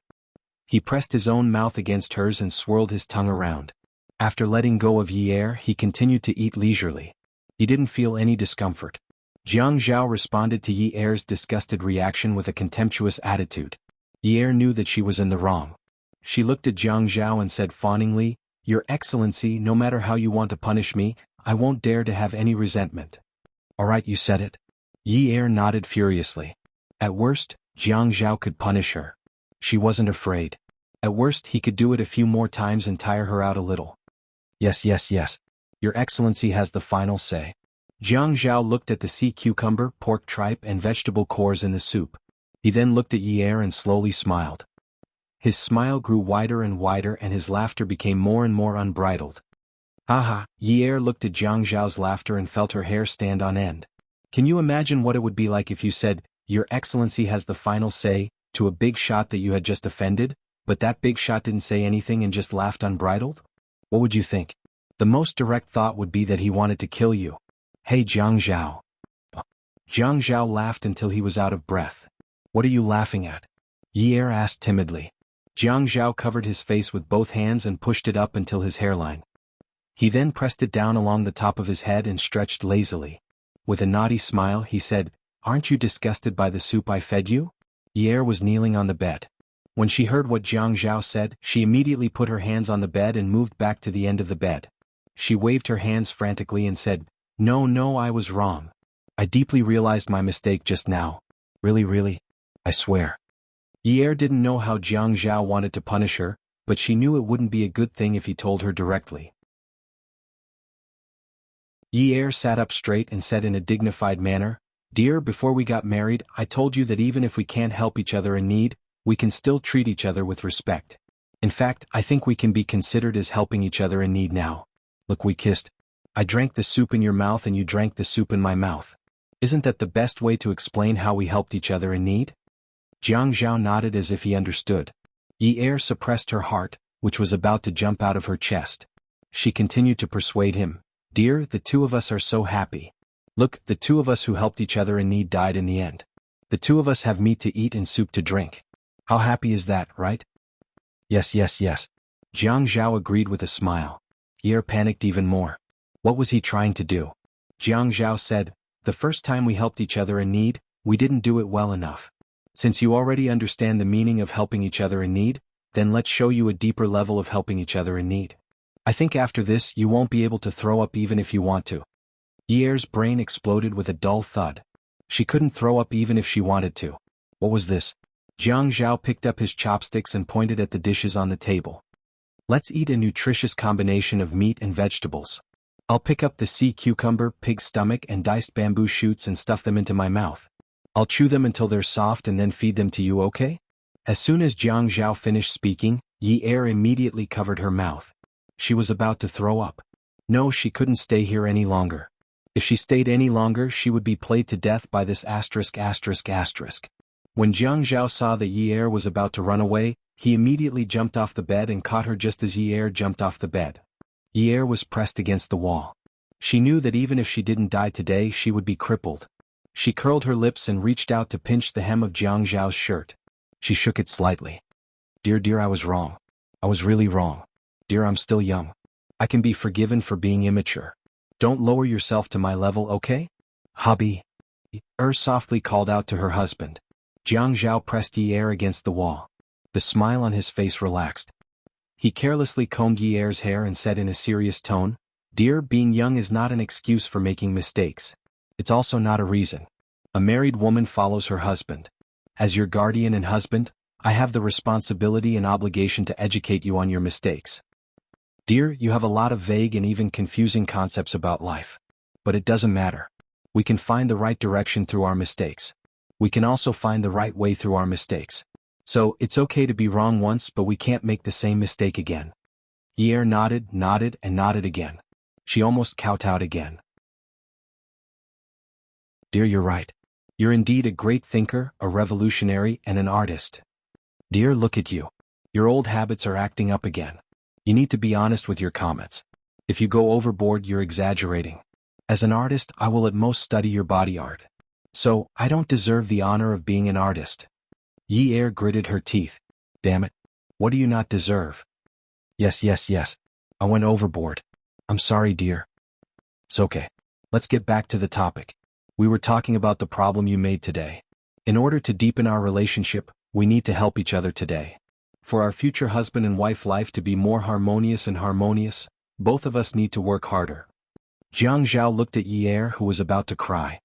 He pressed his own mouth against hers and swirled his tongue around. After letting go of Yi Er, he continued to eat leisurely. He didn't feel any discomfort. Jiang Zhao responded to Yi Er's disgusted reaction with a contemptuous attitude. Yi Er knew that she was in the wrong. She looked at Jiang Zhao and said fawningly, Your Excellency, no matter how you want to punish me, I won't dare to have any resentment. All right, you said it. Yi Er nodded furiously. At worst, Jiang Zhao could punish her. She wasn't afraid. At worst, he could do it a few more times and tire her out a little. Yes. Your Excellency has the final say. Jiang Zhao looked at the sea cucumber, pork tripe, and vegetable cores in the soup. He then looked at Yi Er and slowly smiled. His smile grew wider and wider and his laughter became more and more unbridled. Haha, Yi Er looked at Jiang Zhao's laughter and felt her hair stand on end. Can you imagine what it would be like if you said, Your Excellency has the final say, to a big shot that you had just offended, but that big shot didn't say anything and just laughed unbridled? What would you think? The most direct thought would be that he wanted to kill you. Hey Jiang Zhao. Jiang Zhao laughed until he was out of breath. What are you laughing at? Yi Er asked timidly. Jiang Zhao covered his face with both hands and pushed it up until his hairline. He then pressed it down along the top of his head and stretched lazily. With a naughty smile, he said, Aren't you disgusted by the soup I fed you? Yi Er was kneeling on the bed. When she heard what Jiang Zhao said, she immediately put her hands on the bed and moved back to the end of the bed. She waved her hands frantically and said, No, I was wrong. I deeply realized my mistake just now. Really, I swear. Yi Er didn't know how Jiang Zhao wanted to punish her, but she knew it wouldn't be a good thing if he told her directly. Yi Er sat up straight and said in a dignified manner, Dear, before we got married, I told you that even if we can't help each other in need, we can still treat each other with respect. In fact, I think we can be considered as helping each other in need now. Look, we kissed. I drank the soup in your mouth and you drank the soup in my mouth. Isn't that the best way to explain how we helped each other in need? Jiang Zhao nodded as if he understood. Yi Er suppressed her heart, which was about to jump out of her chest. She continued to persuade him. Dear, the two of us are so happy. Look, the two of us who helped each other in need died in the end. The two of us have meat to eat and soup to drink. How happy is that, right? Yes, yes, yes. Jiang Zhao agreed with a smile. Yi Er panicked even more. What was he trying to do? Jiang Zhao said, the first time we helped each other in need, we didn't do it well enough. Since you already understand the meaning of helping each other in need, then let's show you a deeper level of helping each other in need. I think after this you won't be able to throw up even if you want to. Yi Er's brain exploded with a dull thud. She couldn't throw up even if she wanted to. What was this? Jiang Zhao picked up his chopsticks and pointed at the dishes on the table. Let's eat a nutritious combination of meat and vegetables. I'll pick up the sea cucumber, pig stomach and diced bamboo shoots and stuff them into my mouth. I'll chew them until they're soft and then feed them to you, okay? As soon as Jiang Zhao finished speaking, Yi Er immediately covered her mouth. She was about to throw up. No, she couldn't stay here any longer. If she stayed any longer, she would be played to death by this asterisk. When Jiang Zhao saw that Yi Er was about to run away, he immediately jumped off the bed and caught her just as Yi Er jumped off the bed. Yi Er was pressed against the wall. She knew that even if she didn't die today, she would be crippled. She curled her lips and reached out to pinch the hem of Jiang Zhao's shirt. She shook it slightly. Dear, I was wrong. I was really wrong. Dear, I'm still young. I can be forgiven for being immature. Don't lower yourself to my level, okay? Hubby. Softly called out to her husband. Jiang Zhao pressed Yi Er against the wall. The smile on his face relaxed. He carelessly combed Yi Er's hair and said in a serious tone, Dear, being young is not an excuse for making mistakes. It's also not a reason. A married woman follows her husband. As your guardian and husband, I have the responsibility and obligation to educate you on your mistakes. Dear, you have a lot of vague and even confusing concepts about life. But it doesn't matter. We can find the right direction through our mistakes. We can also find the right way through our mistakes. So, it's okay to be wrong once, but we can't make the same mistake again. Yi Er nodded and nodded again. She almost kowtowed again. Dear, you're right. You're indeed a great thinker, a revolutionary, and an artist. Dear, look at you. Your old habits are acting up again. You need to be honest with your comments. If you go overboard, you're exaggerating. As an artist, I will at most study your body art. So, I don't deserve the honor of being an artist. Yi Er gritted her teeth. Damn it. What do you not deserve? Yes. I went overboard. I'm sorry, dear. It's okay. Let's get back to the topic. We were talking about the problem you made today. In order to deepen our relationship, we need to help each other today. For our future husband and wife life to be more harmonious, both of us need to work harder. Jiang Zhao looked at Yi Er, who was about to cry.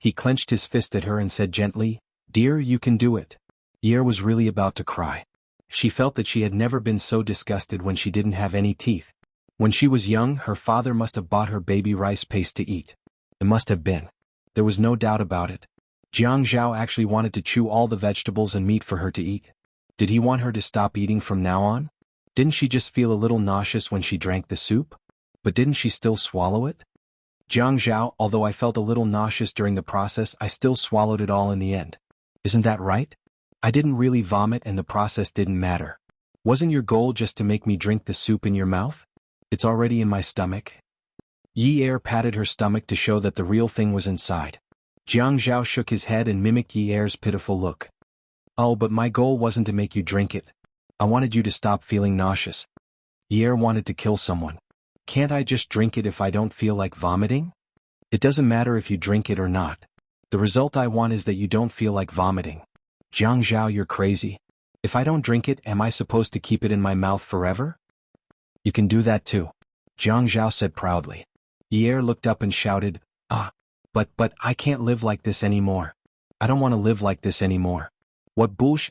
He clenched his fist at her and said gently, Dear, you can do it. Yi Er was really about to cry. She felt that she had never been so disgusted when she didn't have any teeth. When she was young, her father must have bought her baby rice paste to eat. It must have been. There was no doubt about it. Jiang Zhao actually wanted to chew all the vegetables and meat for her to eat. Did he want her to stop eating from now on? Didn't she just feel a little nauseous when she drank the soup? But didn't she still swallow it? Jiang Zhao, although I felt a little nauseous during the process, I still swallowed it all in the end. Isn't that right? I didn't really vomit and the process didn't matter. Wasn't your goal just to make me drink the soup in your mouth? It's already in my stomach. Yi Er patted her stomach to show that the real thing was inside. Jiang Zhao shook his head and mimicked Yi Er's pitiful look. Oh, but my goal wasn't to make you drink it. I wanted you to stop feeling nauseous. Yi Er wanted to kill someone. Can't I just drink it if I don't feel like vomiting? It doesn't matter if you drink it or not. The result I want is that you don't feel like vomiting. Jiang Zhao, you're crazy. If I don't drink it, am I supposed to keep it in my mouth forever? You can do that too. Jiang Zhao said proudly. Yi Er looked up and shouted, But I can't live like this anymore. I don't want to live like this anymore. What bullsh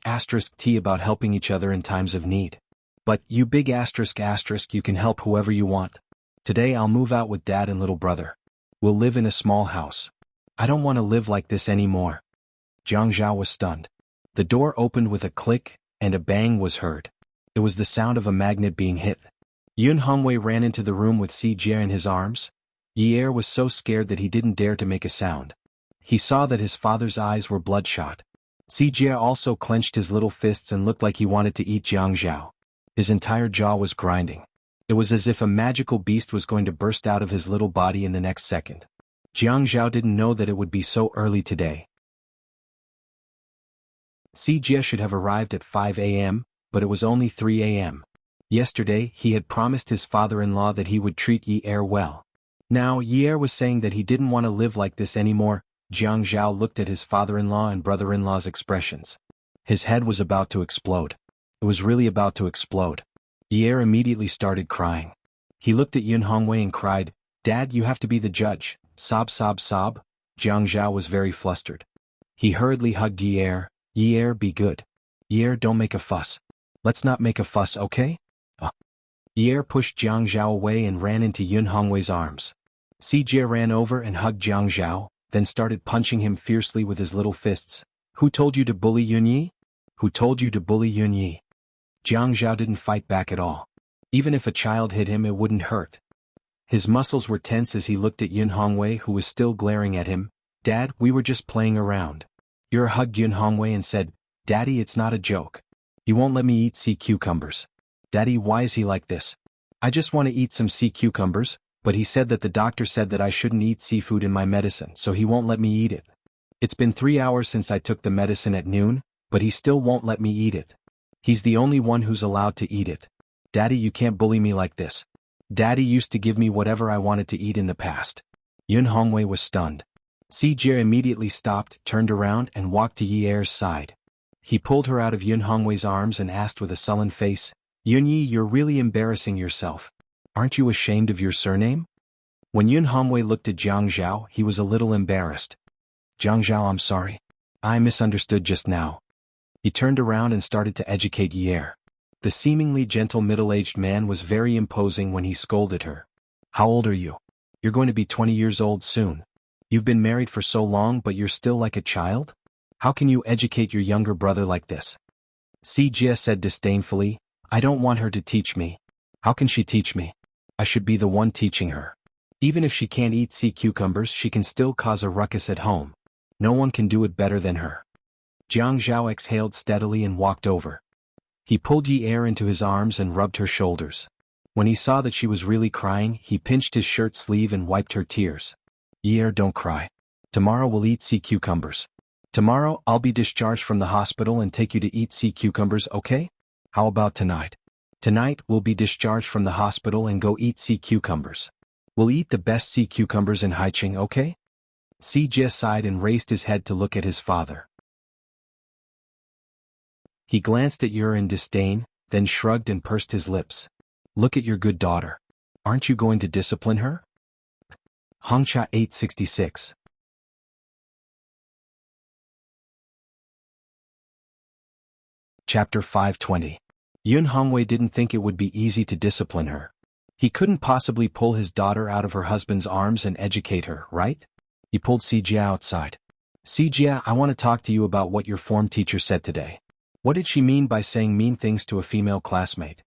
*t about helping each other in times of need. But, you big ***, you can help whoever you want. Today I'll move out with dad and little brother. We'll live in a small house. I don't want to live like this anymore. Jiang Zhao was stunned. The door opened with a click, and a bang was heard. It was the sound of a magnet being hit. Yun Hongwei ran into the room with Si Jie in his arms. Yi Er was so scared that he didn't dare to make a sound. He saw that his father's eyes were bloodshot. Si Jie also clenched his little fists and looked like he wanted to eat Jiang Zhao. His entire jaw was grinding. It was as if a magical beast was going to burst out of his little body in the next second. Jiang Zhao didn't know that it would be so early today. Si Jie should have arrived at 5 a.m., but it was only 3 a.m. Yesterday, he had promised his father-in-law that he would treat Yi Er well. Now, Yi Er was saying that he didn't want to live like this anymore. Jiang Zhao looked at his father-in-law and brother-in-law's expressions. His head was about to explode. It was really about to explode. Yi Er immediately started crying. He looked at Yun Hongwei and cried, "Dad, you have to be the judge." Sob, sob, sob. Jiang Zhao was very flustered. He hurriedly hugged Yi Er. Yi Er, be good. Yi Er, don't make a fuss. Let's not make a fuss, okay? Yi Er pushed Jiang Zhao away and ran into Yun Hongwei's arms. Si Jie ran over and hugged Jiang Zhao, then started punching him fiercely with his little fists. Who told you to bully Yun Yi? Who told you to bully Yun Yi? Jiang Zhao didn't fight back at all. Even if a child hit him, it wouldn't hurt. His muscles were tense as he looked at Yun Hongwei, who was still glaring at him. Dad, we were just playing around. Yi Er hugged Yun Hongwei and said, Daddy, it's not a joke. He won't let me eat sea cucumbers. Daddy, why is he like this? I just want to eat some sea cucumbers, but he said that the doctor said that I shouldn't eat seafood in my medicine, so he won't let me eat it. It's been 3 hours since I took the medicine at noon, but he still won't let me eat it. He's the only one who's allowed to eat it. Daddy, you can't bully me like this. Daddy used to give me whatever I wanted to eat in the past. Yun Hongwei was stunned. Si Jie immediately stopped, turned around, and walked to Yi Er's side. He pulled her out of Yun Hongwei's arms and asked with a sullen face, Yun Yi, you're really embarrassing yourself. Aren't you ashamed of your surname? When Yun Hongwei looked at Jiang Zhao, he was a little embarrassed. Jiang Zhao, I'm sorry. I misunderstood just now. He turned around and started to educate Yi Er. The seemingly gentle middle-aged man was very imposing when he scolded her. How old are you? You're going to be 20 years old soon. You've been married for so long, but you're still like a child? How can you educate your younger brother like this? Si Jie said disdainfully, I don't want her to teach me. How can she teach me? I should be the one teaching her. Even if she can't eat sea cucumbers, she can still cause a ruckus at home. No one can do it better than her. Jiang Zhao exhaled steadily and walked over. He pulled Yi Er into his arms and rubbed her shoulders. When he saw that she was really crying, he pinched his shirt sleeve and wiped her tears. Yi Er, don't cry. Tomorrow we'll eat sea cucumbers. Tomorrow I'll be discharged from the hospital and take you to eat sea cucumbers, okay? How about tonight? Tonight we'll be discharged from the hospital and go eat sea cucumbers. We'll eat the best sea cucumbers in Haicheng, okay? Si Jie sighed and raised his head to look at his father. He glanced at Yi Er in disdain, then shrugged and pursed his lips. Look at your good daughter. Aren't you going to discipline her? Hongcha 866. Chapter 520. Yun Hongwei didn't think it would be easy to discipline her. He couldn't possibly pull his daughter out of her husband's arms and educate her, right? He pulled Si Jie outside. Si Jie, I want to talk to you about what your form teacher said today. What did she mean by saying mean things to a female classmate?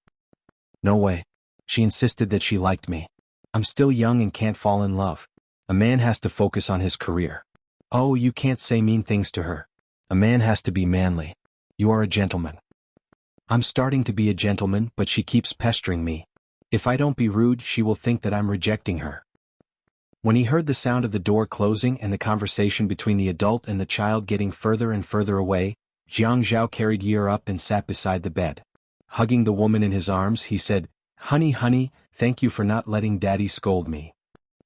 No way. She insisted that she liked me. I'm still young and can't fall in love. A man has to focus on his career. Oh, you can't say mean things to her. A man has to be manly. You are a gentleman. I'm starting to be a gentleman, but she keeps pestering me. If I don't be rude, she will think that I'm rejecting her. When he heard the sound of the door closing and the conversation between the adult and the child getting further and further away, Jiang Zhao carried Yi Er up and sat beside the bed. Hugging the woman in his arms, he said, Honey, honey, thank you for not letting Daddy scold me.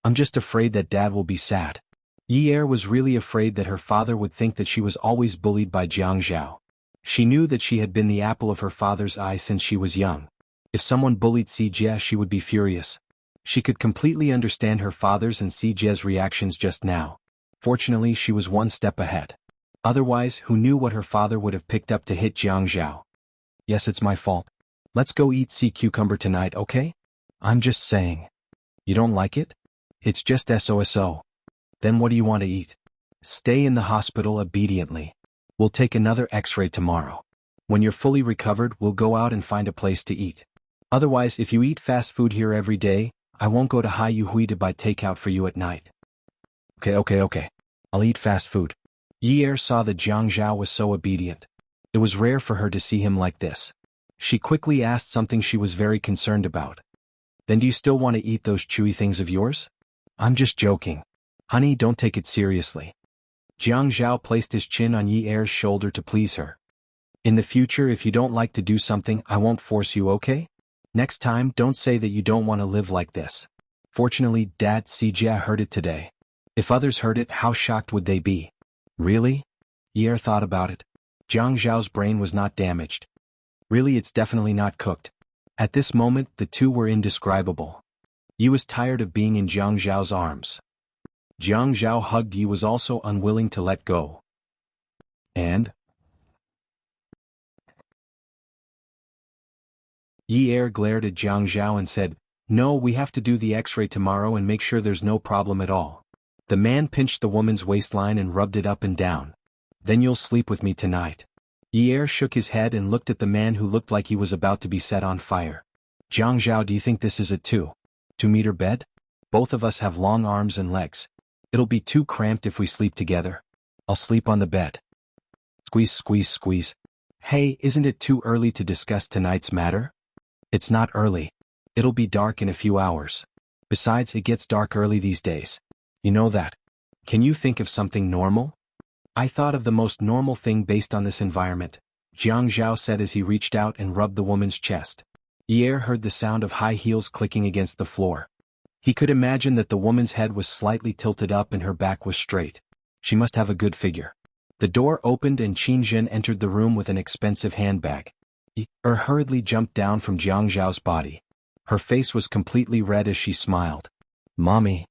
I'm just afraid that Dad will be sad. Yi Er was really afraid that her father would think that she was always bullied by Jiang Zhao. She knew that she had been the apple of her father's eye since she was young. If someone bullied Si Jie, she would be furious. She could completely understand her father's and Si Jie's reactions just now. Fortunately, she was one step ahead. Otherwise, who knew what her father would have picked up to hit Jiang Zhao? Yes, it's my fault. Let's go eat sea cucumber tonight, okay? I'm just saying. You don't like it? It's just SOSO. Then what do you want to eat? Stay in the hospital obediently. We'll take another x-ray tomorrow. When you're fully recovered, we'll go out and find a place to eat. Otherwise, if you eat fast food here every day, I won't go to Hui to buy takeout for you at night. Okay. I'll eat fast food. Yi Er saw that Jiang Zhao was so obedient. It was rare for her to see him like this. She quickly asked something she was very concerned about. Then do you still want to eat those chewy things of yours? I'm just joking. Honey, don't take it seriously. Jiang Zhao placed his chin on Yi Er's shoulder to please her. In the future, if you don't like to do something, I won't force you, okay? Next time, don't say that you don't want to live like this. Fortunately, Dad Sijia heard it today. If others heard it, how shocked would they be? Really? Yi Er thought about it. Jiang Zhao's brain was not damaged. Really, it's definitely not cooked. At this moment, the two were indescribable. Yi was tired of being in Jiang Zhao's arms. Jiang Zhao hugged Yi was also unwilling to let go. And? Yi Er glared at Jiang Zhao and said, No, we have to do the x-ray tomorrow and make sure there's no problem at all. The man pinched the woman's waistline and rubbed it up and down. Then you'll sleep with me tonight. Yi Er shook his head and looked at the man who looked like he was about to be set on fire. Jiang Zhao, do you think this is a 2-meter bed? Both of us have long arms and legs. It'll be too cramped if we sleep together. I'll sleep on the bed. Squeeze. Hey, isn't it too early to discuss tonight's matter? It's not early. It'll be dark in a few hours. Besides, it gets dark early these days. You know that. Can you think of something normal? I thought of the most normal thing based on this environment, Jiang Zhao said as he reached out and rubbed the woman's chest. Yi Er heard the sound of high heels clicking against the floor. He could imagine that the woman's head was slightly tilted up and her back was straight. She must have a good figure. The door opened and Qin Zhen entered the room with an expensive handbag. Yi Er hurriedly jumped down from Jiang Zhao's body. Her face was completely red as she smiled. Mommy.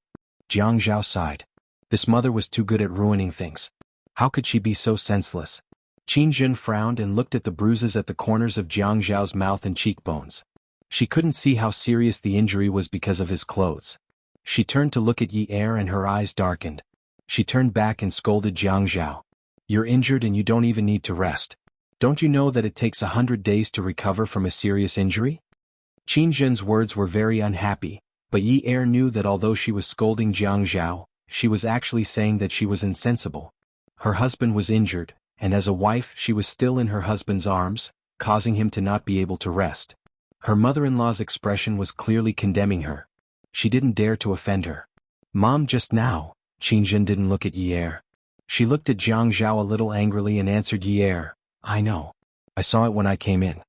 Jiang Zhao sighed. This mother was too good at ruining things. How could she be so senseless? Qin Zhen frowned and looked at the bruises at the corners of Jiang Zhao's mouth and cheekbones. She couldn't see how serious the injury was because of his clothes. She turned to look at Yi Er and her eyes darkened. She turned back and scolded Jiang Zhao. You're injured and you don't even need to rest. Don't you know that it takes 100 days to recover from a serious injury? Qin Zhen's words were very unhappy, but Yi Er knew that although she was scolding Jiang Zhao, she was actually saying that she was insensible. Her husband was injured, and as a wife she was still in her husband's arms, causing him to not be able to rest. Her mother-in-law's expression was clearly condemning her. She didn't dare to offend her. Mom, just now, Qin Zhen didn't look at Yi Er. She looked at Jiang Zhao a little angrily and answered Yi Er, I know. I saw it when I came in.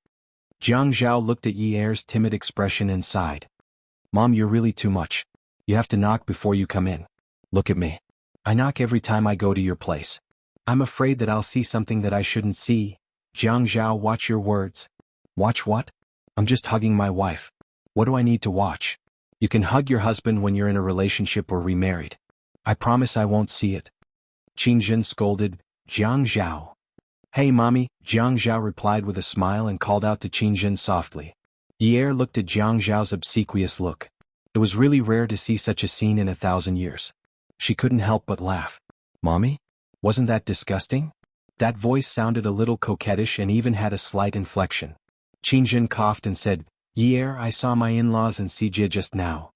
Jiang Zhao looked at Yi Er's timid expression and sighed. Mom, you're really too much. You have to knock before you come in. Look at me. I knock every time I go to your place. I'm afraid that I'll see something that I shouldn't see. Jiang Zhao, watch your words. Watch what? I'm just hugging my wife. What do I need to watch? You can hug your husband when you're in a relationship or remarried. I promise I won't see it. Qin Zhen scolded, Jiang Zhao. Hey mommy, Jiang Zhao replied with a smile and called out to Qin Zhen softly. Yi Er looked at Jiang Zhao's obsequious look. It was really rare to see such a scene in 1,000 years. She couldn't help but laugh. Mommy? Wasn't that disgusting? That voice sounded a little coquettish and even had a slight inflection. Qin Zhen coughed and said, Yi Er, I saw my in-laws in Sijia just now.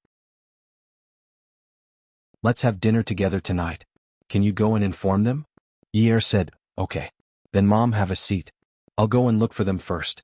Let's have dinner together tonight. Can you go and inform them? Yi Er said, Okay. Then Mom, have a seat. I'll go and look for them first.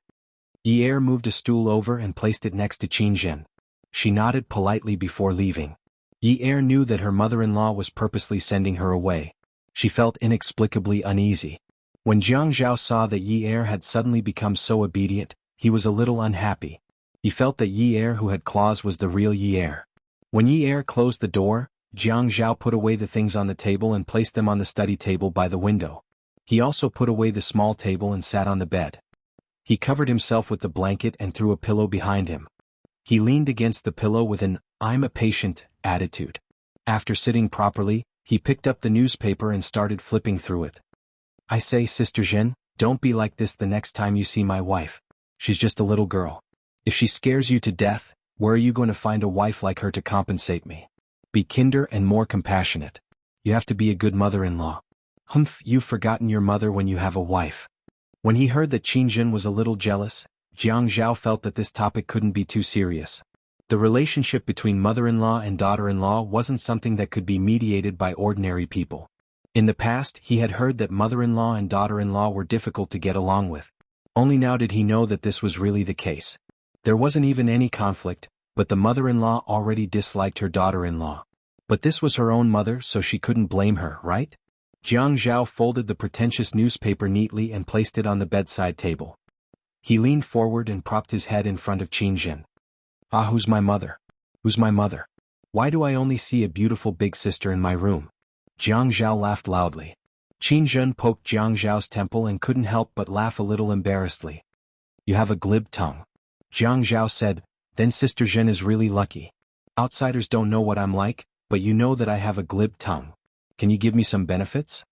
Yi Er moved a stool over and placed it next to Qin Zhen. She nodded politely before leaving. Yi Er knew that her mother-in-law was purposely sending her away. She felt inexplicably uneasy. When Jiang Zhao saw that Yi Er had suddenly become so obedient, he was a little unhappy. He felt that Yi Er who had claws was the real Yi Er. When Yi Er closed the door, Jiang Zhao put away the things on the table and placed them on the study table by the window. He also put away the small table and sat on the bed. He covered himself with the blanket and threw a pillow behind him. He leaned against the pillow with an, I'm a patient, attitude. After sitting properly, he picked up the newspaper and started flipping through it. I say, Sister Zhen, don't be like this the next time you see my wife. She's just a little girl. If she scares you to death, where are you going to find a wife like her to compensate me? Be kinder and more compassionate. You have to be a good mother-in-law. Humph, you've forgotten your mother when you have a wife. When he heard that Qin Jin was a little jealous, Jiang Zhao felt that this topic couldn't be too serious. The relationship between mother-in-law and daughter-in-law wasn't something that could be mediated by ordinary people. In the past, he had heard that mother-in-law and daughter-in-law were difficult to get along with. Only now did he know that this was really the case. There wasn't even any conflict, but the mother-in-law already disliked her daughter-in-law. But this was her own mother, so she couldn't blame her, right? Jiang Zhao folded the pretentious newspaper neatly and placed it on the bedside table. He leaned forward and propped his head in front of Qin Jin. Ah, who's my mother? Who's my mother? Why do I only see a beautiful big sister in my room? Jiang Zhao laughed loudly. Qin Jin poked Jiang Zhao's temple and couldn't help but laugh a little embarrassedly. You have a glib tongue. Jiang Zhao said, then Sister Jin is really lucky. Outsiders don't know what I'm like, but you know that I have a glib tongue. Can you give me some benefits?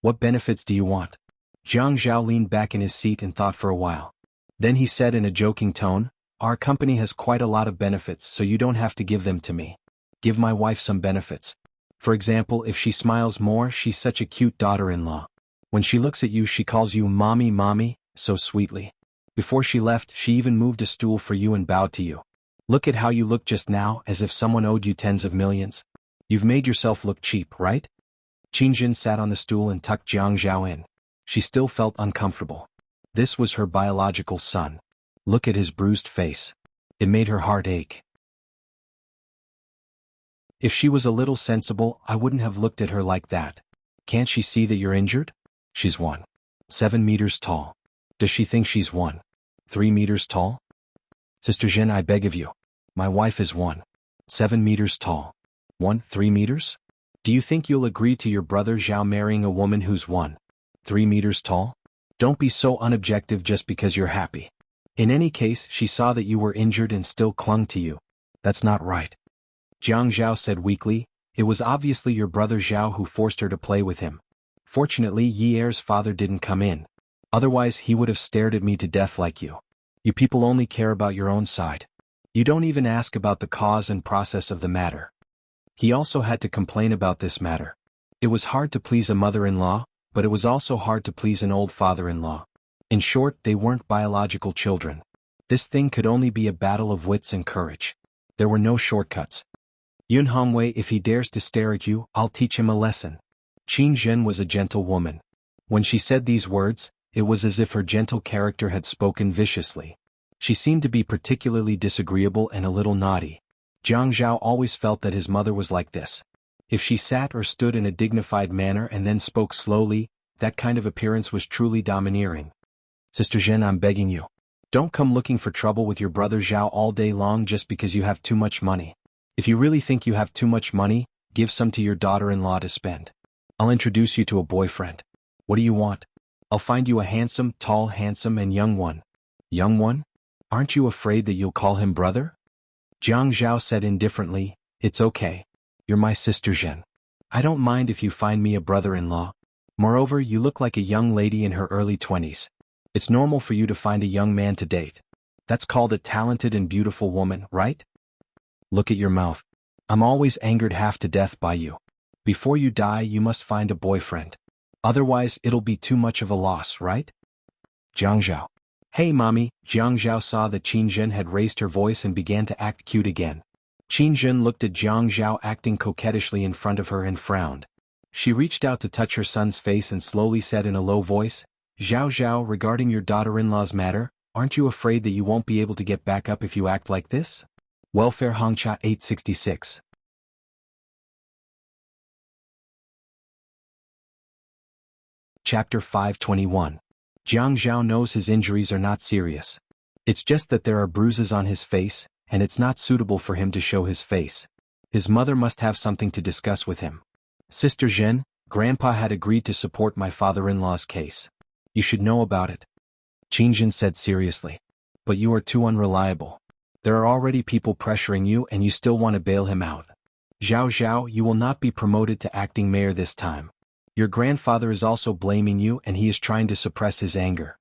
What benefits do you want? Jiang Zhao leaned back in his seat and thought for a while. Then he said in a joking tone, our company has quite a lot of benefits, so you don't have to give them to me. Give my wife some benefits. For example, if she smiles more, she's such a cute daughter-in-law. When she looks at you, she calls you mommy, mommy, so sweetly. Before she left, she even moved a stool for you and bowed to you. Look at how you look just now, as if someone owed you tens of millions. You've made yourself look cheap, right? Qin Jin sat on the stool and tucked Jiang Zhao in. She still felt uncomfortable. This was her biological son. Look at his bruised face. It made her heart ache. If she was a little sensible, I wouldn't have looked at her like that. Can't she see that you're injured? She's 1.7 meters tall. Does she think she's 1.3 meters tall? Sister Jin, I beg of you. My wife is 1.7 meters tall. 1.3 meters? Do you think you'll agree to your brother Zhao marrying a woman who's 1.3 meters tall? Don't be so unobjective just because you're happy. In any case, she saw that you were injured and still clung to you. That's not right. Jiang Zhao said weakly, it was obviously your brother Zhao who forced her to play with him. Fortunately, Yi Er's father didn't come in. Otherwise, he would have stared at me to death like you. You people only care about your own side. You don't even ask about the cause and process of the matter. He also had to complain about this matter. It was hard to please a mother-in-law, but it was also hard to please an old father-in-law. In short, they weren't biological children. This thing could only be a battle of wits and courage. There were no shortcuts. Yun Hongwei, if he dares to stare at you, I'll teach him a lesson. Qin Jin was a gentle woman. When she said these words, it was as if her gentle character had spoken viciously. She seemed to be particularly disagreeable and a little naughty. Jiang Zhao always felt that his mother was like this. If she sat or stood in a dignified manner and then spoke slowly, that kind of appearance was truly domineering. Sister Jin, I'm begging you. Don't come looking for trouble with your brother Zhao all day long just because you have too much money. If you really think you have too much money, give some to your daughter-in-law to spend. I'll introduce you to a boyfriend. What do you want? I'll find you a handsome, tall, handsome and young one. Young one? Aren't you afraid that you'll call him brother? Jiang Zhao said indifferently, it's okay. You're my sister Zhen. I don't mind if you find me a brother-in-law. Moreover, you look like a young lady in her early 20s. It's normal for you to find a young man to date. That's called a talented and beautiful woman, right? Look at your mouth. I'm always angered half to death by you. Before you die, you must find a boyfriend. Otherwise, it'll be too much of a loss, right? Jiang Zhao. Hey, mommy. Jiang Zhao saw that Qin Jin had raised her voice and began to act cute again. Qin Jin looked at Jiang Zhao acting coquettishly in front of her and frowned. She reached out to touch her son's face and slowly said in a low voice, Zhao Zhao, regarding your daughter-in-law's matter, aren't you afraid that you won't be able to get back up if you act like this? Welfare Hongcha 866. Chapter 521. Jiang Zhao knows his injuries are not serious. It's just that there are bruises on his face, and it's not suitable for him to show his face. His mother must have something to discuss with him. Sister Zhen, Grandpa had agreed to support my father-in-law's case. You should know about it. Qin Jin said seriously. But you are too unreliable. There are already people pressuring you and you still want to bail him out. Zhao Zhao, you will not be promoted to acting mayor this time. Your grandfather is also blaming you and he is trying to suppress his anger.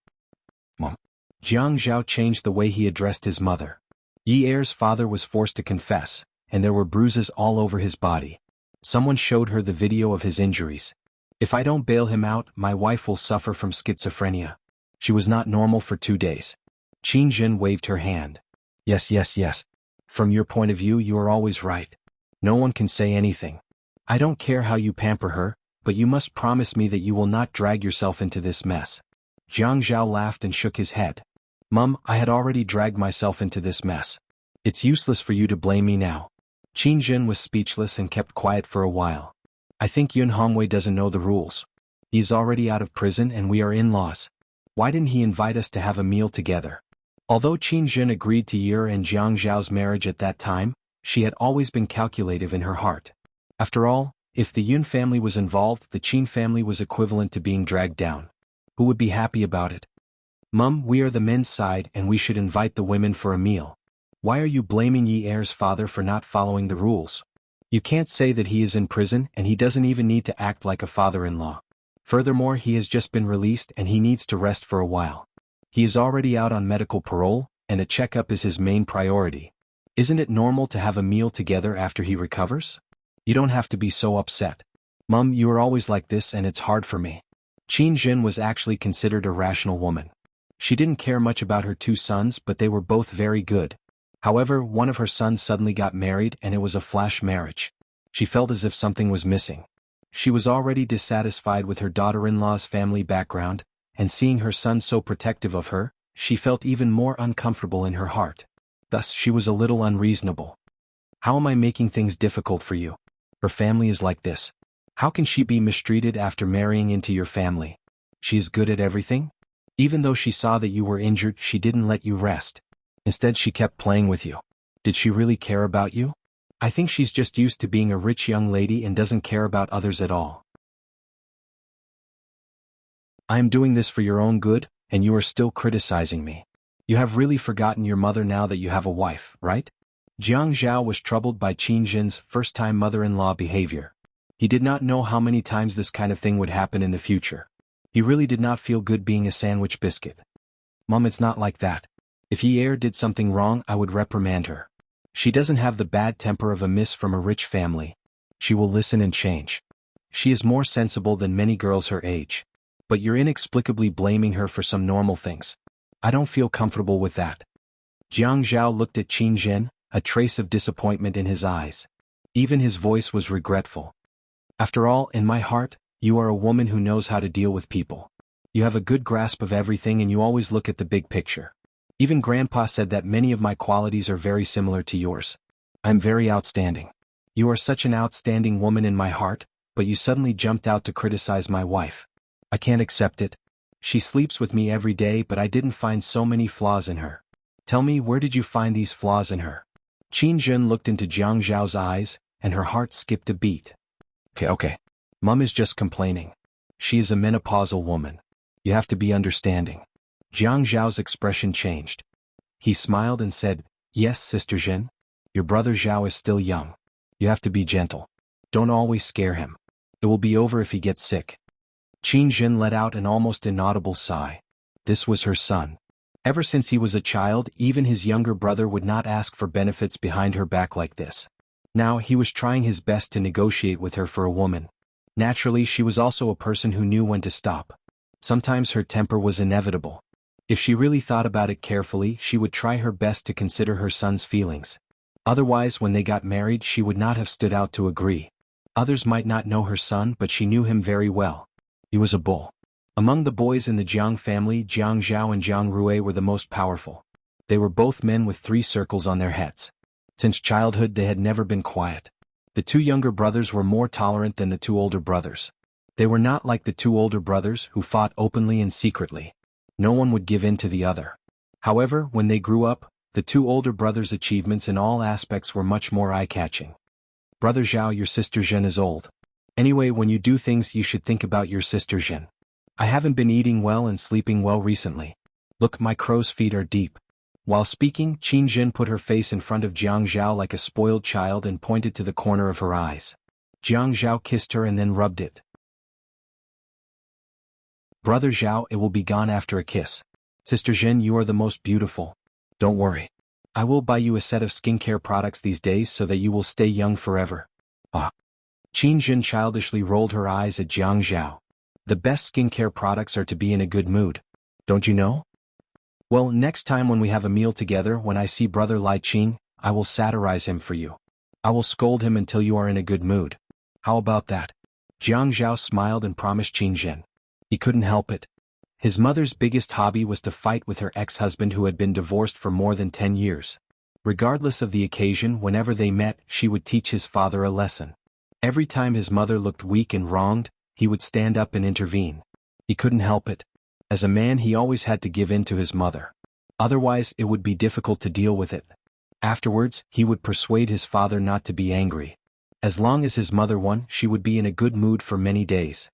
Mom. Jiang Zhao changed the way he addressed his mother. Yi Er's father was forced to confess, and there were bruises all over his body. Someone showed her the video of his injuries. If I don't bail him out, my wife will suffer from schizophrenia. She was not normal for 2 days. Qin Jin waved her hand. Yes, yes, yes. From your point of view, you are always right. No one can say anything. I don't care how you pamper her, but you must promise me that you will not drag yourself into this mess. Jiang Zhao laughed and shook his head. Mum, I had already dragged myself into this mess. It's useless for you to blame me now. Qin Jin was speechless and kept quiet for a while. I think Yun Hongwei doesn't know the rules. He's already out of prison and we are in-laws. Why didn't he invite us to have a meal together? Although Qin Jin agreed to Yer and Jiang Zhao's marriage at that time, she had always been calculative in her heart. After all, if the Yun family was involved, the Qin family was equivalent to being dragged down. Who would be happy about it? Mum, we are the men's side and we should invite the women for a meal. Why are you blaming Yi Er's father for not following the rules? You can't say that he is in prison and he doesn't even need to act like a father-in-law. Furthermore, he has just been released and he needs to rest for a while. He is already out on medical parole, and a checkup is his main priority. Isn't it normal to have a meal together after he recovers? You don't have to be so upset. Mum, you are always like this and it's hard for me. Qin Jin was actually considered a rational woman. She didn't care much about her 2 sons, but they were both very good. However, one of her sons suddenly got married and it was a flash marriage. She felt as if something was missing. She was already dissatisfied with her daughter-in-law's family background, and seeing her son so protective of her, she felt even more uncomfortable in her heart. Thus, she was a little unreasonable. How am I making things difficult for you? Her family is like this. How can she be mistreated after marrying into your family? She is good at everything? Even though she saw that you were injured, she didn't let you rest. Instead, she kept playing with you. Did she really care about you? I think she's just used to being a rich young lady and doesn't care about others at all. I am doing this for your own good, and you are still criticizing me. You have really forgotten your mother now that you have a wife, right? Jiang Zhao was troubled by Qin Jin's first-time mother-in-law behavior. He did not know how many times this kind of thing would happen in the future. He really did not feel good being a sandwich biscuit. Mom, it's not like that. If Yi Er did something wrong, I would reprimand her. She doesn't have the bad temper of a miss from a rich family. She will listen and change. She is more sensible than many girls her age. But you're inexplicably blaming her for some normal things. I don't feel comfortable with that. Jiang Zhao looked at Qin Jin, a trace of disappointment in his eyes. Even his voice was regretful. After all, in my heart, you are a woman who knows how to deal with people. You have a good grasp of everything and you always look at the big picture. Even Grandpa said that many of my qualities are very similar to yours. I'm very outstanding. You are such an outstanding woman in my heart, but you suddenly jumped out to criticize my wife. I can't accept it. She sleeps with me every day, but I didn't find so many flaws in her. Tell me, where did you find these flaws in her? Qin Jin looked into Jiang Zhao's eyes, and her heart skipped a beat. Okay. Mum is just complaining. She is a menopausal woman. You have to be understanding. Jiang Zhao's expression changed. He smiled and said, Yes, Sister Jin. Your brother Zhao is still young. You have to be gentle. Don't always scare him. It will be over if he gets sick. Qin Jin let out an almost inaudible sigh. This was her son. Ever since he was a child, even his younger brother would not ask for benefits behind her back like this. Now he was trying his best to negotiate with her for a woman. Naturally, she was also a person who knew when to stop. Sometimes her temper was inevitable. If she really thought about it carefully, she would try her best to consider her son's feelings. Otherwise, when they got married, she would not have stood out to agree. Others might not know her son, but she knew him very well. He was a bull. Among the boys in the Jiang family, Jiang Zhao and Jiang Rui were the most powerful. They were both men with 3 circles on their heads. Since childhood, they had never been quiet. The 2 younger brothers were more tolerant than the 2 older brothers. They were not like the 2 older brothers who fought openly and secretly. No one would give in to the other. However, when they grew up, the 2 older brothers' achievements in all aspects were much more eye-catching. Brother Zhao, your sister Zhen is old. Anyway, when you do things, you should think about your sister Zhen. I haven't been eating well and sleeping well recently. Look, my crow's feet are deep. While speaking, Qin Jin put her face in front of Jiang Zhao like a spoiled child and pointed to the corner of her eyes. Jiang Zhao kissed her and then rubbed it. Brother Zhao, it will be gone after a kiss. Sister Zhen, you are the most beautiful. Don't worry. I will buy you a set of skincare products these days so that you will stay young forever. Ah. Qin Jin childishly rolled her eyes at Jiang Zhao. The best skincare products are to be in a good mood. Don't you know? Well, next time when we have a meal together, when I see brother Lai Qing, I will satirize him for you. I will scold him until you are in a good mood. How about that? Jiang Zhao smiled and promised Qin Jin. He couldn't help it. His mother's biggest hobby was to fight with her ex-husband who had been divorced for more than 10 years. Regardless of the occasion, whenever they met, she would teach his father a lesson. Every time his mother looked weak and wronged, he would stand up and intervene. He couldn't help it. As a man, he always had to give in to his mother. Otherwise, it would be difficult to deal with it. Afterwards, he would persuade his father not to be angry. As long as his mother won, she would be in a good mood for many days.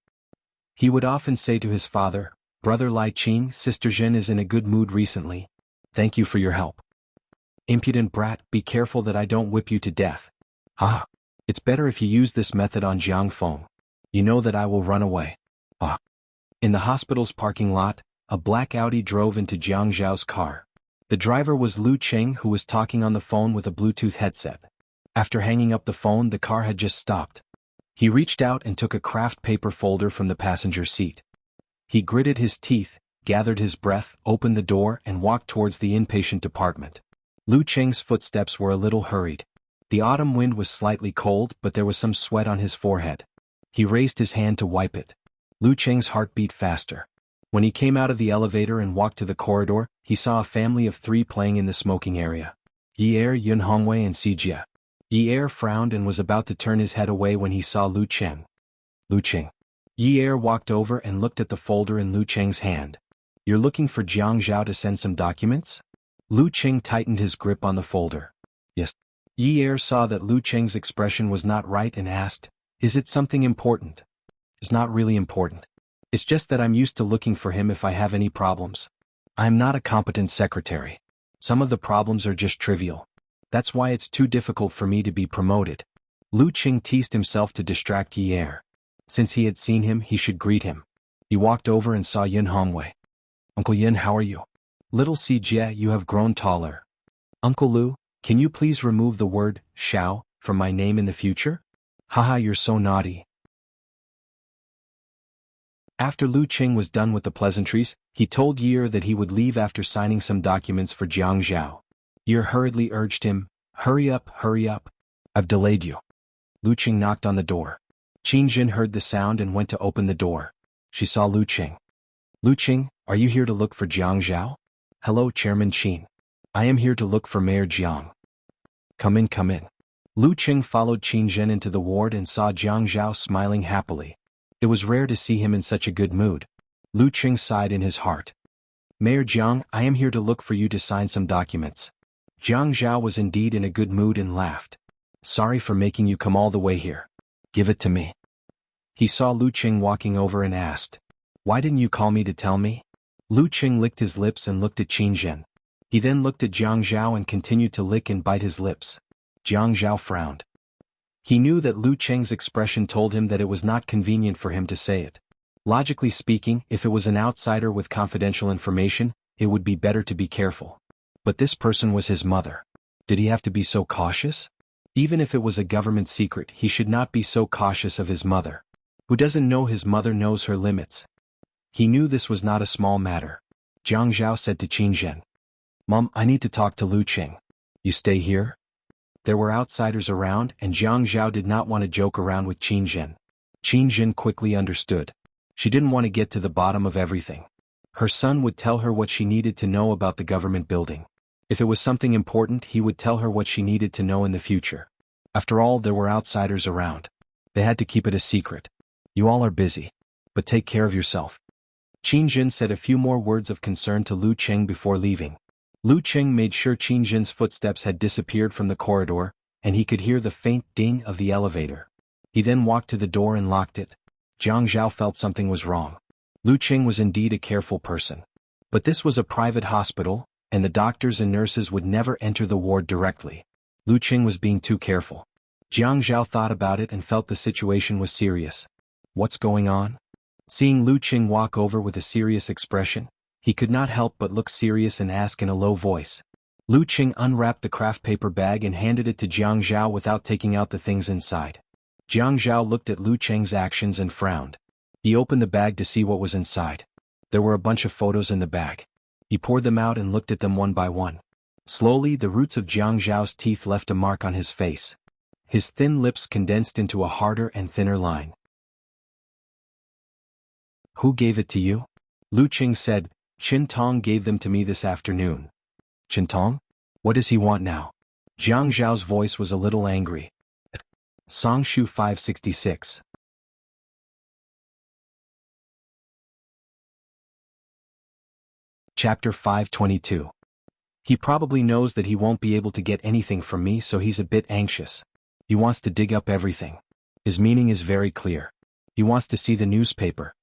He would often say to his father, "Brother Lai Qing, Sister Zhen is in a good mood recently. Thank you for your help. Impudent brat, be careful that I don't whip you to death. Ha! It's better if you use this method on Jiang Feng. You know that I will run away." Ah! In the hospital's parking lot, a black Audi drove into Jiang Zhao's car. The driver was Lu Cheng, who was talking on the phone with a Bluetooth headset. After hanging up the phone, the car had just stopped. He reached out and took a craft paper folder from the passenger seat. He gritted his teeth, gathered his breath, opened the door, and walked towards the inpatient department. Lu Cheng's footsteps were a little hurried. The autumn wind was slightly cold, but there was some sweat on his forehead. He raised his hand to wipe it. Lu Cheng's heart beat faster. When he came out of the elevator and walked to the corridor, he saw a family of 3 playing in the smoking area. Yi-Er, Yun Hongwei and Xijie. Yi-Er frowned and was about to turn his head away when he saw Lu Cheng. Lu Cheng. Yi-Er walked over and looked at the folder in Lu Cheng's hand. "You're looking for Jiang Zhao to send some documents?" Lu Cheng tightened his grip on the folder. "Yes." Yi-Er saw that Lu Cheng's expression was not right and asked, "Is it something important?" "It's not really important. It's just that I'm used to looking for him if I have any problems. I'm not a competent secretary. Some of the problems are just trivial. That's why it's too difficult for me to be promoted." Lu Cheng teased himself to distract Yi-Er. Since he had seen him, he should greet him. He walked over and saw Yun Hongwei. "Uncle Yun, how are you?" "Little Xijie, you have grown taller." "Uncle Lu, can you please remove the word, Xiao, from my name in the future?" "Haha, you're so naughty." After Lu Cheng was done with the pleasantries, he told Yi-Er that he would leave after signing some documents for Jiang Zhao. Yi-Er hurriedly urged him, hurry up, I've delayed you." Lu Cheng knocked on the door. Qin Jin heard the sound and went to open the door. She saw Lu Cheng. "Lu Cheng, are you here to look for Jiang Zhao?" "Hello, Chairman Qin. I am here to look for Mayor Jiang." Come in. Lu Cheng followed Qin Jin into the ward and saw Jiang Zhao smiling happily. It was rare to see him in such a good mood. Lu Cheng sighed in his heart. "Mayor Jiang, I am here to look for you to sign some documents." Jiang Zhao was indeed in a good mood and laughed. "Sorry for making you come all the way here. Give it to me." He saw Lu Cheng walking over and asked, "Why didn't you call me to tell me?" Lu Cheng licked his lips and looked at Qin Jin. He then looked at Jiang Zhao and continued to lick and bite his lips. Jiang Zhao frowned. He knew that Lu Cheng's expression told him that it was not convenient for him to say it. Logically speaking, if it was an outsider with confidential information, it would be better to be careful. But this person was his mother. Did he have to be so cautious? Even if it was a government secret, he should not be so cautious of his mother. Who doesn't know his mother knows her limits? He knew this was not a small matter. Jiang Zhao said to Qin Jin, "Mom, I need to talk to Lu Cheng. You stay here?" There were outsiders around, and Jiang Zhao did not want to joke around with Qin Jin. Qin Jin quickly understood. She didn't want to get to the bottom of everything. Her son would tell her what she needed to know about the government building. If it was something important, he would tell her what she needed to know in the future. After all, there were outsiders around. They had to keep it a secret. "You all are busy. But take care of yourself." Qin Jin said a few more words of concern to Lu Cheng before leaving. Lu Cheng made sure Qin Jin's footsteps had disappeared from the corridor, and he could hear the faint ding of the elevator. He then walked to the door and locked it. Jiang Zhao felt something was wrong. Lu Cheng was indeed a careful person. But this was a private hospital, and the doctors and nurses would never enter the ward directly. Lu Cheng was being too careful. Jiang Zhao thought about it and felt the situation was serious. What's going on? Seeing Lu Cheng walk over with a serious expression, he could not help but look serious and ask in a low voice. Lu Cheng unwrapped the craft paper bag and handed it to Jiang Zhao without taking out the things inside. Jiang Zhao looked at Lu Cheng's actions and frowned. He opened the bag to see what was inside. There were a bunch of photos in the bag. He poured them out and looked at them one by one. Slowly, the roots of Jiang Zhao's teeth left a mark on his face. His thin lips condensed into a harder and thinner line. Who gave it to you? Lu Cheng said. Qin Tong gave them to me this afternoon. Qin Tong? What does he want now? Jiang Zhao's voice was a little angry. Songshu 566. Chapter 522. He probably knows that he won't be able to get anything from me, so he's a bit anxious. He wants to dig up everything. His meaning is very clear. He wants to see the newspaper.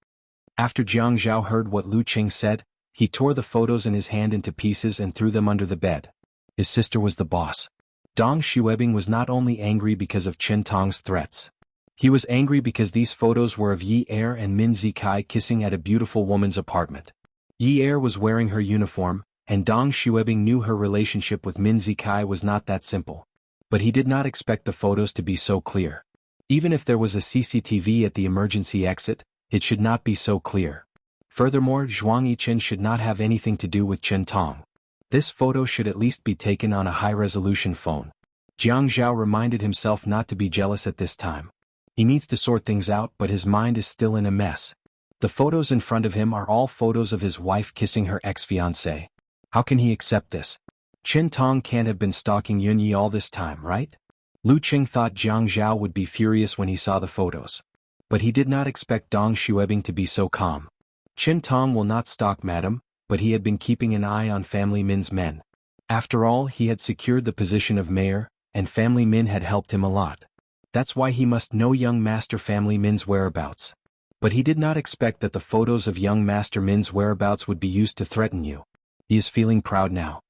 After Jiang Zhao heard what Lu Cheng said, he tore the photos in his hand into pieces and threw them under the bed. His sister was the boss. Dong Xuebing was not only angry because of Qin Tong's threats. He was angry because these photos were of Yi Er and Min Zikai kissing at a beautiful woman's apartment. Yi Er was wearing her uniform, and Dong Xuebing knew her relationship with Min Zikai was not that simple. But he did not expect the photos to be so clear. Even if there was a CCTV at the emergency exit, it should not be so clear. Furthermore, Zhuang Yichen should not have anything to do with Qin Tong. This photo should at least be taken on a high-resolution phone. Jiang Zhao reminded himself not to be jealous at this time. He needs to sort things out, but his mind is still in a mess. The photos in front of him are all photos of his wife kissing her ex-fiancé. How can he accept this? Qin Tong can't have been stalking Yun Yi all this time, right? Lu Cheng thought Jiang Zhao would be furious when he saw the photos. But he did not expect Dong Xuebing to be so calm. Qin Tong will not stalk madam, but he had been keeping an eye on Family Min's men. After all, he had secured the position of mayor, and Family Min had helped him a lot. That's why he must know young Master Family Min's whereabouts. But he did not expect that the photos of young Master Min's whereabouts would be used to threaten you. He is feeling proud now.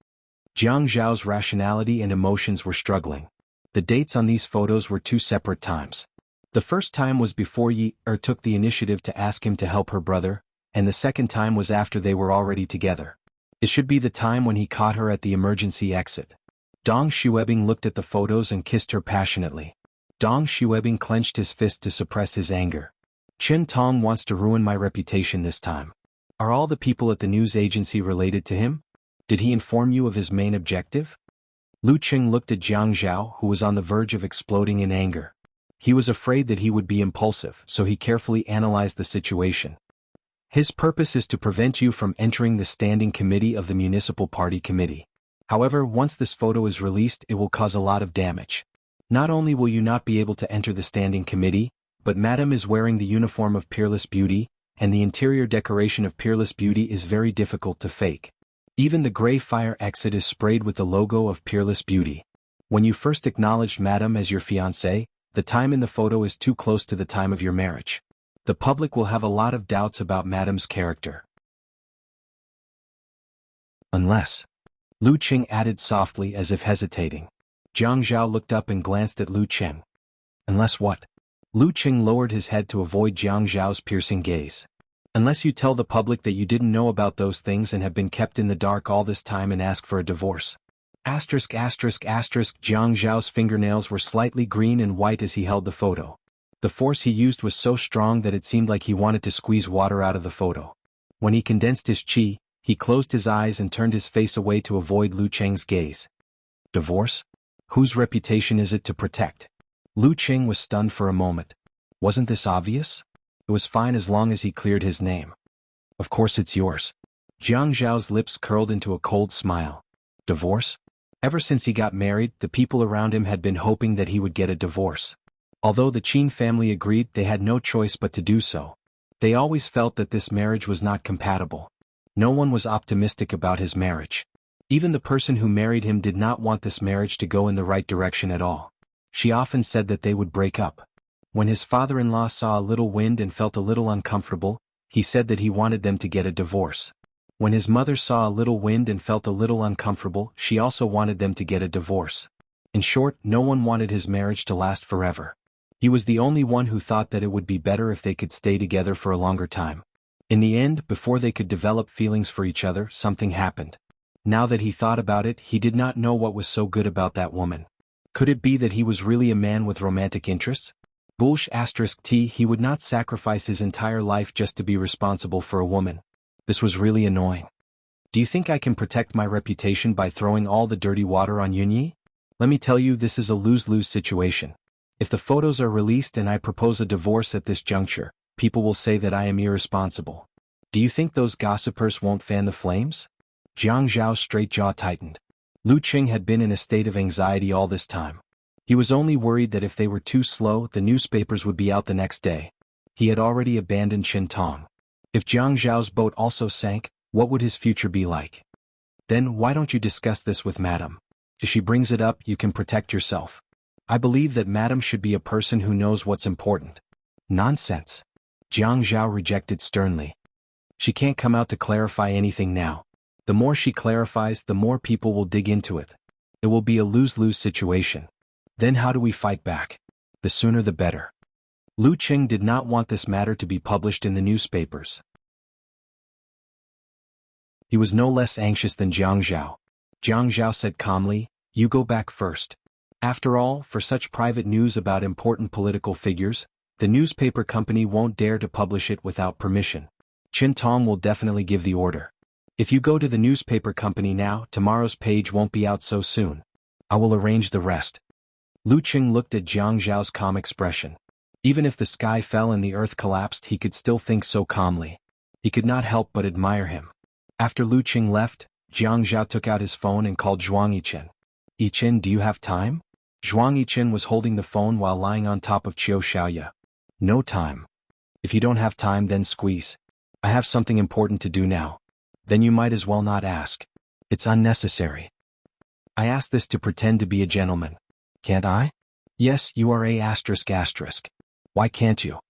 Jiang Zhao's rationality and emotions were struggling. The dates on these photos were two separate times. The first time was before Yi Er took the initiative to ask him to help her brother, and the second time was after they were already together. It should be the time when he caught her at the emergency exit. Dong Xuebing looked at the photos and kissed her passionately. Dong Xuebing clenched his fist to suppress his anger. Qin Tong wants to ruin my reputation this time. Are all the people at the news agency related to him? Did he inform you of his main objective? Lu Cheng looked at Jiang Zhao, who was on the verge of exploding in anger. He was afraid that he would be impulsive, so he carefully analyzed the situation. His purpose is to prevent you from entering the standing committee of the municipal party committee. However, once this photo is released, it will cause a lot of damage. Not only will you not be able to enter the standing committee, but Madam is wearing the uniform of Peerless Beauty, and the interior decoration of Peerless Beauty is very difficult to fake. Even the gray fire exit is sprayed with the logo of Peerless Beauty. When you first acknowledged Madam as your fiancé, the time in the photo is too close to the time of your marriage. The public will have a lot of doubts about Madam's character. Unless. Lu Cheng added softly as if hesitating. Jiang Zhao looked up and glanced at Lu Cheng. Unless what? Lu Cheng lowered his head to avoid Jiang Zhao's piercing gaze. Unless you tell the public that you didn't know about those things and have been kept in the dark all this time and ask for a divorce. Asterisk asterisk asterisk. Jiang Zhao's fingernails were slightly green and white as he held the photo. The force he used was so strong that it seemed like he wanted to squeeze water out of the photo. When he condensed his qi, he closed his eyes and turned his face away to avoid Lu Cheng's gaze. Divorce? Whose reputation is it to protect? Lu Cheng was stunned for a moment. Wasn't this obvious? It was fine as long as he cleared his name. Of course it's yours. Jiang Zhao's lips curled into a cold smile. Divorce? Ever since he got married, the people around him had been hoping that he would get a divorce. Although the Qin family agreed, they had no choice but to do so. They always felt that this marriage was not compatible. No one was optimistic about his marriage. Even the person who married him did not want this marriage to go in the right direction at all. She often said that they would break up. When his father-in-law saw a little wind and felt a little uncomfortable, he said that he wanted them to get a divorce. When his mother saw a little wind and felt a little uncomfortable, she also wanted them to get a divorce. In short, no one wanted his marriage to last forever. He was the only one who thought that it would be better if they could stay together for a longer time. In the end, before they could develop feelings for each other, something happened. Now that he thought about it, he did not know what was so good about that woman. Could it be that he was really a man with romantic interests? Bullsh asterisk T. He would not sacrifice his entire life just to be responsible for a woman. This was really annoying. Do you think I can protect my reputation by throwing all the dirty water on Yunyi? Let me tell you, this is a lose-lose situation. If the photos are released and I propose a divorce at this juncture, people will say that I am irresponsible. Do you think those gossipers won't fan the flames? Jiang Zhao's straight jaw tightened. Lu Qing had been in a state of anxiety all this time. He was only worried that if they were too slow, the newspapers would be out the next day. He had already abandoned Qintong. If Jiang Zhao's boat also sank, what would his future be like? Then why don't you discuss this with Madame? If she brings it up, you can protect yourself. I believe that Madame should be a person who knows what's important. Nonsense. Jiang Zhao rejected sternly. She can't come out to clarify anything now. The more she clarifies, the more people will dig into it. It will be a lose-lose situation. Then how do we fight back? The sooner the better. Lu Qing did not want this matter to be published in the newspapers. He was no less anxious than Jiang Zhao. Jiang Zhao said calmly, "You go back first. After all, for such private news about important political figures, the newspaper company won't dare to publish it without permission. Qintong will definitely give the order. If you go to the newspaper company now, tomorrow's page won't be out so soon. I will arrange the rest." Lu Qing looked at Jiang Zhao's calm expression. Even if the sky fell and the earth collapsed, he could still think so calmly. He could not help but admire him. After Lu Qing left, Jiang Zhao took out his phone and called Zhuang Yichen. "Yichen, do you have time?" Zhuang Yichen was holding the phone while lying on top of Qiu Xiaoya. "No time. If you don't have time, then squeeze. I have something important to do now." "Then you might as well not ask. It's unnecessary. I asked this to pretend to be a gentleman. Can't I?" "Yes, you are a asterisk asterisk. Why can't you?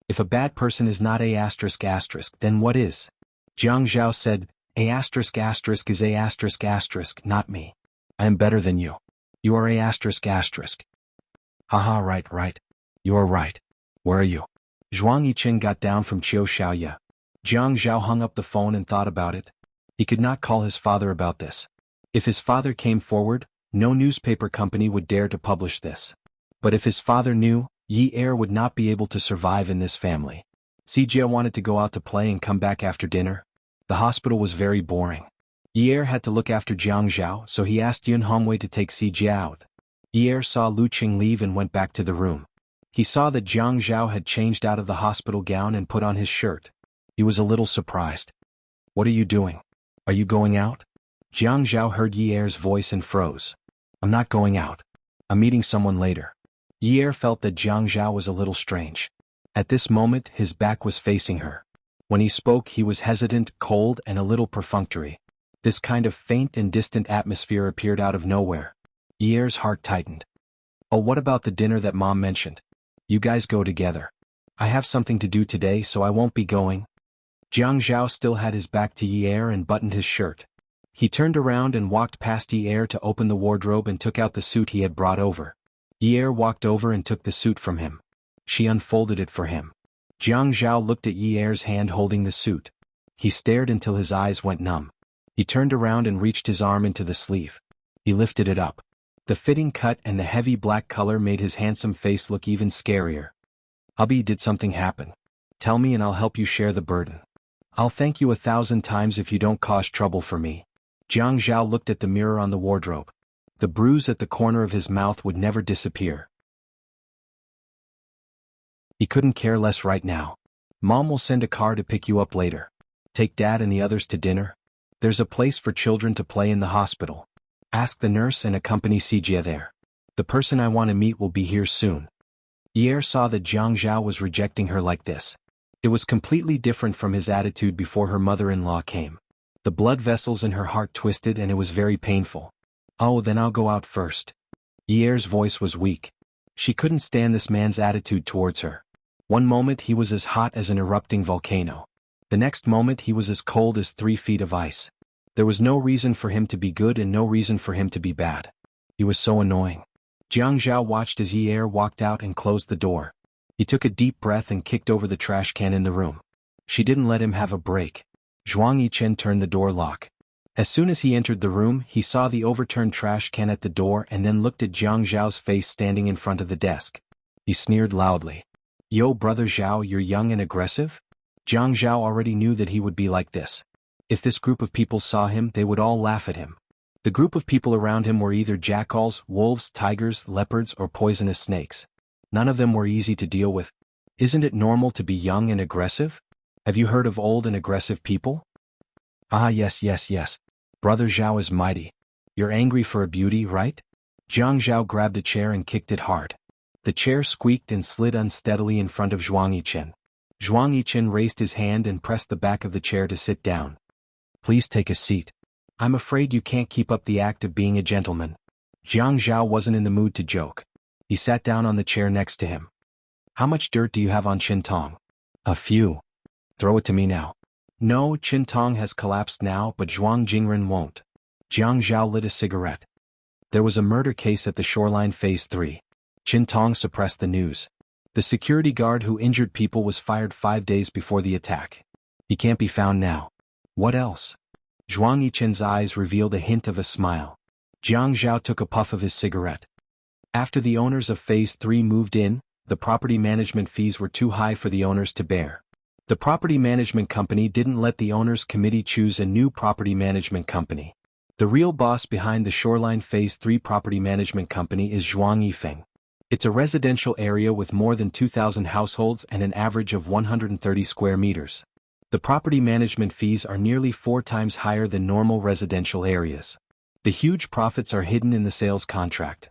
If a bad person is not a asterisk asterisk, then what is?" Jiang Zhao said, "A asterisk asterisk is a asterisk asterisk, not me. I am better than you. You are a asterisk asterisk." "Haha, right. You are right. Where are you?" Zhuang Yichen got down from Qiu Xiaoya. Jiang Zhao hung up the phone and thought about it. He could not call his father about this. If his father came forward, no newspaper company would dare to publish this. But if his father knew, Yi Er would not be able to survive in this family. Sijia wanted to go out to play and come back after dinner. The hospital was very boring. Yi Er had to look after Jiang Zhao, so he asked Yun Hongwei to take Sijia out. Yi Er saw Lu Qing leave and went back to the room. He saw that Jiang Zhao had changed out of the hospital gown and put on his shirt. He was a little surprised. "What are you doing? Are you going out?" Jiang Zhao heard Yi Er's voice and froze. "I'm not going out. I'm meeting someone later." Yi Er felt that Jiang Zhao was a little strange. At this moment, his back was facing her. When he spoke, he was hesitant, cold, and a little perfunctory. This kind of faint and distant atmosphere appeared out of nowhere. Yi Er's heart tightened. "Oh, what about the dinner that Mom mentioned? You guys go together. I have something to do today, so I won't be going." Jiang Zhao still had his back to Yi Er and buttoned his shirt. He turned around and walked past Yi Er to open the wardrobe and took out the suit he had brought over. Yi Er walked over and took the suit from him. She unfolded it for him. Jiang Zhao looked at Yi Er's hand holding the suit. He stared until his eyes went numb. He turned around and reached his arm into the sleeve. He lifted it up. The fitting cut and the heavy black color made his handsome face look even scarier. "Hubby, did something happen? Tell me and I'll help you share the burden. I'll thank you 1,000 times if you don't cause trouble for me." Jiang Zhao looked at the mirror on the wardrobe. The bruise at the corner of his mouth would never disappear. He couldn't care less right now. "Mom will send a car to pick you up later. Take Dad and the others to dinner. There's a place for children to play in the hospital. Ask the nurse and accompany Sijia there. The person I want to meet will be here soon." Yi Er saw that Jiang Zhao was rejecting her like this. It was completely different from his attitude before her mother-in-law came. The blood vessels in her heart twisted and it was very painful. "Oh, then I'll go out first." Yi Er's voice was weak. She couldn't stand this man's attitude towards her. One moment he was as hot as an erupting volcano. The next moment he was as cold as 3 feet of ice. There was no reason for him to be good and no reason for him to be bad. He was so annoying. Jiang Zhao watched as Yi Er walked out and closed the door. He took a deep breath and kicked over the trash can in the room. She didn't let him have a break. Zhuang Yichen turned the door lock. As soon as he entered the room, he saw the overturned trash can at the door and then looked at Jiang Zhao's face standing in front of the desk. He sneered loudly. Yo, brother Zhao, you're young and aggressive? Jiang Zhao already knew that he would be like this. If this group of people saw him, they would all laugh at him. The group of people around him were either jackals, wolves, tigers, leopards, or poisonous snakes. None of them were easy to deal with. Isn't it normal to be young and aggressive? Have you heard of old and aggressive people? Ah, yes. Brother Zhao is mighty. You're angry for a beauty, right? Jiang Zhao grabbed a chair and kicked it hard. The chair squeaked and slid unsteadily in front of Zhuang Yichen. Zhuang Yichen raised his hand and pressed the back of the chair to sit down. Please take a seat. I'm afraid you can't keep up the act of being a gentleman. Jiang Zhao wasn't in the mood to joke. He sat down on the chair next to him. How much dirt do you have on Qin Tong? A few. Throw it to me now. No, Qin Tong has collapsed now, but Zhuang Jingren won't. Jiang Zhao lit a cigarette. There was a murder case at the Shoreline Phase 3. Qin Tong suppressed the news. The security guard who injured people was fired 5 days before the attack. He can't be found now. What else? Zhuang Yichen's eyes revealed a hint of a smile. Jiang Zhao took a puff of his cigarette. After the owners of Phase 3 moved in, the property management fees were too high for the owners to bear. The property management company didn't let the owners' committee choose a new property management company. The real boss behind the Shoreline Phase 3 property management company is Zhuang Yifeng. It's a residential area with more than 2,000 households and an average of 130 square meters. The property management fees are nearly 4 times higher than normal residential areas. The huge profits are hidden in the sales contract.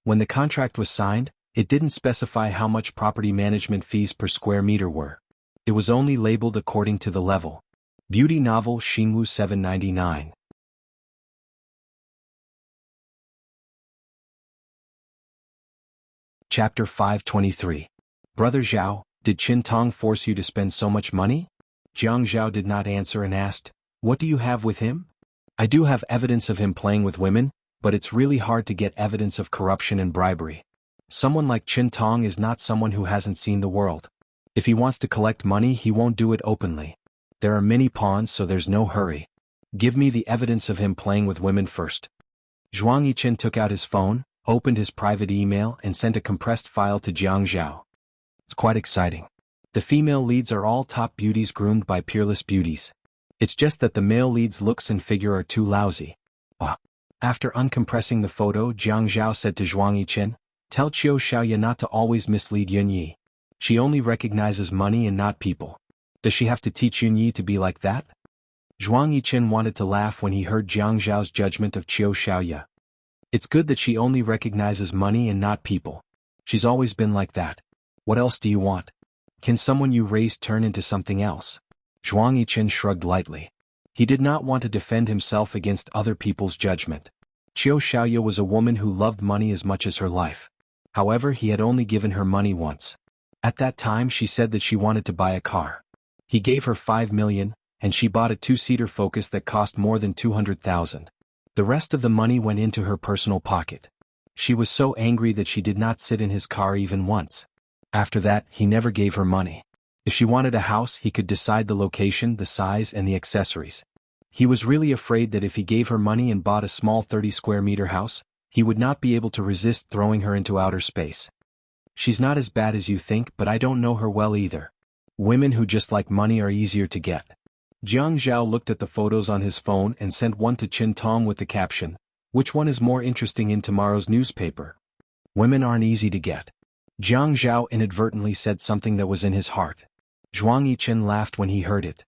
When the contract was signed, it didn't specify how much property management fees per square meter were. It was only labeled according to the level. Beauty novel Xingwu 799. Chapter 523. Brother Zhao, did Qin Tong force you to spend so much money? Jiang Zhao did not answer and asked, what do you have with him? I do have evidence of him playing with women, but it's really hard to get evidence of corruption and bribery. Someone like Qin Tong is not someone who hasn't seen the world. If he wants to collect money, he won't do it openly. There are many pawns, so there's no hurry. Give me the evidence of him playing with women first. Zhuang Yichen took out his phone, opened his private email and sent a compressed file to Jiang Zhao. It's quite exciting. The female leads are all top beauties groomed by peerless beauties. It's just that the male lead's looks and figure are too lousy. After uncompressing the photo, Jiang Zhao said to Zhuang Yichen, tell Qiu Xiaoya not to always mislead Yunyi. She only recognizes money and not people. Does she have to teach Yunyi to be like that? Zhuang Yichen wanted to laugh when he heard Jiang Zhao's judgment of Qiu Xiaoya. It's good that she only recognizes money and not people. She's always been like that. What else do you want? Can someone you raised turn into something else? Zhuang Yichen shrugged lightly. He did not want to defend himself against other people's judgment. Qiu Xiaoya was a woman who loved money as much as her life. However, he had only given her money once. At that time she said that she wanted to buy a car. He gave her 5 million, and she bought a 2-seater Focus that cost more than 200,000. The rest of the money went into her personal pocket. She was so angry that she did not sit in his car even once. After that, he never gave her money. If she wanted a house, he could decide the location, the size, and the accessories. He was really afraid that if he gave her money and bought a small 30-square-meter house, he would not be able to resist throwing her into outer space. She's not as bad as you think, but I don't know her well either. Women who just like money are easier to get. Jiang Zhao looked at the photos on his phone and sent one to Qin Tong with the caption, which one is more interesting in tomorrow's newspaper? Women aren't easy to get. Jiang Zhao inadvertently said something that was in his heart. Zhuang Yichen laughed when he heard it.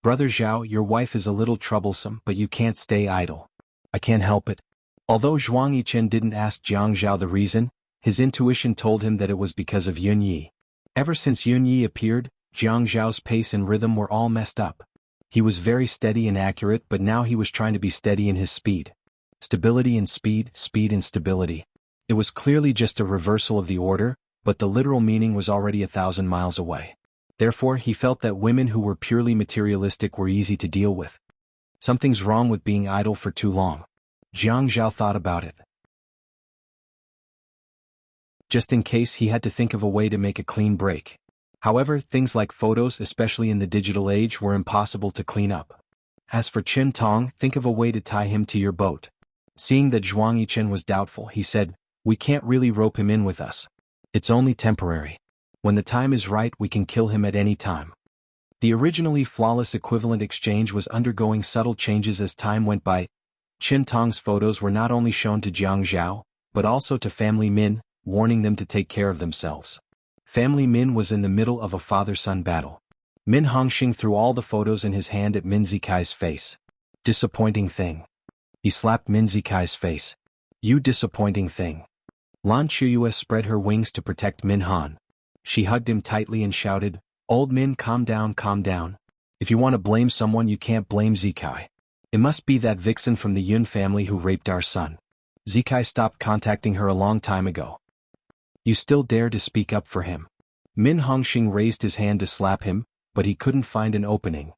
Brother Zhao, your wife is a little troublesome, but you can't stay idle. I can't help it. Although Zhuang Yichen didn't ask Jiang Zhao the reason, his intuition told him that it was because of Yunyi. Ever since Yunyi appeared, Jiang Zhao's pace and rhythm were all messed up. He was very steady and accurate, but now he was trying to be steady in his speed. Stability and speed, speed and stability. It was clearly just a reversal of the order, but the literal meaning was already 1,000 miles away. Therefore, he felt that women who were purely materialistic were easy to deal with. Something's wrong with being idle for too long. Jiang Zhao thought about it. Just in case, he had to think of a way to make a clean break. However, things like photos, especially in the digital age, were impossible to clean up. As for Qin Tong, think of a way to tie him to your boat. Seeing that Zhuang Yichen was doubtful, he said, We can't really rope him in with us. It's only temporary. When the time is right, we can kill him at any time. The originally flawless equivalent exchange was undergoing subtle changes as time went by. Qin Tong's photos were not only shown to Jiang Zhao, but also to family Min, warning them to take care of themselves. Family Min was in the middle of a father-son battle. Min Hongxing threw all the photos in his hand at Min Zikai's face. Disappointing thing. He slapped Min Zikai's face. You disappointing thing. Lan Chuyue spread her wings to protect Min Han. She hugged him tightly and shouted, Old Min, calm down, calm down. If you want to blame someone, you can't blame Zikai. It must be that vixen from the Yun family who raped our son. Zikai stopped contacting her a long time ago. You still dare to speak up for him? Min Hongxing raised his hand to slap him, but he couldn't find an opening.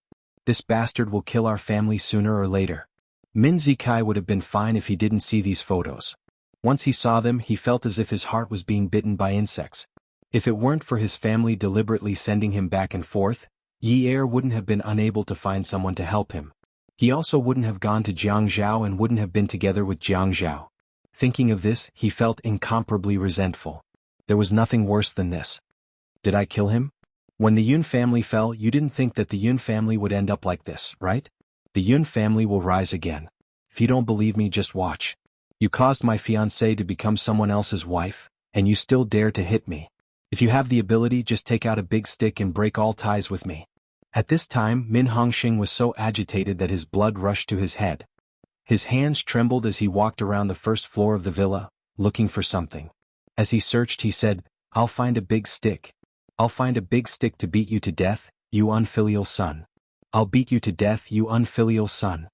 This bastard will kill our family sooner or later. Min Zikai would have been fine if he didn't see these photos. Once he saw them, he felt as if his heart was being bitten by insects. If it weren't for his family deliberately sending him back and forth, Yi Er wouldn't have been unable to find someone to help him. He also wouldn't have gone to Jiang Zhao and wouldn't have been together with Jiang Zhao. Thinking of this, he felt incomparably resentful. There was nothing worse than this. Did I kill him? When the Yun family fell, you didn't think that the Yun family would end up like this, right? The Yun family will rise again. If you don't believe me, just watch. You caused my fiancée to become someone else's wife, and you still dare to hit me. If you have the ability, just take out a big stick and break all ties with me. At this time, Min Hongxing was so agitated that his blood rushed to his head. His hands trembled as he walked around the first floor of the villa, looking for something. As he searched, he said, I'll find a big stick. I'll find a big stick to beat you to death, you unfilial son. I'll beat you to death, you unfilial son.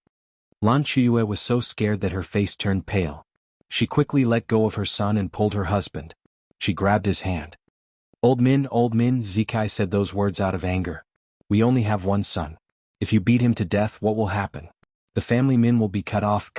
Lan Chuyue was so scared that her face turned pale. She quickly let go of her son and pulled her husband. She grabbed his hand. Old Min, Zikai said those words out of anger. We only have one son. If you beat him to death, what will happen? The family Min will be cut off.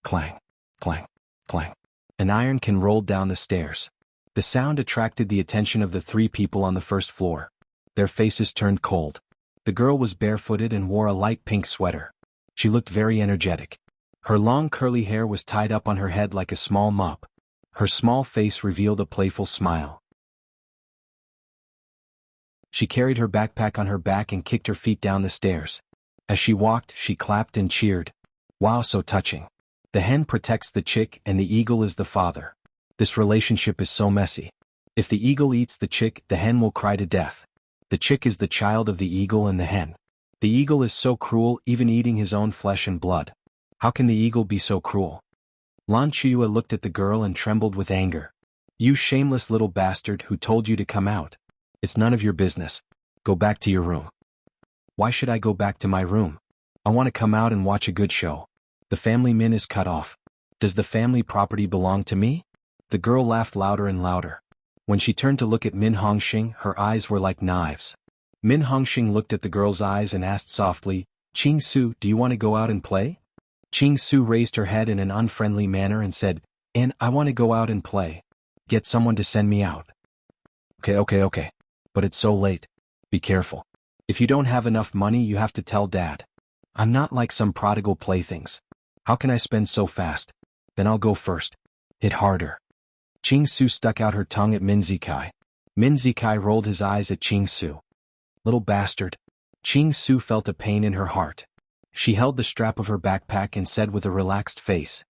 Clang, clang, clang. An iron can rolled down the stairs. The sound attracted the attention of the three people on the first floor. Their faces turned cold. The girl was barefooted and wore a light pink sweater. She looked very energetic. Her long curly hair was tied up on her head like a small mop. Her small face revealed a playful smile. She carried her backpack on her back and kicked her feet down the stairs. As she walked, she clapped and cheered. Wow, so touching. The hen protects the chick and the eagle is the father. This relationship is so messy. If the eagle eats the chick, the hen will cry to death. The chick is the child of the eagle and the hen. The eagle is so cruel, even eating his own flesh and blood. How can the eagle be so cruel? Lan Chuyue looked at the girl and trembled with anger. You shameless little bastard, who told you to come out? It's none of your business. Go back to your room. Why should I go back to my room? I want to come out and watch a good show. The family Min is cut off. Does the family property belong to me? The girl laughed louder and louder. When she turned to look at Min Hongxing, her eyes were like knives. Min Hongxing looked at the girl's eyes and asked softly, Qing Su, do you want to go out and play? Qing Su raised her head in an unfriendly manner and said, I want to go out and play. Get someone to send me out. Okay. But it's so late. Be careful. If you don't have enough money, you have to tell Dad. I'm not like some prodigal playthings. How can I spend so fast? Then I'll go first. Hit harder. Qing Su stuck out her tongue at Min Zikai. Min Zikai rolled his eyes at Qing Su. Little bastard. Qing Su felt a pain in her heart. She held the strap of her backpack and said with a relaxed face,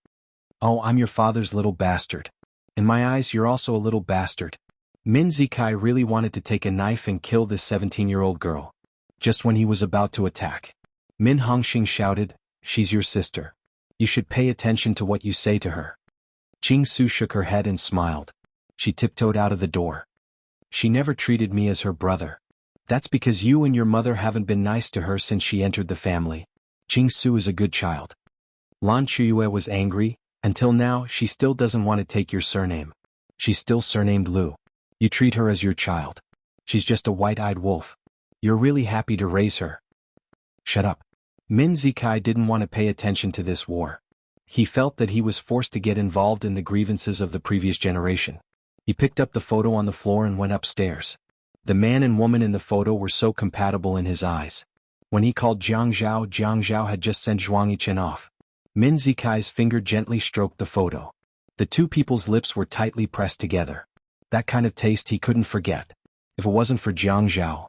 Oh, I'm your father's little bastard. In my eyes, you're also a little bastard. Min Zikai really wanted to take a knife and kill this 17-year-old girl. Just when he was about to attack, Min Hongxing shouted, She's your sister. You should pay attention to what you say to her. Qing Su shook her head and smiled. She tiptoed out of the door. She never treated me as her brother. That's because you and your mother haven't been nice to her since she entered the family. Qing Su is a good child. Lan Chuyue was angry. Until now, she still doesn't want to take your surname. She's still surnamed Lu. You treat her as your child. She's just a white-eyed wolf. You're really happy to raise her. Shut up. Min Zikai didn't want to pay attention to this war. He felt that he was forced to get involved in the grievances of the previous generation. He picked up the photo on the floor and went upstairs. The man and woman in the photo were so compatible in his eyes. When he called Jiang Zhao had just sent Zhuang Yichen off. Min Zikai's finger gently stroked the photo. The two people's lips were tightly pressed together. That kind of taste he couldn't forget. If it wasn't for Jiang Zhao.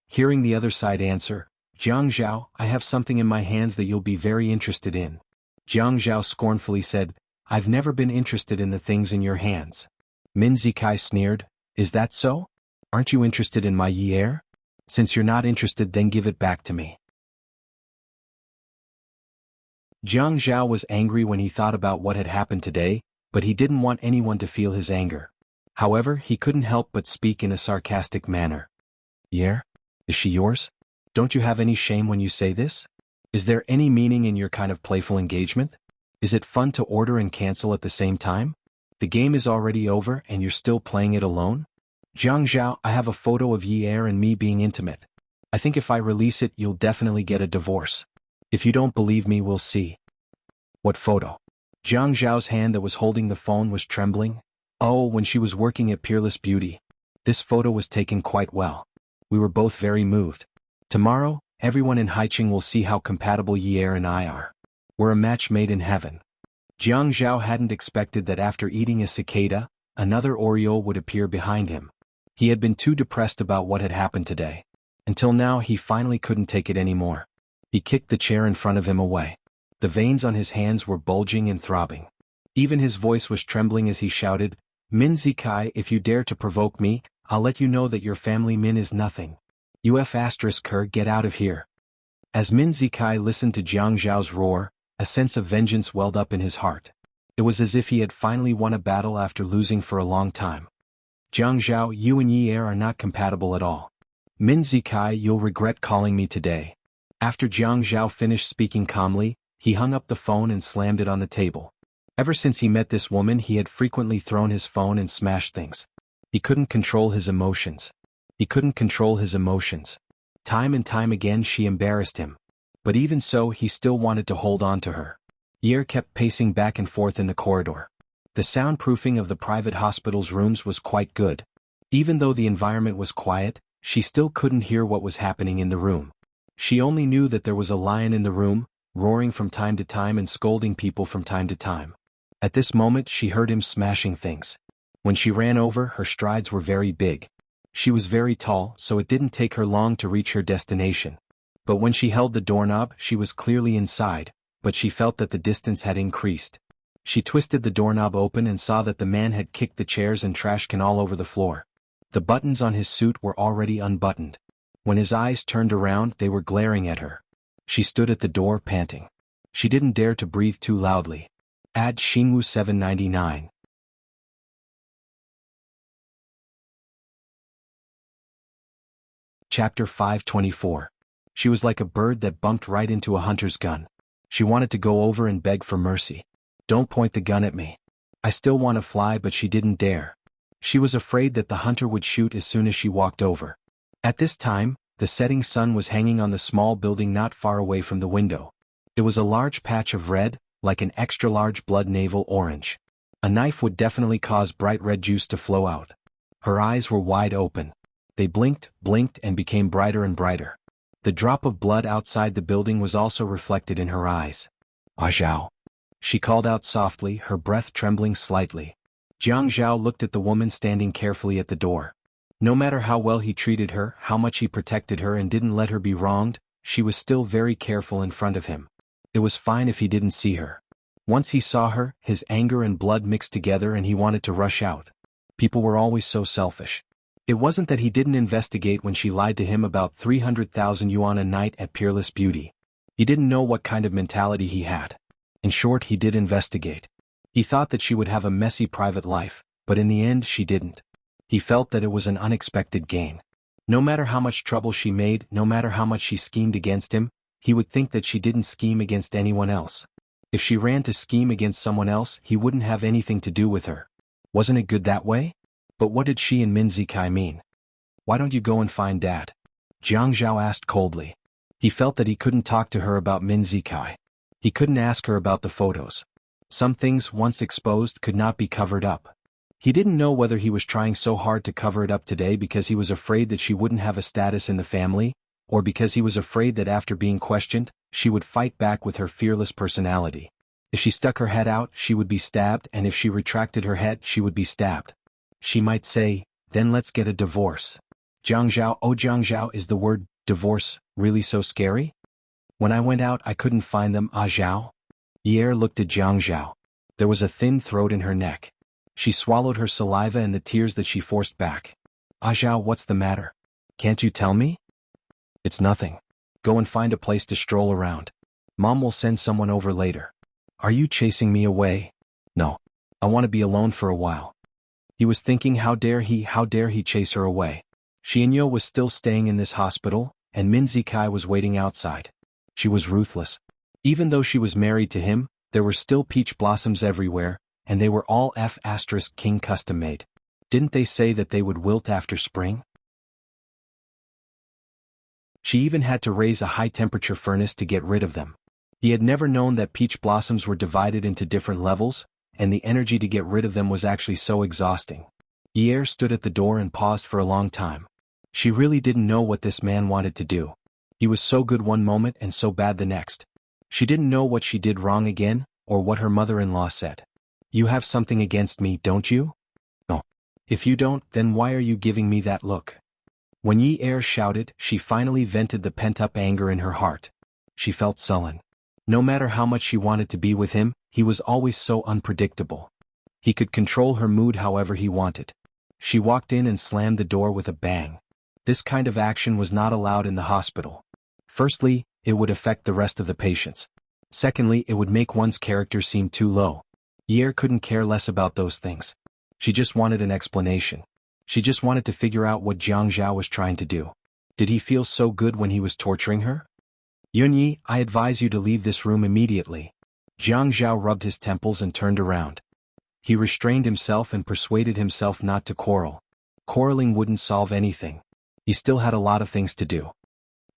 Hearing the other side answer, Jiang Zhao, I have something in my hands that you'll be very interested in. Jiang Zhao scornfully said, I've never been interested in the things in your hands. Min Zikai sneered, is that so? Aren't you interested in my Yi heir? Since you're not interested, then give it back to me. Jiang Zhao was angry when he thought about what had happened today, but he didn't want anyone to feel his anger. However, he couldn't help but speak in a sarcastic manner. Yi? Is she yours? Don't you have any shame when you say this? Is there any meaning in your kind of playful engagement? Is it fun to order and cancel at the same time? The game is already over and you're still playing it alone? Jiang Zhao, I have a photo of Yi heir and me being intimate. I think if I release it, you'll definitely get a divorce. If you don't believe me, we'll see. What photo? Jiang Zhao's hand that was holding the phone was trembling. Oh, when she was working at Peerless Beauty. This photo was taken quite well. We were both very moved. Tomorrow, everyone in Haicheng will see how compatible Yi heir and I are. We're a match made in heaven. Jiang Zhao hadn't expected that after eating a cicada, another Oriole would appear behind him. He had been too depressed about what had happened today. Until now, he finally couldn't take it anymore. He kicked the chair in front of him away. The veins on his hands were bulging and throbbing. Even his voice was trembling as he shouted, Min Zikai, if you dare to provoke me, I'll let you know that your family Min is nothing. Uf*Ker, get out of here. As Min Zikai listened to Jiang Zhao's roar, a sense of vengeance welled up in his heart. It was as if he had finally won a battle after losing for a long time. Jiang Zhao, you and Yi heir are not compatible at all. Min Zikai, you'll regret calling me today. After Jiang Zhao finished speaking calmly, he hung up the phone and slammed it on the table. Ever since he met this woman, he had frequently thrown his phone and smashed things. He couldn't control his emotions. Time and time again she embarrassed him. But even so, he still wanted to hold on to her. Yi heir kept pacing back and forth in the corridor. The soundproofing of the private hospital's rooms was quite good. Even though the environment was quiet, she still couldn't hear what was happening in the room. She only knew that there was a lion in the room, roaring from time to time and scolding people from time to time. At this moment she heard him smashing things. When she ran over, her strides were very big. She was very tall, so it didn't take her long to reach her destination. But when she held the doorknob, she was clearly inside, but she felt that the distance had increased. She twisted the doorknob open and saw that the man had kicked the chairs and trash can all over the floor. The buttons on his suit were already unbuttoned. When his eyes turned around, they were glaring at her. She stood at the door, panting. She didn't dare to breathe too loudly. Add Xingwu 799. Chapter 524. She was like a bird that bumped right into a hunter's gun. She wanted to go over and beg for mercy. Don't point the gun at me. I still want to fly, but she didn't dare. She was afraid that the hunter would shoot as soon as she walked over. At this time, the setting sun was hanging on the small building not far away from the window. It was a large patch of red, like an extra-large blood navel orange. A knife would definitely cause bright red juice to flow out. Her eyes were wide open. They blinked, and became brighter and brighter. The drop of blood outside the building was also reflected in her eyes. Ah Zhao. She called out softly, her breath trembling slightly. Jiang Zhao looked at the woman standing carefully at the door. No matter how well he treated her, how much he protected her and didn't let her be wronged, she was still very careful in front of him. It was fine if he didn't see her. Once he saw her, his anger and blood mixed together and he wanted to rush out. People were always so selfish. It wasn't that he didn't investigate when she lied to him about 300,000 yuan a night at Peerless Beauty. He didn't know what kind of mentality he had. In short, he did investigate. He thought that she would have a messy private life, but in the end she didn't. He felt that it was an unexpected gain. No matter how much trouble she made, no matter how much she schemed against him, he would think that she didn't scheme against anyone else. If she ran to scheme against someone else, he wouldn't have anything to do with her. Wasn't it good that way? But what did she and Min Zikai mean? Why don't you go and find Dad? Jiang Zhao asked coldly. He felt that he couldn't talk to her about Min Zikai. He couldn't ask her about the photos. Some things, once exposed, could not be covered up. He didn't know whether he was trying so hard to cover it up today because he was afraid that she wouldn't have a status in the family, or because he was afraid that after being questioned, she would fight back with her fearless personality. If she stuck her head out, she would be stabbed, and if she retracted her head, she would be stabbed. She might say, "Then let's get a divorce." Jiang Zhao, oh Jiang Zhao, is the word divorce really so scary? When I went out I couldn't find them, ah Zhao? Ye looked at Jiang Zhao. There was a thin throat in her neck. She swallowed her saliva and the tears that she forced back. Ah Zhao, what's the matter? Can't you tell me? It's nothing. Go and find a place to stroll around. Mom will send someone over later. Are you chasing me away? No. I want to be alone for a while. He was thinking, how dare he chase her away. Xianyo was still staying in this hospital, and Min Zikai was waiting outside. She was ruthless. Even though she was married to him, there were still peach blossoms everywhere, and they were all King custom made. Didn't they say that they would wilt after spring? She even had to raise a high-temperature furnace to get rid of them. He had never known that peach blossoms were divided into different levels, and the energy to get rid of them was actually so exhausting. Ye stood at the door and paused for a long time. She really didn't know what this man wanted to do. He was so good one moment and so bad the next. She didn't know what she did wrong again, or what her mother-in-law said. You have something against me, don't you? No. If you don't, then why are you giving me that look? When Ye shouted, she finally vented the pent-up anger in her heart. She felt sullen. No matter how much she wanted to be with him, he was always so unpredictable. He could control her mood however he wanted. She walked in and slammed the door with a bang. This kind of action was not allowed in the hospital. Firstly, it would affect the rest of the patients. Secondly, it would make one's character seem too low. Ye couldn't care less about those things. She just wanted an explanation. She just wanted to figure out what Jiang Zhao was trying to do. Did he feel so good when he was torturing her? Yunyi, I advise you to leave this room immediately. Jiang Zhao rubbed his temples and turned around. He restrained himself and persuaded himself not to quarrel. Quarreling wouldn't solve anything. He still had a lot of things to do.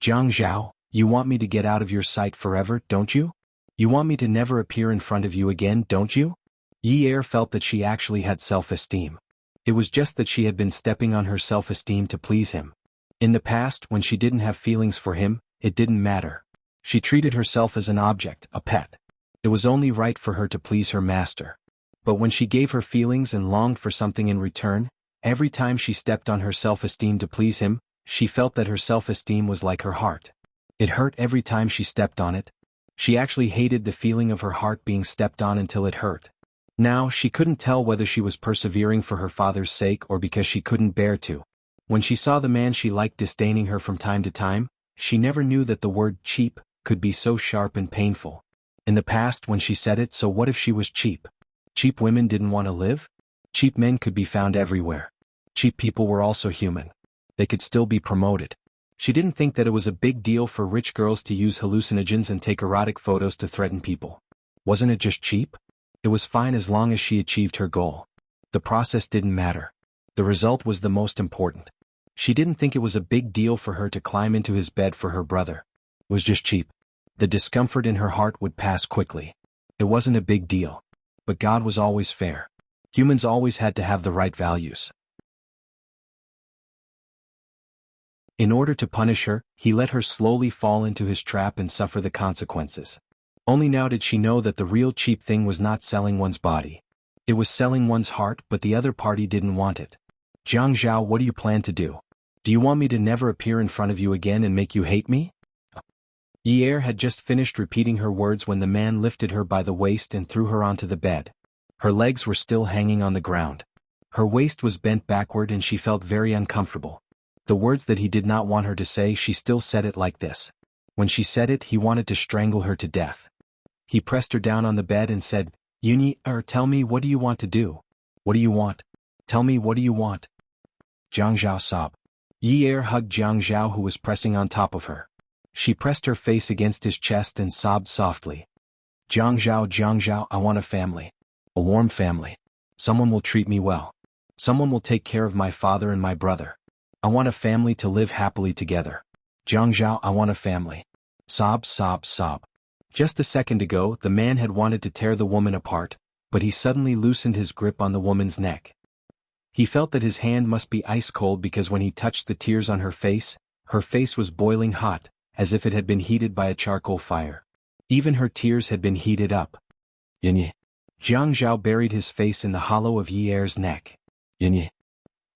Jiang Zhao, you want me to get out of your sight forever, don't you? You want me to never appear in front of you again, don't you? Ye felt that she actually had self-esteem. It was just that she had been stepping on her self-esteem to please him. In the past, when she didn't have feelings for him, it didn't matter. She treated herself as an object, a pet. It was only right for her to please her master. But when she gave her feelings and longed for something in return, every time she stepped on her self-esteem to please him, she felt that her self-esteem was like her heart. It hurt every time she stepped on it. She actually hated the feeling of her heart being stepped on until it hurt. Now, she couldn't tell whether she was persevering for her father's sake or because she couldn't bear to. When she saw the man she liked disdaining her from time to time, she never knew that the word cheap could be so sharp and painful. In the past when she said it, so what if she was cheap? Cheap women didn't want to live? Cheap men could be found everywhere. Cheap people were also human. They could still be promoted. She didn't think that it was a big deal for rich girls to use hallucinogens and take erotic photos to threaten people. Wasn't it just cheap? It was fine as long as she achieved her goal. The process didn't matter. The result was the most important. She didn't think it was a big deal for her to climb into his bed for her brother. It was just cheap. The discomfort in her heart would pass quickly. It wasn't a big deal. But God was always fair. Humans always had to have the right values. In order to punish her, he let her slowly fall into his trap and suffer the consequences. Only now did she know that the real cheap thing was not selling one's body. It was selling one's heart, but the other party didn't want it. Jiang Zhao, what do you plan to do? Do you want me to never appear in front of you again and make you hate me? Ye had just finished repeating her words when the man lifted her by the waist and threw her onto the bed. Her legs were still hanging on the ground. Her waist was bent backward and she felt very uncomfortable. The words that he did not want her to say, she still said it like this. When she said it, he wanted to strangle her to death. He pressed her down on the bed and said, Yunyi, tell me, what do you want to do? What do you want? Tell me, what do you want? Jiang Zhao sobbed. Ye hugged Jiang Zhao, who was pressing on top of her. She pressed her face against his chest and sobbed softly. Jiang Zhao, I want a family. A warm family. Someone will treat me well. Someone will take care of my father and my brother. I want a family to live happily together. Jiang Zhao, I want a family. Sob, sob, sob. Just a second ago, the man had wanted to tear the woman apart, but he suddenly loosened his grip on the woman's neck. He felt that his hand must be ice cold because when he touched the tears on her face was boiling hot, as if it had been heated by a charcoal fire. Even her tears had been heated up. Yin. Jiang Zhao buried his face in the hollow of Yi Er's neck. Yin.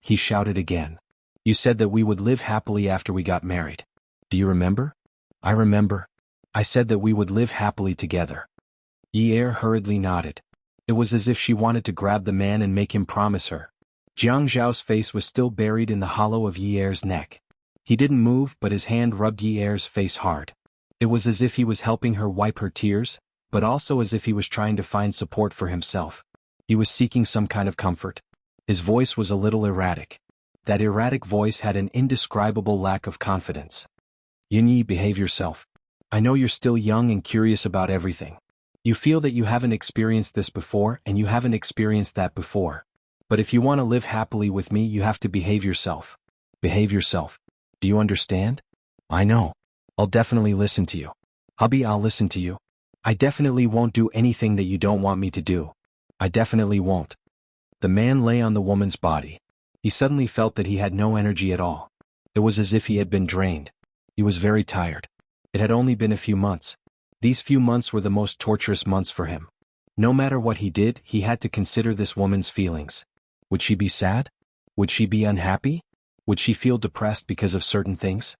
He shouted again. You said that we would live happily after we got married. Do you remember? I remember. I said that we would live happily together. Yi Er hurriedly nodded. It was as if she wanted to grab the man and make him promise her. Jiang Zhao's face was still buried in the hollow of Yi Er's neck. He didn't move, but his hand rubbed Yi Er's face hard. It was as if he was helping her wipe her tears, but also as if he was trying to find support for himself. He was seeking some kind of comfort. His voice was a little erratic. That erratic voice had an indescribable lack of confidence. Yin, behave yourself. I know you're still young and curious about everything. You feel that you haven't experienced this before and you haven't experienced that before. But if you want to live happily with me, you have to behave yourself. Behave yourself. Do you understand? I know. I'll definitely listen to you. Hubby, I'll listen to you. I definitely won't do anything that you don't want me to do. I definitely won't. The man lay on the woman's body. He suddenly felt that he had no energy at all. It was as if he had been drained. He was very tired. It had only been a few months. These few months were the most torturous months for him. No matter what he did, he had to consider this woman's feelings. Would she be sad? Would she be unhappy? Would she feel depressed because of certain things?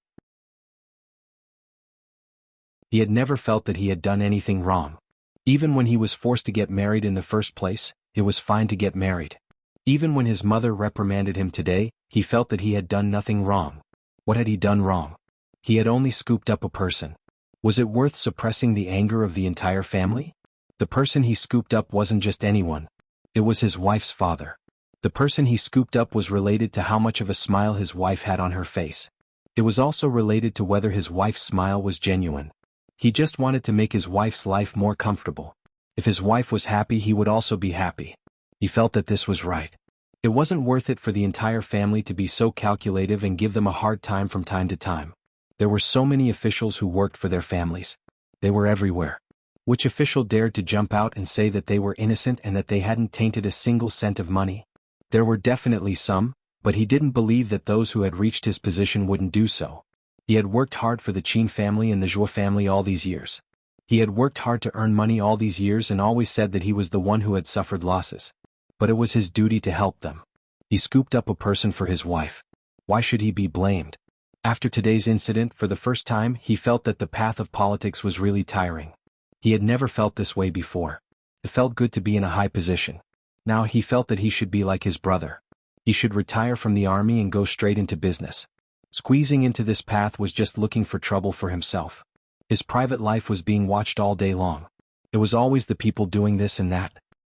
He had never felt that he had done anything wrong. Even when he was forced to get married in the first place, it was fine to get married. Even when his mother reprimanded him today, he felt that he had done nothing wrong. What had he done wrong? He had only scooped up a person. Was it worth suppressing the anger of the entire family? The person he scooped up wasn't just anyone. It was his wife's father. The person he scooped up was related to how much of a smile his wife had on her face. It was also related to whether his wife's smile was genuine. He just wanted to make his wife's life more comfortable. If his wife was happy, he would also be happy. He felt that this was right. It wasn't worth it for the entire family to be so calculative and give them a hard time from time to time. There were so many officials who worked for their families. They were everywhere. Which official dared to jump out and say that they were innocent and that they hadn't tainted a single cent of money? There were definitely some, but he didn't believe that those who had reached his position wouldn't do so. He had worked hard for the Qin family and the Zhuo family all these years. He had worked hard to earn money all these years and always said that he was the one who had suffered losses. But it was his duty to help them. He scooped up a person for his wife. Why should he be blamed? After today's incident, for the first time, he felt that the path of politics was really tiring. He had never felt this way before. It felt good to be in a high position. Now he felt that he should be like his brother. He should retire from the army and go straight into business. Squeezing into this path was just looking for trouble for himself. His private life was being watched all day long. It was always the people doing this and that.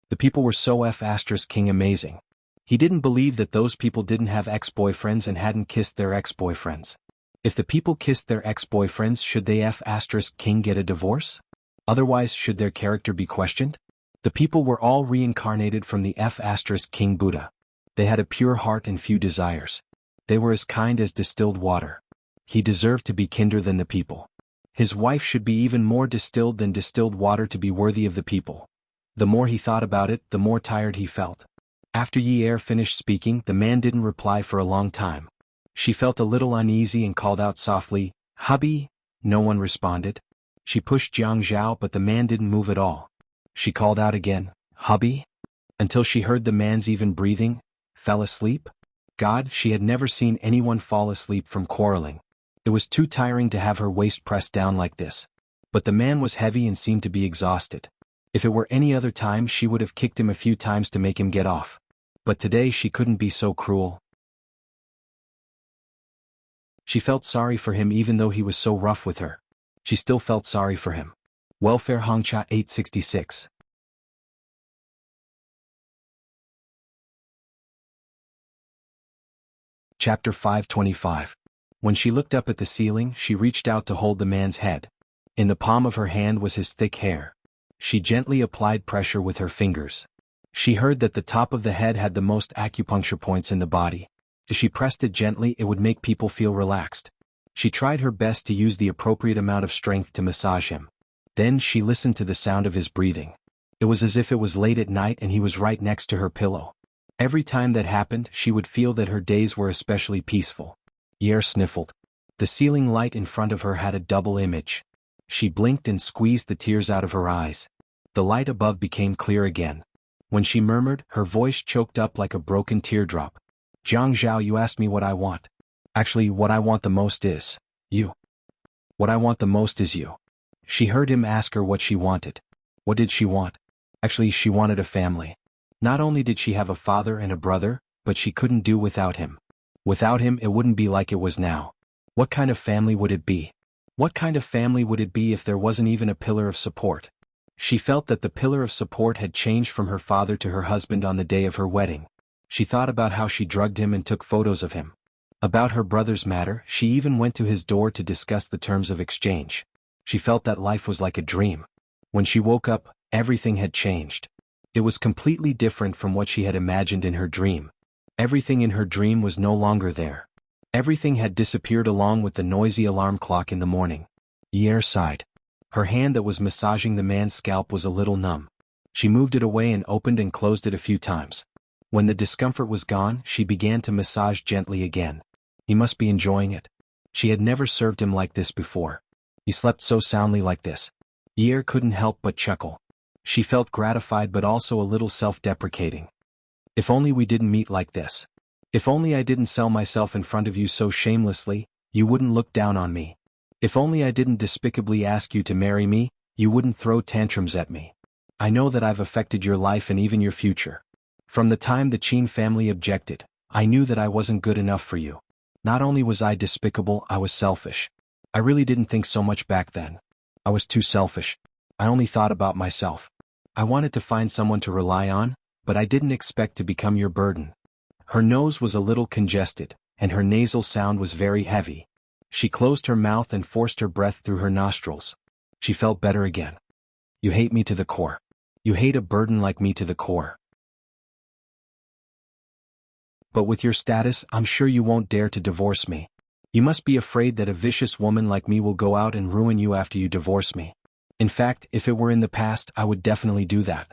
The people were so King amazing. He didn't believe that those people didn't have ex-boyfriends and hadn't kissed their ex-boyfriends. If the people kissed their ex-boyfriends, should they King get a divorce? Otherwise, should their character be questioned? The people were all reincarnated from the King Buddha. They had a pure heart and few desires. They were as kind as distilled water. He deserved to be kinder than the people. His wife should be even more distilled than distilled water to be worthy of the people. The more he thought about it, the more tired he felt. After Yi Er finished speaking, the man didn't reply for a long time. She felt a little uneasy and called out softly, "Hubby?" No one responded. She pushed Jiang Zhao, but the man didn't move at all. She called out again, "Hubby?" Until she heard the man's even breathing. Fell asleep? God, she had never seen anyone fall asleep from quarreling. It was too tiring to have her waist pressed down like this. But the man was heavy and seemed to be exhausted. If it were any other time, she would have kicked him a few times to make him get off. But today she couldn't be so cruel. She felt sorry for him even though he was so rough with her. She still felt sorry for him. Welfare Hongcha 866. Chapter 525. When she looked up at the ceiling, she reached out to hold the man's head. In the palm of her hand was his thick hair. She gently applied pressure with her fingers. She heard that the top of the head had the most acupuncture points in the body. If she pressed it gently, it would make people feel relaxed. She tried her best to use the appropriate amount of strength to massage him. Then she listened to the sound of his breathing. It was as if it was late at night and he was right next to her pillow. Every time that happened, she would feel that her days were especially peaceful. Yer sniffled. The ceiling light in front of her had a double image. She blinked and squeezed the tears out of her eyes. The light above became clear again. When she murmured, her voice choked up like a broken teardrop. Jiang Zhao, you asked me what I want. Actually, what I want the most is you. What I want the most is you. She heard him ask her what she wanted. What did she want? Actually, she wanted a family. Not only did she have a father and a brother, but she couldn't do without him. Without him, it wouldn't be like it was now. What kind of family would it be? What kind of family would it be if there wasn't even a pillar of support? She felt that the pillar of support had changed from her father to her husband on the day of her wedding. She thought about how she drugged him and took photos of him. About her brother's matter, she even went to his door to discuss the terms of exchange. She felt that life was like a dream. When she woke up, everything had changed. It was completely different from what she had imagined in her dream. Everything in her dream was no longer there. Everything had disappeared along with the noisy alarm clock in the morning. Ye sighed. Her hand that was massaging the man's scalp was a little numb. She moved it away and opened and closed it a few times. When the discomfort was gone, she began to massage gently again. He must be enjoying it. She had never served him like this before. He slept so soundly like this. Ye couldn't help but chuckle. She felt gratified but also a little self-deprecating. If only we didn't meet like this. If only I didn't sell myself in front of you so shamelessly, you wouldn't look down on me. If only I didn't despicably ask you to marry me, you wouldn't throw tantrums at me. I know that I've affected your life and even your future. From the time the Qin family objected, I knew that I wasn't good enough for you. Not only was I despicable, I was selfish. I really didn't think so much back then. I was too selfish. I only thought about myself. I wanted to find someone to rely on, but I didn't expect to become your burden. Her nose was a little congested, and her nasal sound was very heavy. She closed her mouth and forced her breath through her nostrils. She felt better again. You hate me to the core. You hate a burden like me to the core. But with your status, I'm sure you won't dare to divorce me. You must be afraid that a vicious woman like me will go out and ruin you after you divorce me. In fact, if it were in the past, I would definitely do that.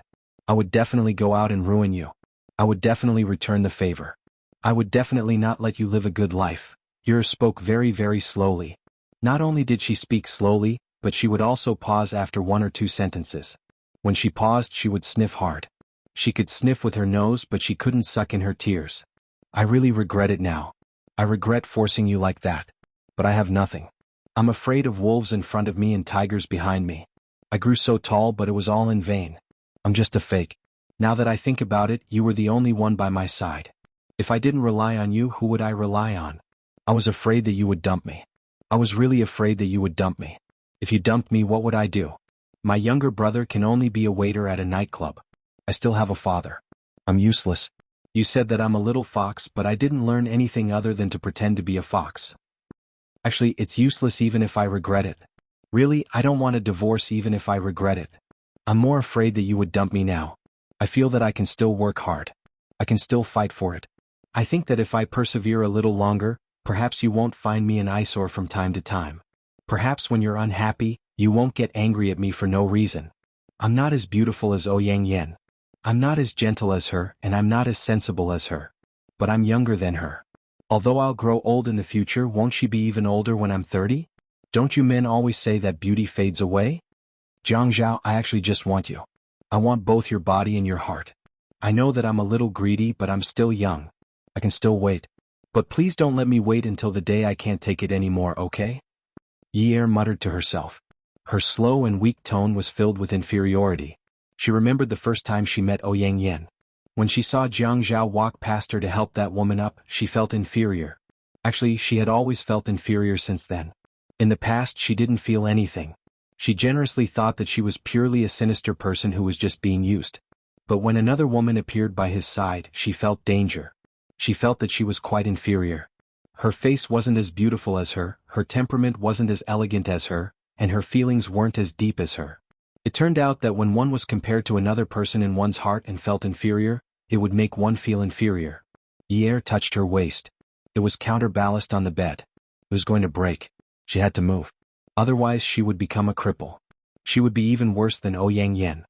I would definitely go out and ruin you. I would definitely return the favor. I would definitely not let you live a good life. Yer spoke very, very slowly. Not only did she speak slowly, but she would also pause after one or two sentences. When she paused, she would sniff hard. She could sniff with her nose, but she couldn't suck in her tears. I really regret it now. I regret forcing you like that. But I have nothing. I'm afraid of wolves in front of me and tigers behind me. I grew so tall, but it was all in vain. I'm just a fake. Now that I think about it, you were the only one by my side. If I didn't rely on you, who would I rely on? I was afraid that you would dump me. I was really afraid that you would dump me. If you dumped me, what would I do? My younger brother can only be a waiter at a nightclub. I still have a father. I'm useless. You said that I'm a little fox, but I didn't learn anything other than to pretend to be a fox. Actually, it's useless even if I regret it. Really, I don't want a divorce even if I regret it. I'm more afraid that you would dump me now. I feel that I can still work hard. I can still fight for it. I think that if I persevere a little longer, perhaps you won't find me an eyesore from time to time. Perhaps when you're unhappy, you won't get angry at me for no reason. I'm not as beautiful as Ouyang Yen. I'm not as gentle as her, and I'm not as sensible as her. But I'm younger than her. Although I'll grow old in the future, won't she be even older when I'm 30? Don't you men always say that beauty fades away? Jiang Zhao, I actually just want you. I want both your body and your heart. I know that I'm a little greedy, but I'm still young. I can still wait. But please don't let me wait until the day I can't take it anymore, okay? Ye muttered to herself. Her slow and weak tone was filled with inferiority. She remembered the first time she met Ouyang Yen. When she saw Jiang Zhao walk past her to help that woman up, she felt inferior. Actually, she had always felt inferior since then. In the past, she didn't feel anything. She generously thought that she was purely a sinister person who was just being used. But when another woman appeared by his side, she felt danger. She felt that she was quite inferior. Her face wasn't as beautiful as her temperament wasn't as elegant as her, and her feelings weren't as deep as her. It turned out that when one was compared to another person in one's heart and felt inferior, it would make one feel inferior. Ye touched her waist. It was counterbalanced on the bed. It was going to break. She had to move. Otherwise she would become a cripple. She would be even worse than Ouyang Yen.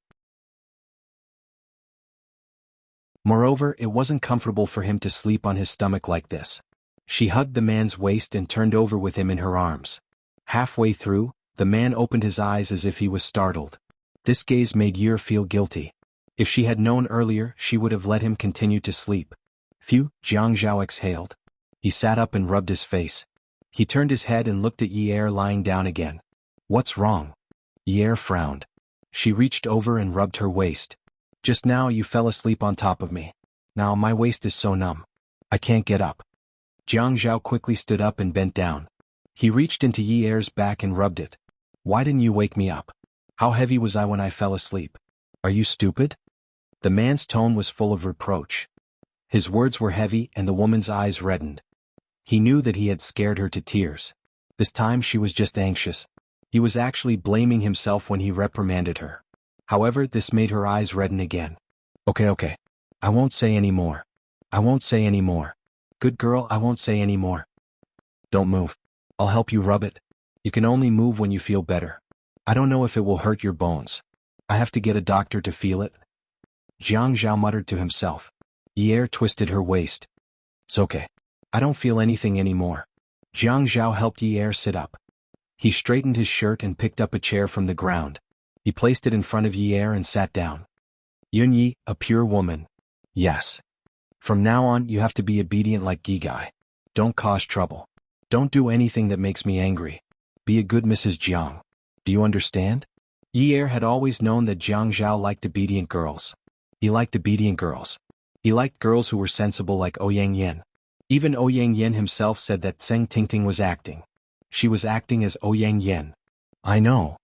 Moreover, it wasn't comfortable for him to sleep on his stomach like this. She hugged the man's waist and turned over with him in her arms. Halfway through, the man opened his eyes as if he was startled. This gaze made Yer feel guilty. If she had known earlier, she would have let him continue to sleep. Phew, Jiang Zhao exhaled. He sat up and rubbed his face. He turned his head and looked at Yer lying down again. What's wrong? Yer frowned. She reached over and rubbed her waist. Just now you fell asleep on top of me. Now my waist is so numb. I can't get up. Jiang Zhao quickly stood up and bent down. He reached into Yer's back and rubbed it. Why didn't you wake me up? How heavy was I when I fell asleep? Are you stupid? The man's tone was full of reproach. His words were heavy and the woman's eyes reddened. He knew that he had scared her to tears. This time she was just anxious. He was actually blaming himself when he reprimanded her. However, this made her eyes redden again. Okay. I won't say any more. I won't say any more. Good girl, I won't say any more. Don't move. I'll help you rub it. You can only move when you feel better. I don't know if it will hurt your bones. I have to get a doctor to feel it. Jiang Zhao muttered to himself. Yer twisted her waist. It's okay. I don't feel anything anymore. Jiang Zhao helped Yer sit up. He straightened his shirt and picked up a chair from the ground. He placed it in front of Yer and sat down. Yunyi, a pure woman. Yes. From now on you have to be obedient like Gigai. Don't cause trouble. Don't do anything that makes me angry. Be a good Mrs. Jiang. Do you understand? Yer had always known that Jiang Zhao liked obedient girls. He liked obedient girls. He liked girls who were sensible like Ouyang Yin. Even Ouyang Yin himself said that Zheng Tingting was acting. She was acting as Ouyang Yin. I know.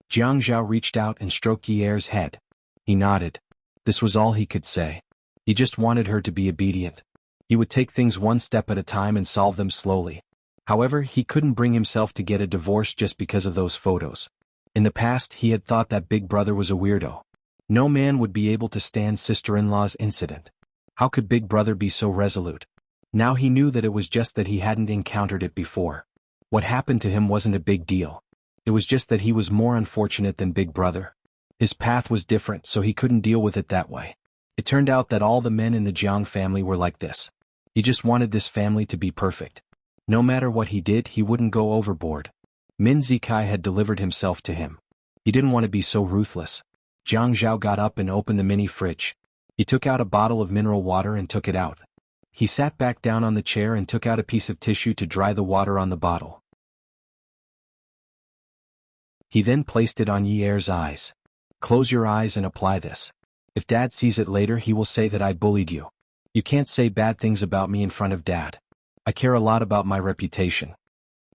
Jiang Zhao reached out and stroked Yer's head. He nodded. This was all he could say. He just wanted her to be obedient. He would take things one step at a time and solve them slowly. However, he couldn't bring himself to get a divorce just because of those photos. In the past, he had thought that Big Brother was a weirdo. No man would be able to stand sister-in-law's incident. How could Big Brother be so resolute? Now he knew that it was just that he hadn't encountered it before. What happened to him wasn't a big deal. It was just that he was more unfortunate than Big Brother. His path was different, so he couldn't deal with it that way. It turned out that all the men in the Jiang family were like this. He just wanted this family to be perfect. No matter what he did, he wouldn't go overboard. Min Zikai had delivered himself to him. He didn't want to be so ruthless. Jiang Zhao got up and opened the mini fridge. He took out a bottle of mineral water and took it out. He sat back down on the chair and took out a piece of tissue to dry the water on the bottle. He then placed it on Yer's eyes. Close your eyes and apply this. If Dad sees it later, he will say that I bullied you. You can't say bad things about me in front of Dad. I care a lot about my reputation.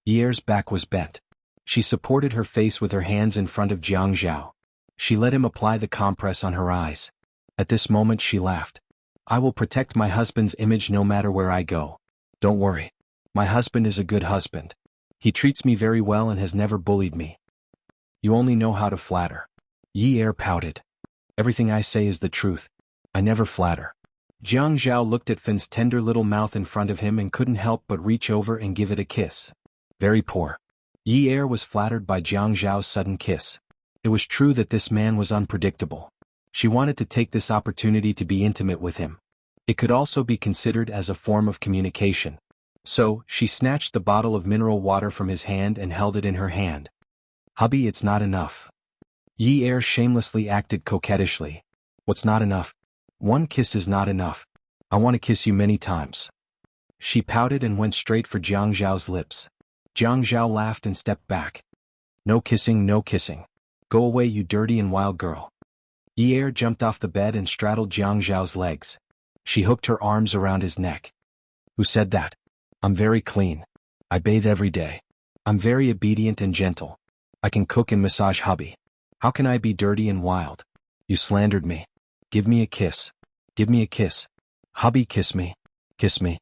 Yer's back was bent. She supported her face with her hands in front of Jiang Zhao. She let him apply the compress on her eyes. At this moment she laughed. I will protect my husband's image no matter where I go. Don't worry. My husband is a good husband. He treats me very well and has never bullied me. You only know how to flatter. Yer pouted. Everything I say is the truth. I never flatter. Jiang Zhao looked at Fin's tender little mouth in front of him and couldn't help but reach over and give it a kiss. Very poor. Yer was flattered by Jiang Zhao's sudden kiss. It was true that this man was unpredictable. She wanted to take this opportunity to be intimate with him. It could also be considered as a form of communication. So, she snatched the bottle of mineral water from his hand and held it in her hand. Hubby, it's not enough. Yer shamelessly acted coquettishly. What's not enough? One kiss is not enough. I want to kiss you many times. She pouted and went straight for Jiang Zhao's lips. Jiang Zhao laughed and stepped back. No kissing, no kissing. Go away, you dirty and wild girl. Yer jumped off the bed and straddled Jiang Zhao's legs. She hooked her arms around his neck. Who said that? I'm very clean. I bathe every day. I'm very obedient and gentle. I can cook and massage hubby. How can I be dirty and wild? You slandered me. Give me a kiss. Give me a kiss. Hubby, kiss me. Kiss me.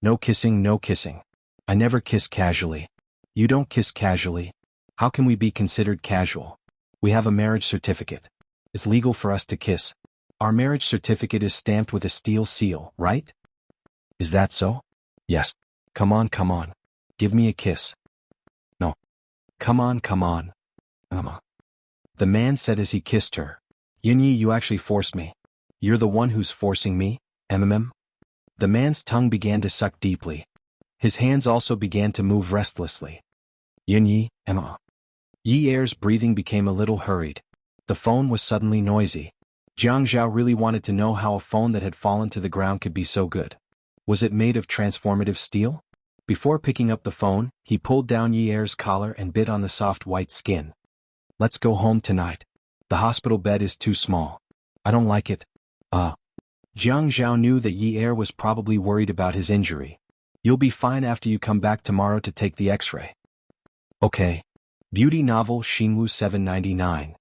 No kissing, no kissing. I never kiss casually. You don't kiss casually. How can we be considered casual? We have a marriage certificate. It's legal for us to kiss. Our marriage certificate is stamped with a steel seal, right? Is that so? Yes. Come on, come on. Give me a kiss. No. Come on, come on. The man said as he kissed her. Yunyi, you actually forced me. You're the one who's forcing me, MMM? The man's tongue began to suck deeply. His hands also began to move restlessly. Yunyi, Emma. Yer's breathing became a little hurried. The phone was suddenly noisy. Jiang Zhao really wanted to know how a phone that had fallen to the ground could be so good. Was it made of transformative steel? Before picking up the phone, he pulled down Yi Er's collar and bit on the soft white skin. Let's go home tonight. The hospital bed is too small. I don't like it. Jiang Zhao knew that Yi Er was probably worried about his injury. You'll be fine after you come back tomorrow to take the x-ray. Okay. Beauty novel Xinwu 799.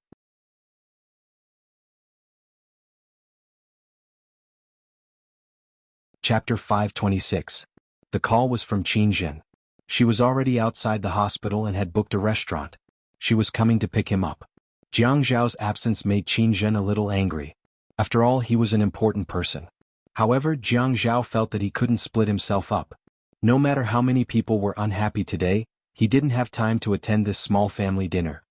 Chapter 526. The call was from Qin Zhen. She was already outside the hospital and had booked a restaurant. She was coming to pick him up. Jiang Zhao's absence made Qin Zhen a little angry. After all, he was an important person. However, Jiang Zhao felt that he couldn't split himself up. No matter how many people were unhappy today, he didn't have time to attend this small family dinner.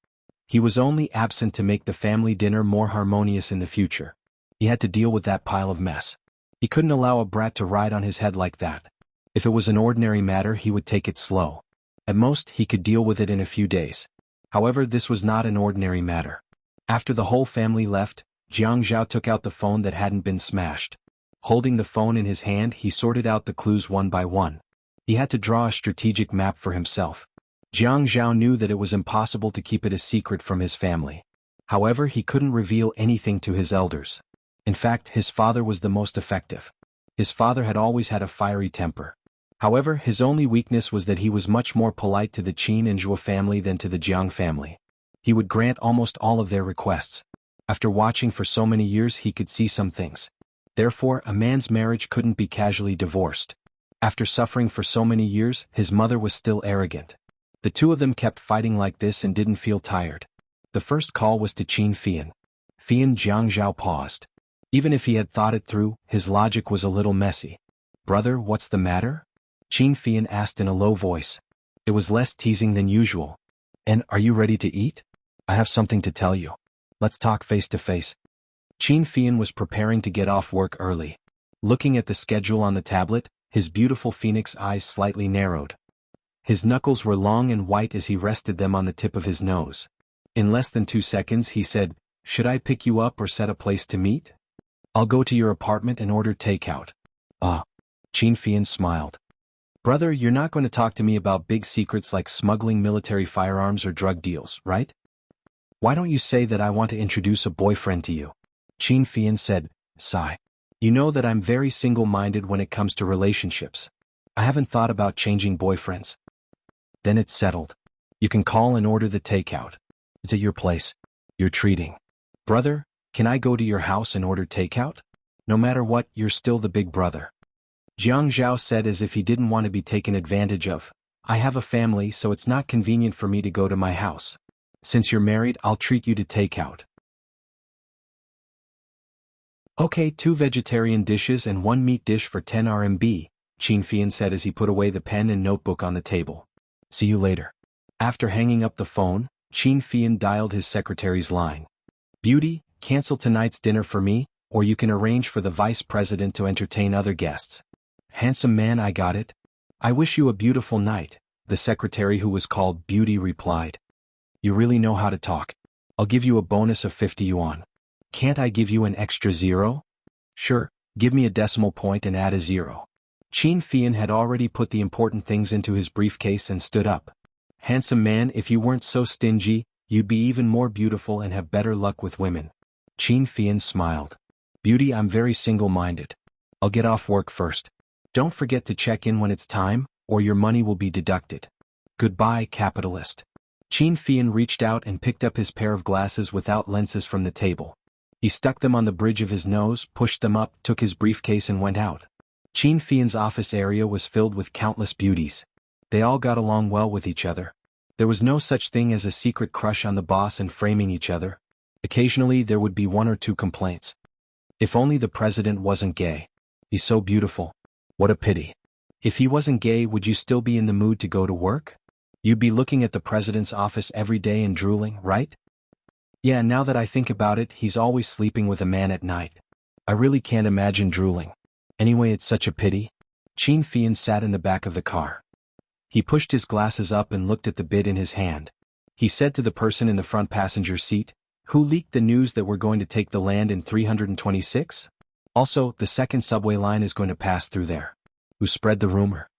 He was only absent to make the family dinner more harmonious in the future. He had to deal with that pile of mess. He couldn't allow a brat to ride on his head like that. If it was an ordinary matter, he would take it slow. At most, he could deal with it in a few days. However, this was not an ordinary matter. After the whole family left, Jiang Zhao took out the phone that hadn't been smashed. Holding the phone in his hand, he sorted out the clues one by one. He had to draw a strategic map for himself. Jiang Zhao knew that it was impossible to keep it a secret from his family. However, he couldn't reveal anything to his elders. In fact, his father was the most effective. His father had always had a fiery temper. However, his only weakness was that he was much more polite to the Qin and Zhuo family than to the Jiang family. He would grant almost all of their requests. After watching for so many years, he could see some things. Therefore, a man's marriage couldn't be casually divorced. After suffering for so many years, his mother was still arrogant. The two of them kept fighting like this and didn't feel tired. The first call was to Qin Fian. Jiang Zhao paused. Even if he had thought it through, his logic was a little messy. Brother, what's the matter? Qin Fian asked in a low voice. It was less teasing than usual. And are you ready to eat? I have something to tell you. Let's talk face to face. Qin Fian was preparing to get off work early. Looking at the schedule on the tablet, his beautiful phoenix eyes slightly narrowed. His knuckles were long and white as he rested them on the tip of his nose. In less than 2 seconds he said, Should I pick you up or set a place to meet? I'll go to your apartment and order takeout. Qin Fian smiled. Brother, you're not going to talk to me about big secrets like smuggling military firearms or drug deals, right? Why don't you say that I want to introduce a boyfriend to you? Qin Fian said, Sigh. You know that I'm very single-minded when it comes to relationships. I haven't thought about changing boyfriends. Then it's settled. You can call and order the takeout. It's at your place. You're treating. Brother, can I go to your house and order takeout? No matter what, you're still the big brother. Jiang Zhao said as if he didn't want to be taken advantage of. I have a family, so it's not convenient for me to go to my house. Since you're married, I'll treat you to takeout. Okay, 2 vegetarian dishes and 1 meat dish for 10 RMB, Qin Fian said as he put away the pen and notebook on the table. See you later. After hanging up the phone, Qin Fian dialed his secretary's line. Beauty, cancel tonight's dinner for me, or you can arrange for the vice president to entertain other guests. Handsome man, I got it. I wish you a beautiful night, the secretary who was called Beauty replied. You really know how to talk. I'll give you a bonus of 50 yuan. Can't I give you an extra 0? Sure, give me a decimal point and add a 0. Qin Fian had already put the important things into his briefcase and stood up. Handsome man, if you weren't so stingy, you'd be even more beautiful and have better luck with women. Qin Fian smiled. Beauty, I'm very single-minded. I'll get off work first. Don't forget to check in when it's time, or your money will be deducted. Goodbye, capitalist. Qin Fian reached out and picked up his pair of glasses without lenses from the table. He stuck them on the bridge of his nose, pushed them up, took his briefcase and went out. Qin Fian's office area was filled with countless beauties. They all got along well with each other. There was no such thing as a secret crush on the boss and framing each other. Occasionally there would be 1 or 2 complaints. If only the president wasn't gay. He's so beautiful. What a pity. If he wasn't gay, would you still be in the mood to go to work? You'd be looking at the president's office every day and drooling, right? Yeah, now that I think about it, he's always sleeping with a man at night. I really can't imagine drooling. Anyway, it's such a pity. Qin Fian sat in the back of the car. He pushed his glasses up and looked at the bid in his hand. He said to the person in the front passenger seat, Who leaked the news that we're going to take the land in 326? Also, the second subway line is going to pass through there. Who spread the rumor?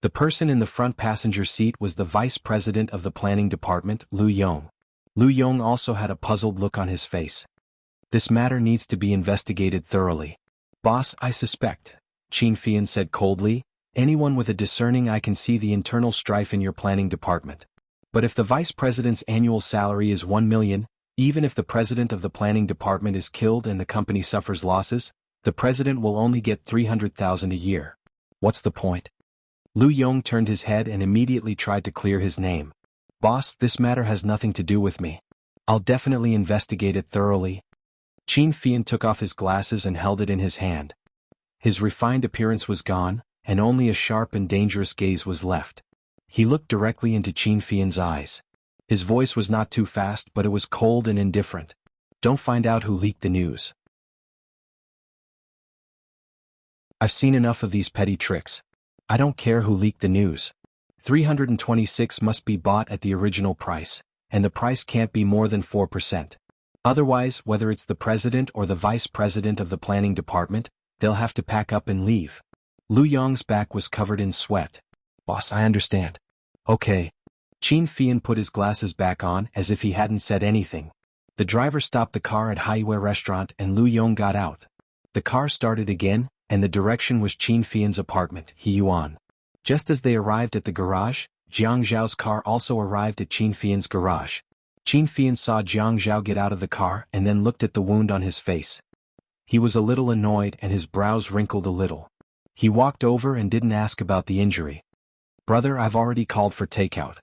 The person in the front passenger seat was the vice president of the planning department, Lu Yong. Lu Yong also had a puzzled look on his face. This matter needs to be investigated thoroughly. Boss, I suspect, Qin Fian said coldly, anyone with a discerning eye can see the internal strife in your planning department. But if the vice president's annual salary is 1 million, even if the president of the planning department is killed and the company suffers losses, the president will only get 300,000 a year. What's the point? Lu Yong turned his head and immediately tried to clear his name. Boss, this matter has nothing to do with me. I'll definitely investigate it thoroughly. Qin Fian took off his glasses and held it in his hand. His refined appearance was gone, and only a sharp and dangerous gaze was left. He looked directly into Qin Fian's eyes. His voice was not too fast, but it was cold and indifferent. Don't find out who leaked the news. I've seen enough of these petty tricks. I don't care who leaked the news. 326 must be bought at the original price, and the price can't be more than 4%. Otherwise, whether it's the president or the vice president of the planning department, they'll have to pack up and leave. Lu Yong's back was covered in sweat. Boss, I understand. Okay. Qin Fian put his glasses back on as if he hadn't said anything. The driver stopped the car at Haiwei restaurant and Lu Yong got out. The car started again, and the direction was Qin Fian's apartment, Yuan. Just as they arrived at the garage, Jiang Zhao's car also arrived at Qin Fian's garage. Qin Fian saw Jiang Zhao get out of the car and then looked at the wound on his face. He was a little annoyed and his brows wrinkled a little. He walked over and didn't ask about the injury. Brother, I've already called for takeout.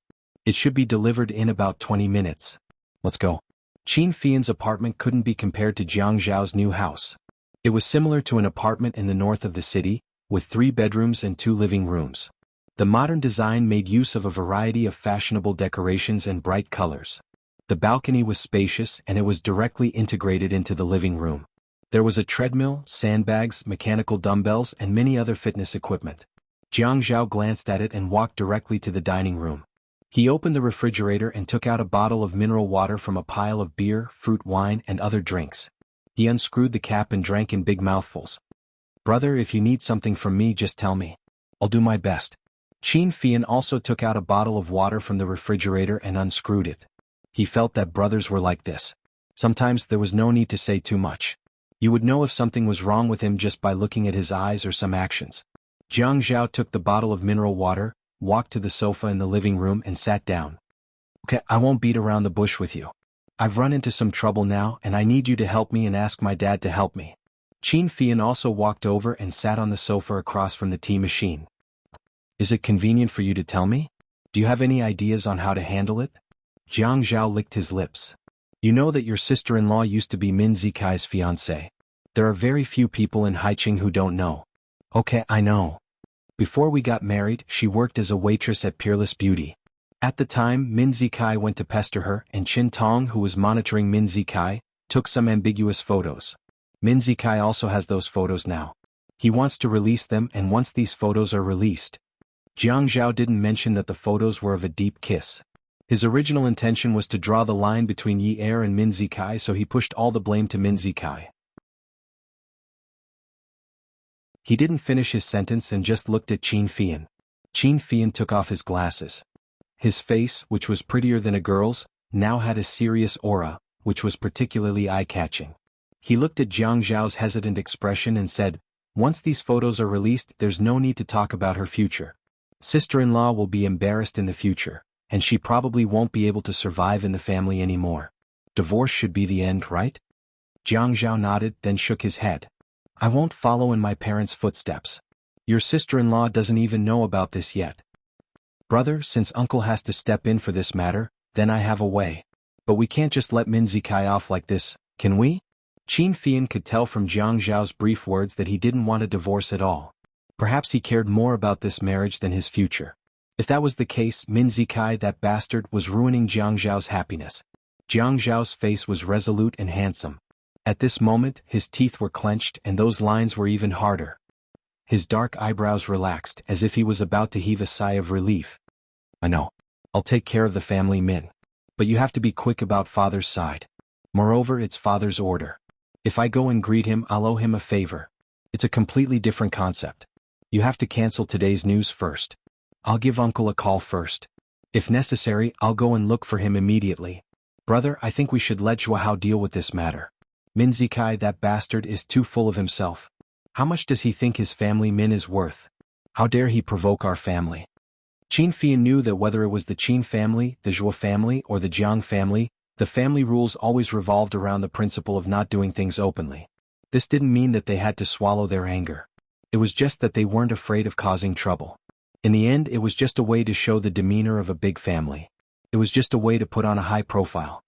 It should be delivered in about 20 minutes. Let's go. Qin Fian's apartment couldn't be compared to Jiang Zhao's new house. It was similar to an apartment in the north of the city, with 3 bedrooms and 2 living rooms. The modern design made use of a variety of fashionable decorations and bright colors. The balcony was spacious and it was directly integrated into the living room. There was a treadmill, sandbags, mechanical dumbbells and many other fitness equipment. Jiang Zhao glanced at it and walked directly to the dining room. He opened the refrigerator and took out a bottle of mineral water from a pile of beer, fruit wine and other drinks. He unscrewed the cap and drank in big mouthfuls. Brother, if you need something from me, just tell me. I'll do my best. Qin Fian also took out a bottle of water from the refrigerator and unscrewed it. He felt that brothers were like this. Sometimes there was no need to say too much. You would know if something was wrong with him just by looking at his eyes or some actions. Jiang Zhao took the bottle of mineral water, walked to the sofa in the living room and sat down. Okay, I won't beat around the bush with you. I've run into some trouble now and I need you to help me and ask my dad to help me. Qin Fian also walked over and sat on the sofa across from the tea machine. Is it convenient for you to tell me? Do you have any ideas on how to handle it? Jiang Zhao licked his lips. You know that your sister-in-law used to be Min Zikai's fiancée. There are very few people in Haiqing who don't know. Okay, I know. Before we got married, she worked as a waitress at Peerless Beauty. At the time, Min Zikai went to pester her and Qin Tong, who was monitoring Min Zikai, took some ambiguous photos. Min Zikai also has those photos now. He wants to release them and once these photos are released. Jiang Zhao didn't mention that the photos were of a deep kiss. His original intention was to draw the line between Yi Er and Min Zikai, so he pushed all the blame to Min Zikai. He didn't finish his sentence and just looked at Qin Fian. Qin Fian took off his glasses. His face, which was prettier than a girl's, now had a serious aura, which was particularly eye-catching. He looked at Jiang Zhao's hesitant expression and said, once these photos are released, there's no need to talk about her future. Sister-in-law will be embarrassed in the future, and she probably won't be able to survive in the family anymore. Divorce should be the end, right? Jiang Zhao nodded, then shook his head. I won't follow in my parents' footsteps. Your sister-in-law doesn't even know about this yet. Brother, since uncle has to step in for this matter, then I have a way. But we can't just let Min Zikai off like this, can we? Qin Fian could tell from Jiang Zhao's brief words that he didn't want a divorce at all. Perhaps he cared more about this marriage than his future. If that was the case, Min Zikai, that bastard, was ruining Jiang Zhao's happiness. Jiang Zhao's face was resolute and handsome. At this moment, his teeth were clenched and those lines were even harder. His dark eyebrows relaxed as if he was about to heave a sigh of relief. I know. I'll take care of the family, Min. But you have to be quick about father's side. Moreover, it's father's order. If I go and greet him, I'll owe him a favor. It's a completely different concept. You have to cancel today's news first. I'll give uncle a call first. If necessary, I'll go and look for him immediately. Brother, I think we should let Zhuahao deal with this matter. Min Zikai, that bastard, is too full of himself. How much does he think his family Min is worth? How dare he provoke our family? Qin Fian knew that whether it was the Qin family, the Zhuo family, or the Jiang family, the family rules always revolved around the principle of not doing things openly. This didn't mean that they had to swallow their anger. It was just that they weren't afraid of causing trouble. In the end, it was just a way to show the demeanor of a big family. It was just a way to put on a high profile.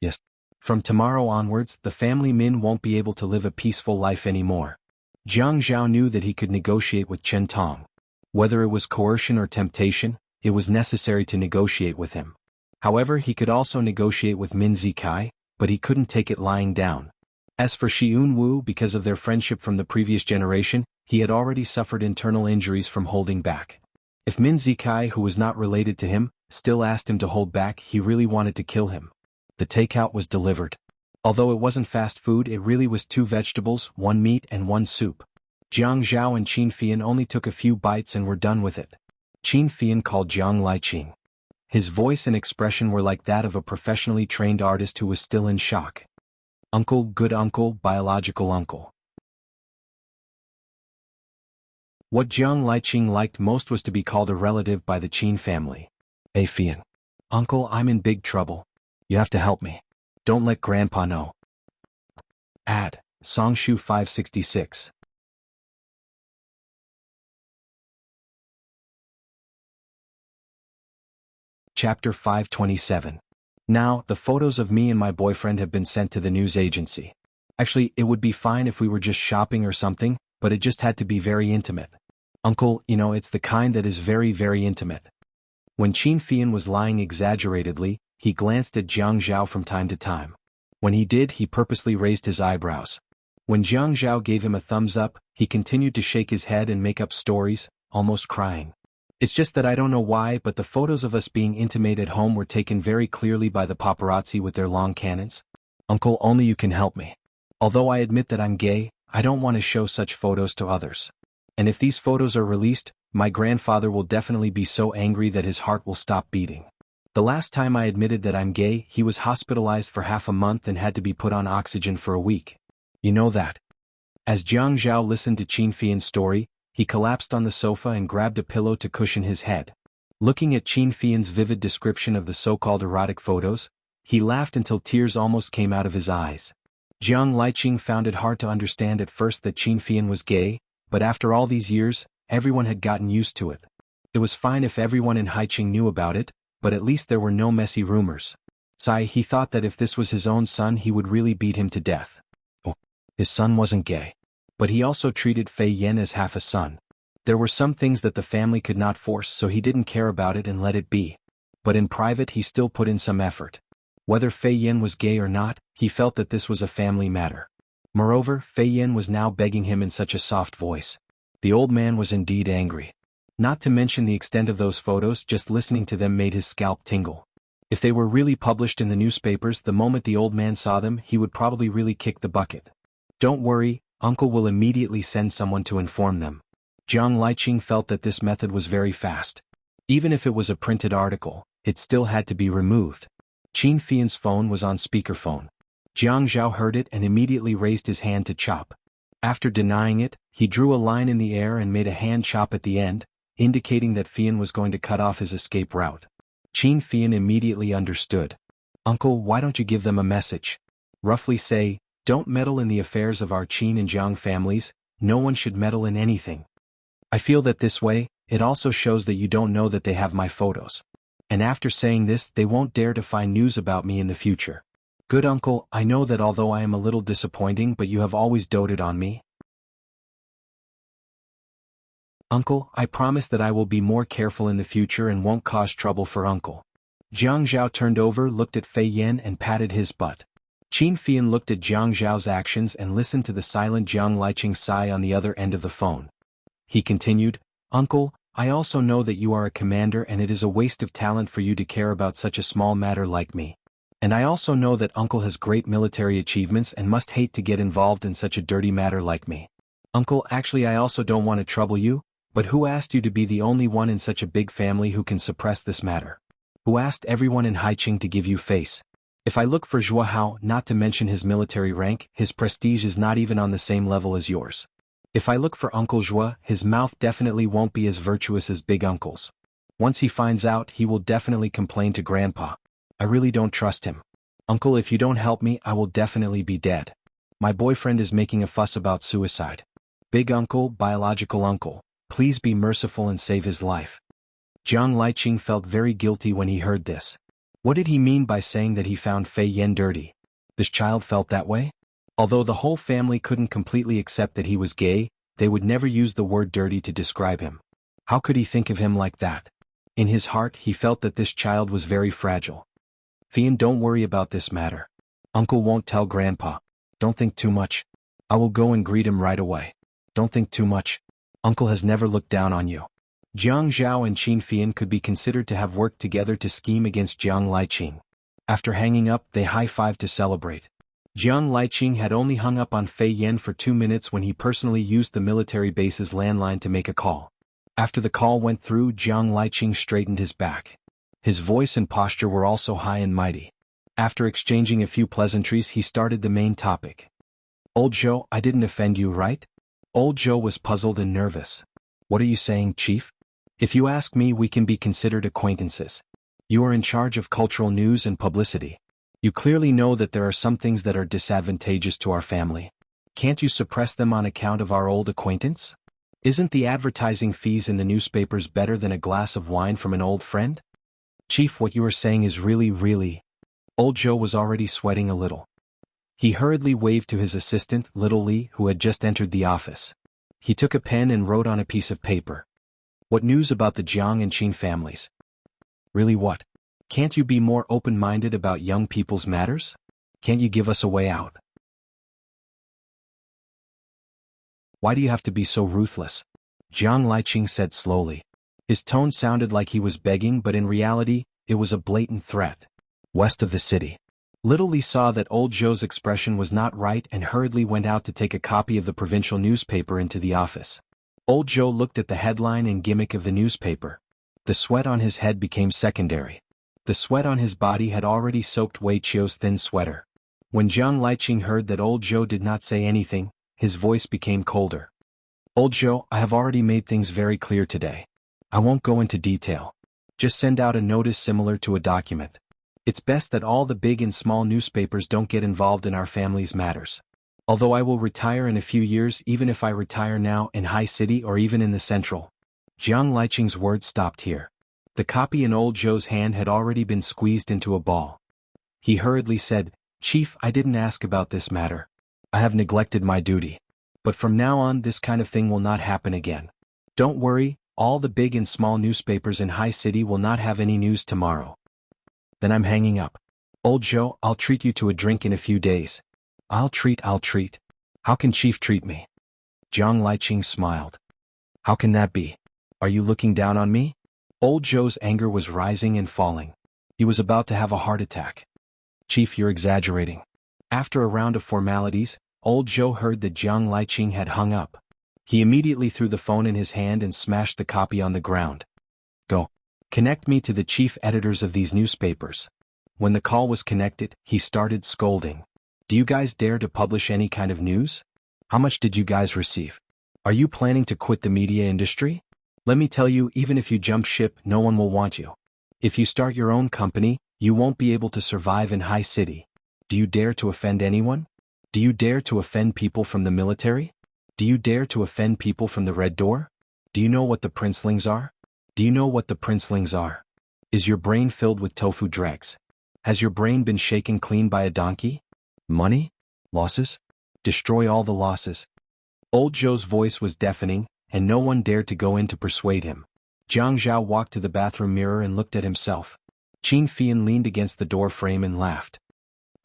Yes. From tomorrow onwards, the family Min won't be able to live a peaceful life anymore. Jiang Zhao knew that he could negotiate with Chen Tong. Whether it was coercion or temptation, it was necessary to negotiate with him. However, he could also negotiate with Min Zikai, but he couldn't take it lying down. As for Xiun Wu, because of their friendship from the previous generation, he had already suffered internal injuries from holding back. If Min Zikai, who was not related to him, still asked him to hold back, he really wanted to kill him. The takeout was delivered. Although it wasn't fast food, it really was 2 vegetables, 1 meat and 1 soup. Jiang Zhao and Qin Fian only took a few bites and were done with it. Qin Fian called Jiang Liqing. His voice and expression were like that of a professionally trained artist who was still in shock. Uncle, good uncle, biological uncle. What Jiang Liqing liked most was to be called a relative by the Qin family. Hey Fian. Uncle, I'm in big trouble. You have to help me. Don't let Grandpa know. Ad. Songshu 566. Chapter 527. Now, the photos of me and my boyfriend have been sent to the news agency. Actually, it would be fine if we were just shopping or something, but it just had to be very intimate. Uncle, it's the kind that is very, very intimate. When Qin Fian was lying exaggeratedly, he glanced at Jiang Zhao from time to time. When he did, he purposely raised his eyebrows. When Jiang Zhao gave him a thumbs up, he continued to shake his head and make up stories, almost crying. It's just that I don't know why, but the photos of us being intimate at home were taken very clearly by the paparazzi with their long cannons. Uncle, only you can help me. Although I admit that I'm gay, I don't want to show such photos to others. And if these photos are released, my grandfather will definitely be so angry that his heart will stop beating. The last time I admitted that I'm gay, he was hospitalized for half a month and had to be put on oxygen for a week. You know that. As Jiang Zhao listened to Qin Fian's story, he collapsed on the sofa and grabbed a pillow to cushion his head. Looking at Qin Fian's vivid description of the so-called erotic photos, he laughed until tears almost came out of his eyes. Jiang Liqing found it hard to understand at first that Qin Fian was gay, but after all these years, everyone had gotten used to it. It was fine if everyone in Haiqing knew about it, but at least there were no messy rumors. He thought that if this was his own son he would really beat him to death. Oh, his son wasn't gay. But he also treated Fei Yan as half a son. There were some things that the family could not force, so he didn't care about it and let it be. But in private he still put in some effort. Whether Fei Yan was gay or not, he felt that this was a family matter. Moreover, Fei Yan was now begging him in such a soft voice. The old man was indeed angry. Not to mention the extent of those photos, just listening to them made his scalp tingle. If they were really published in the newspapers, the moment the old man saw them, he would probably really kick the bucket. Don't worry, Uncle will immediately send someone to inform them. Jiang Liqing felt that this method was very fast. Even if it was a printed article, it still had to be removed. Qin Fian's phone was on speakerphone. Jiang Zhao heard it and immediately raised his hand to chop. After denying it, he drew a line in the air and made a hand chop at the end, indicating that Fian was going to cut off his escape route. Qin Fian immediately understood. Uncle, why don't you give them a message? Roughly say, don't meddle in the affairs of our Qin and Jiang families, no one should meddle in anything. I feel that this way, it also shows that you don't know that they have my photos. And after saying this, they won't dare to find news about me in the future. Good uncle, I know that although I am a little disappointing, but you have always doted on me. Uncle, I promise that I will be more careful in the future and won't cause trouble for uncle. Jiang Zhao turned over, looked at Fei Yan and patted his butt. Qin Fian looked at Jiang Zhao's actions and listened to the silent Jiang Liqing's sigh on the other end of the phone. He continued, Uncle, I also know that you are a commander and it is a waste of talent for you to care about such a small matter like me. And I also know that Uncle has great military achievements and must hate to get involved in such a dirty matter like me. Uncle, actually I also don't want to trouble you, but who asked you to be the only one in such a big family who can suppress this matter? Who asked everyone in Haiqing to give you face? If I look for Zhua Hao, not to mention his military rank, his prestige is not even on the same level as yours. If I look for Uncle Zhua, his mouth definitely won't be as virtuous as Big Uncle's. Once he finds out, he will definitely complain to Grandpa. I really don't trust him. Uncle, if you don't help me, I will definitely be dead. My boyfriend is making a fuss about suicide. Big Uncle, biological uncle, please be merciful and save his life. Jiang Liqing felt very guilty when he heard this. What did he mean by saying that he found Fei Yan dirty? This child felt that way? Although the whole family couldn't completely accept that he was gay, they would never use the word dirty to describe him. How could he think of him like that? In his heart, he felt that this child was very fragile. Fian, don't worry about this matter. Uncle won't tell Grandpa. Don't think too much. I will go and greet him right away. Don't think too much. Uncle has never looked down on you. Jiang Zhao and Qin Fian could be considered to have worked together to scheme against Jiang Liqing. After hanging up, they high-fived to celebrate. Jiang Liqing had only hung up on Fei Yan for 2 minutes when he personally used the military base's landline to make a call. After the call went through, Jiang Liqing straightened his back. His voice and posture were also high and mighty. After exchanging a few pleasantries, he started the main topic. Old Zhou, I didn't offend you, right? Old Zhou was puzzled and nervous. What are you saying, Chief? If you ask me, we can be considered acquaintances. You are in charge of cultural news and publicity. You clearly know that there are some things that are disadvantageous to our family. Can't you suppress them on account of our old acquaintance? Isn't the advertising fees in the newspapers better than a glass of wine from an old friend? Chief, what you are saying is really... Old Zhou was already sweating a little. He hurriedly waved to his assistant, Little Li, who had just entered the office. He took a pen and wrote on a piece of paper. What news about the Jiang and Qin families? Really what? Can't you be more open-minded about young people's matters? Can't you give us a way out? Why do you have to be so ruthless? Jiang Liqing said slowly. His tone sounded like he was begging, but in reality, it was a blatant threat. West of the city. Little Li saw that Old Zhou's expression was not right and hurriedly went out to take a copy of the provincial newspaper into the office. Old Zhou looked at the headline and gimmick of the newspaper. The sweat on his head became secondary. The sweat on his body had already soaked Wei Qiu's thin sweater. When Jiang Liqing heard that Old Zhou did not say anything, his voice became colder. Old Zhou, I have already made things very clear today. I won't go into detail. Just send out a notice similar to a document. It's best that all the big and small newspapers don't get involved in our family's matters. Although I will retire in a few years, even if I retire now in High City or even in the Central. Jiang Liqing's words stopped here. The copy in Old Zhou's hand had already been squeezed into a ball. He hurriedly said, Chief, I didn't ask about this matter. I have neglected my duty. But from now on, this kind of thing will not happen again. Don't worry, all the big and small newspapers in High City will not have any news tomorrow. Then I'm hanging up. Old Zhou, I'll treat you to a drink in a few days. I'll treat. How can Chief treat me? Jiang Liqing smiled. How can that be? Are you looking down on me? Old Zhou's anger was rising and falling. He was about to have a heart attack. Chief, you're exaggerating. After a round of formalities, Old Zhou heard that Jiang Liqing had hung up. He immediately threw the phone in his hand and smashed the copy on the ground. Go. Connect me to the chief editors of these newspapers. When the call was connected, he started scolding. Do you guys dare to publish any kind of news? How much did you guys receive? Are you planning to quit the media industry? Let me tell you, even if you jump ship, no one will want you. If you start your own company, you won't be able to survive in High City. Do you dare to offend anyone? Do you dare to offend people from the military? Do you dare to offend people from the Red Door? Do you know what the princelings are? Do you know what the princelings are? Is your brain filled with tofu dregs? Has your brain been shaken clean by a donkey? Money? Losses? Destroy all the losses. Old Zhou's voice was deafening, and no one dared to go in to persuade him. Jiang Zhao walked to the bathroom mirror and looked at himself. Qin Fian leaned against the door frame and laughed.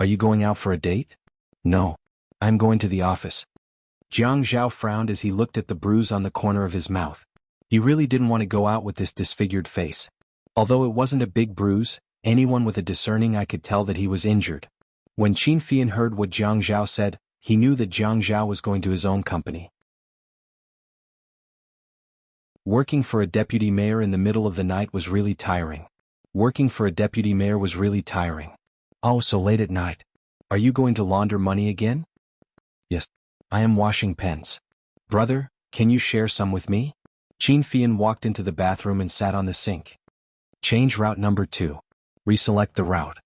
Are you going out for a date? No. I'm going to the office. Jiang Zhao frowned as he looked at the bruise on the corner of his mouth. He really didn't want to go out with this disfigured face. Although it wasn't a big bruise, Anyone with a discerning eye could tell that he was injured. When Qin Fian heard what Jiang Zhao said, he knew that Jiang Zhao was going to his own company. Working for a deputy mayor in the middle of the night was really tiring. Working for a deputy mayor was really tiring. Oh, so late at night. Are you going to launder money again? Yes. I am washing pens. Brother, can you share some with me? Qin Fian walked into the bathroom and sat on the sink. Change route number 2. Reselect the route.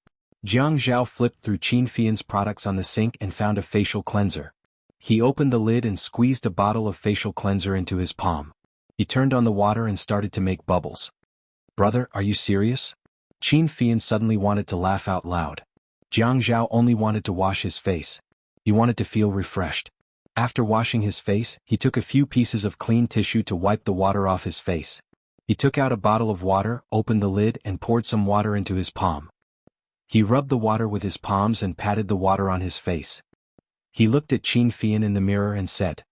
Jiang Zhao flipped through Qin Fian's products on the sink and found a facial cleanser. He opened the lid and squeezed a bottle of facial cleanser into his palm. He turned on the water and started to make bubbles. Brother, are you serious? Qin Fian suddenly wanted to laugh out loud. Jiang Zhao only wanted to wash his face. He wanted to feel refreshed. After washing his face, he took a few pieces of clean tissue to wipe the water off his face. He took out a bottle of water, opened the lid and poured some water into his palm. He rubbed the water with his palms and patted the water on his face. He looked at Qin Fian in the mirror and said,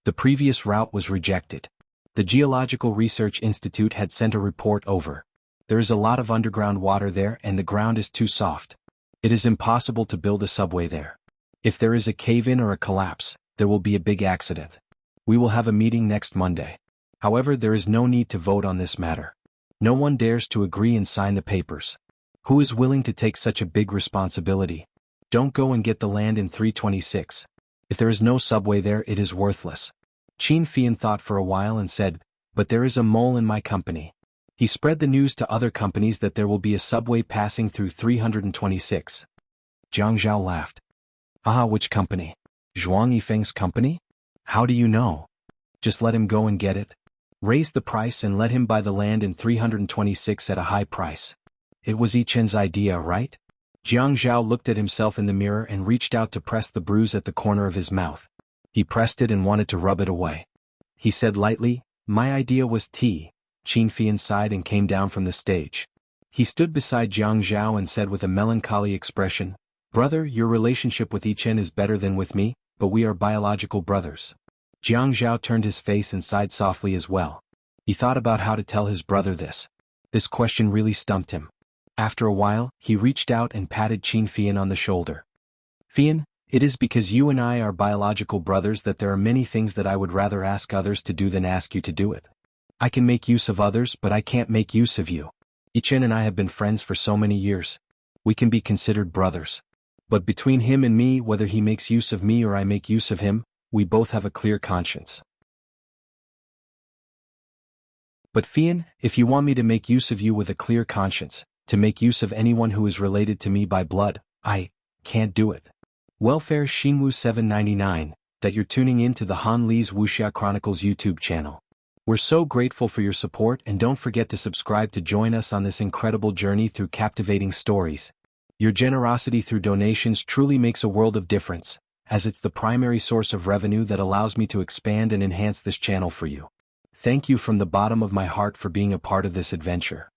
"The previous route was rejected. The Geological Research Institute had sent a report over. There is a lot of underground water there and the ground is too soft. It is impossible to build a subway there. If there is a cave-in or a collapse, there will be a big accident. We will have a meeting next Monday. However, there is no need to vote on this matter. No one dares to agree and sign the papers. Who is willing to take such a big responsibility? Don't go and get the land in 326. If there is no subway there, it is worthless." Qin Fian thought for a while and said, "But there is a mole in my company." He spread the news to other companies that there will be a subway passing through 326. Jiang Zhao laughed. "Ah, which company? Zhuang Yifeng's company? How do you know? Just let him go and get it. Raise the price and let him buy the land in 326 at a high price. It was Yichen's idea, right?" Jiang Zhao looked at himself in the mirror and reached out to press the bruise at the corner of his mouth. He pressed it and wanted to rub it away. He said lightly, "My idea was tea." Qin Fian sighed and came down from the stage. He stood beside Jiang Zhao and said with a melancholy expression, "Brother, your relationship with Yichen is better than with me, but we are biological brothers." Jiang Zhao turned his face and sighed softly as well. He thought about how to tell his brother this. This question really stumped him. After a while, he reached out and patted Qin Fian on the shoulder. "Fian, it is because you and I are biological brothers that there are many things that I would rather ask others to do than ask you to do it. I can make use of others, but I can't make use of you. Yichen and I have been friends for so many years. We can be considered brothers. But between him and me, whether he makes use of me or I make use of him, we both have a clear conscience. But Fian, if you want me to make use of you with a clear conscience, to make use of anyone who is related to me by blood, I can't do it." Welfare Xinwu 799, that you're tuning in to the Han Li's Wuxia Chronicles YouTube channel. We're so grateful for your support and don't forget to subscribe to join us on this incredible journey through captivating stories. Your generosity through donations truly makes a world of difference, as it's the primary source of revenue that allows me to expand and enhance this channel for you. Thank you from the bottom of my heart for being a part of this adventure.